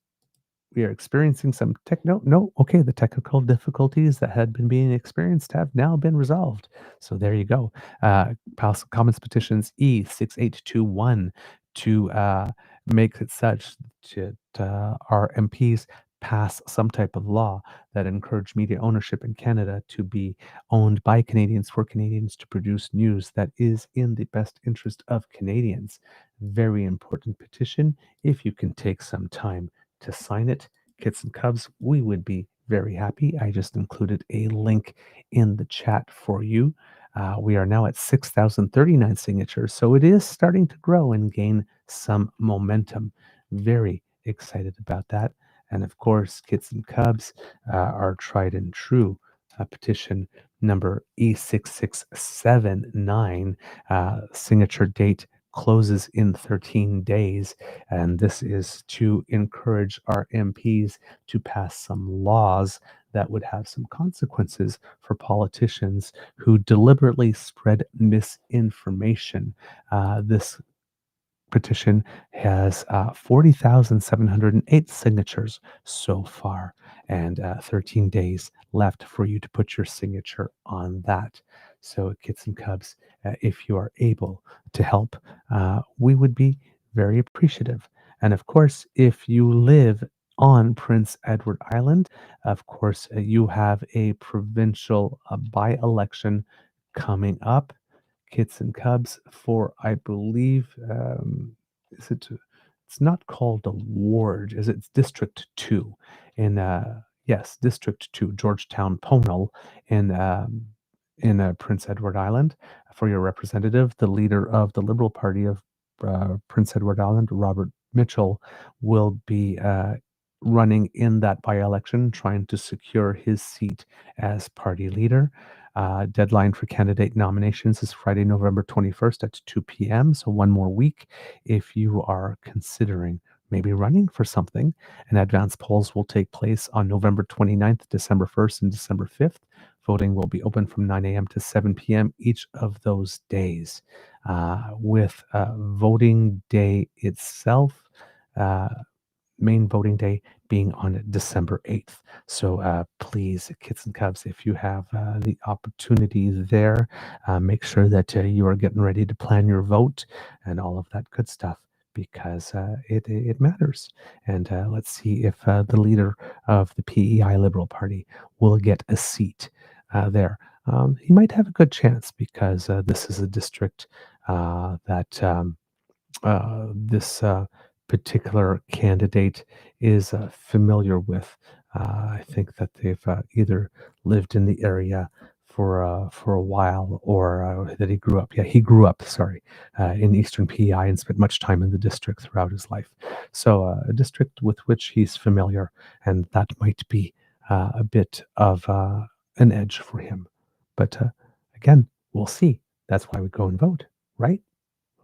[SPEAKER 2] We are experiencing some the technical difficulties that had been being experienced have now been resolved. So there you go. House of Commons petitions E6821 to make it such that our MPs pass some type of law that encourage media ownership in Canada to be owned by Canadians for Canadians to produce news that is in the best interest of Canadians. Very important petition. If you can take some time to sign it, Kits and Cubs, we would be very happy. I just included a link in the chat for you. We are now at 6,039 signatures, so it is starting to grow and gain some momentum. Very excited about that. And of course, Kits and Cubs, our tried and true petition number E6679, signature date closes in 13 days. And this is to encourage our MPs to pass some laws that would have some consequences for politicians who deliberately spread misinformation. This petition has 40,708 signatures so far, and 13 days left for you to put your signature on that. So, Kits and Cubs, if you are able to help, we would be very appreciative. And of course, if you live on Prince Edward Island, of course, you have a provincial by-election coming up. Kits and Cubs for, I believe, is it? It's not called a ward, is it? It's District 2 in, yes, District 2, Georgetown, Ponal in Prince Edward Island. For your representative, the leader of the Liberal Party of Prince Edward Island, Robert Mitchell, will be running in that by-election, trying to secure his seat as party leader. Deadline for candidate nominations is Friday, November 21st at 2 p.m. So one more week. If you are considering maybe running for something, and advance polls will take place on November 29th, December 1st, and December 5th. Voting will be open from 9 a.m. to 7 p.m. each of those days. With voting day itself, main voting day being on December 8th. So please, Kits and Cubs, if you have the opportunity there, make sure that you are getting ready to plan your vote and all of that good stuff, because it matters. And let's see if the leader of the PEI Liberal Party will get a seat there. He might have a good chance, because this is a district that this particular candidate is familiar with. I think that they've either lived in the area for a while, or that he grew up. Yeah, he grew up. Sorry, in Eastern PEI and spent much time in the district throughout his life. So a district with which he's familiar, and that might be a bit of an edge for him. But again, we'll see. That's why we go and vote, right?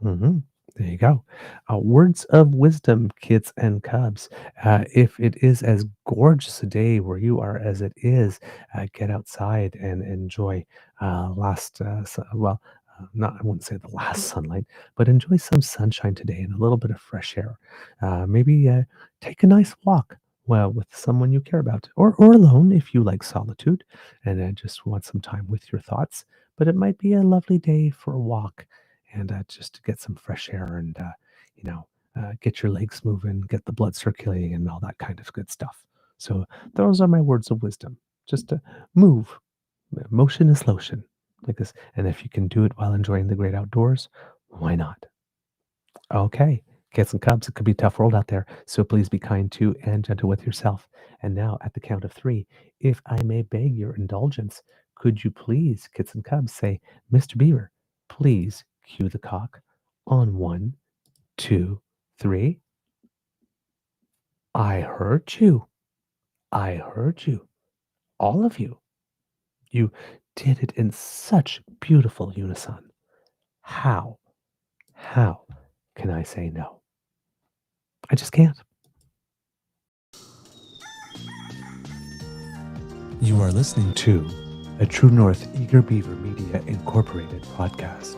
[SPEAKER 2] Mm-hmm. There you go. Words of wisdom, Kits and Cubs. If it is as gorgeous a day where you are as it is, get outside and enjoy not, I wouldn't say the last sunlight, but enjoy some sunshine today and a little bit of fresh air. Maybe take a nice walk well, with someone you care about, or alone if you like solitude and just want some time with your thoughts. But it might be a lovely day for a walk and just to get some fresh air and, you know, get your legs moving, get the blood circulating, and all that kind of good stuff. So, those are my words of wisdom. Just to move. Motion is lotion, like this. And if you can do it while enjoying the great outdoors, why not? Okay, kids and cubs, it could be a tough world out there. So please be kind to and gentle with yourself. And now, at the count of three, if I may beg your indulgence, could you please, kids and cubs, say, Mr. Beaver, please cue the cock on one, two, three. I heard you. I heard you. All of you. You did it in such beautiful unison. How? How can I say no? I just can't. You are listening to a True North Eager Beaver Media Incorporated podcast.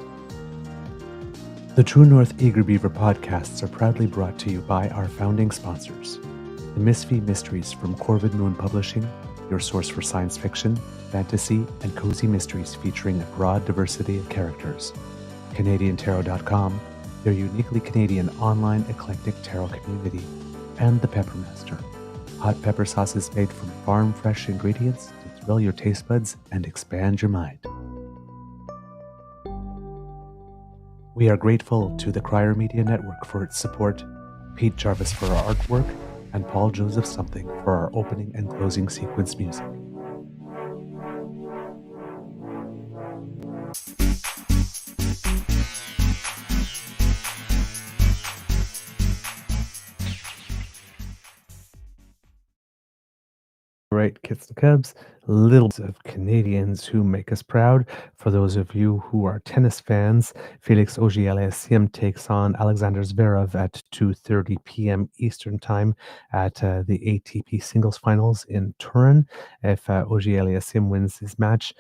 [SPEAKER 2] The True North Eager Beaver podcasts are proudly brought to you by our founding sponsors, the Misfit Mysteries from Corvid Moon Publishing, your source for science fiction, fantasy, and cozy mysteries featuring a broad diversity of characters. CanadianTarot.com, their uniquely Canadian online eclectic tarot community, and the Peppermaster, hot pepper sauces made from farm-fresh ingredients to thrill your taste buds and expand your mind. We are grateful to the Crier Media Network for its support, Pete Jarvis for our artwork, and Paul Joseph Something for our opening and closing sequence music. Right, kids and cubs, little of Canadians who make us proud. For those of you who are tennis fans, Felix Auger-Aliassime takes on Alexander Zverev at 2:30 p.m. Eastern Time at the ATP Singles Finals in Turin. If Auger-Aliassime wins his match,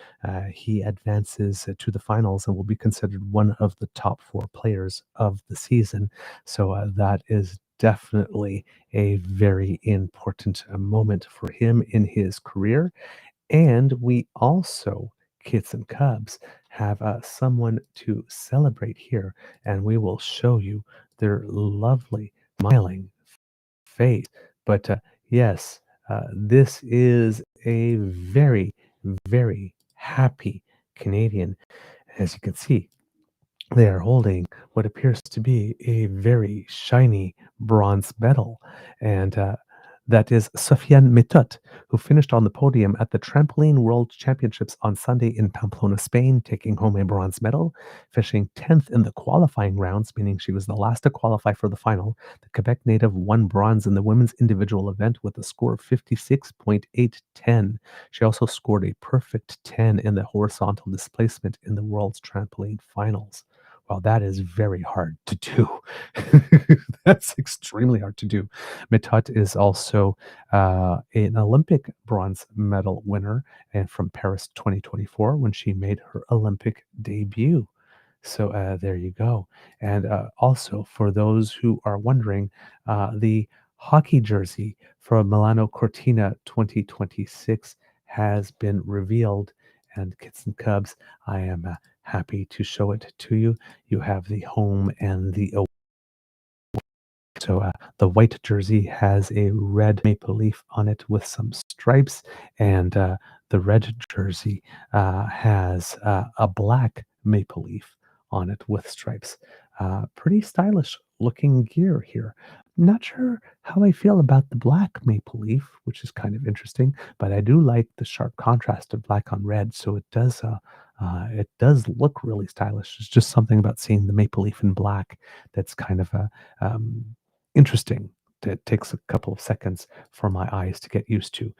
[SPEAKER 2] he advances to the finals and will be considered one of the top four players of the season. So that is definitely a very important moment for him in his career. And we also, kids and cubs, have someone to celebrate here, and we will show you their lovely smiling face. But yes, this is a very, very happy Canadian. As you can see, they are holding what appears to be a very shiny bronze medal, and that is Sofiane Metot, who finished on the podium at the Trampoline World Championships on Sunday in Pamplona, Spain, taking home a bronze medal, finishing 10th in the qualifying rounds, meaning she was the last to qualify for the final. The Quebec native won bronze in the women's individual event with a score of 56.810. She also scored a perfect 10 in the horizontal displacement in the world's trampoline finals. Well, that is very hard to do. That's extremely hard to do. Metot is also an Olympic bronze medal winner and from Paris 2024 when she made her Olympic debut. So there you go. And also, for those who are wondering, the hockey jersey for Milano Cortina 2026 has been revealed. And kids and cubs, I am happy to show it to you. You have the home and the away. So the white jersey has a red maple leaf on it with some stripes, and the red jersey has a black maple leaf on it with stripes. Pretty stylish looking gear here. Not sure how I feel about the black maple leaf, which is kind of interesting, but I do like the sharp contrast of black on red. So it does look really stylish. There's just something about seeing the maple leaf in black that's kind of interesting. It takes a couple of seconds for my eyes to get used to.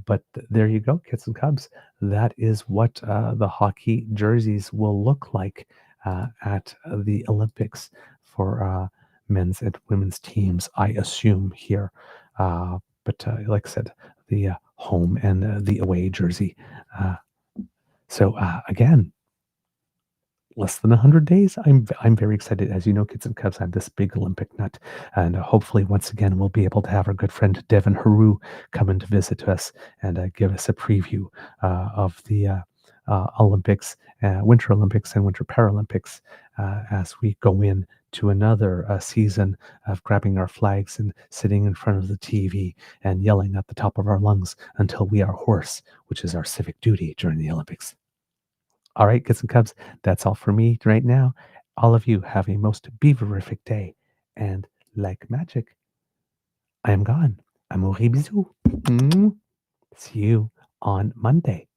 [SPEAKER 2] But there you go, kids and cubs. That is what the hockey jerseys will look like at the Olympics for men's and women's teams, I assume here. But like I said, the home and the away jersey. So again, less than 100 days. I'm very excited. As you know, kids and cubs, I'm this big Olympic nut, and hopefully once again we'll be able to have our good friend Devin Haru come in to visit us and give us a preview of the Olympics, Winter Olympics and Winter Paralympics as we go in to another season of grabbing our flags and sitting in front of the TV and yelling at the top of our lungs until we are hoarse, which is our civic duty during the Olympics. All right, kids and cubs, that's all for me right now. All of you have a most beaverific day. And like magic, I am gone. Amour et bisous. See you on Monday.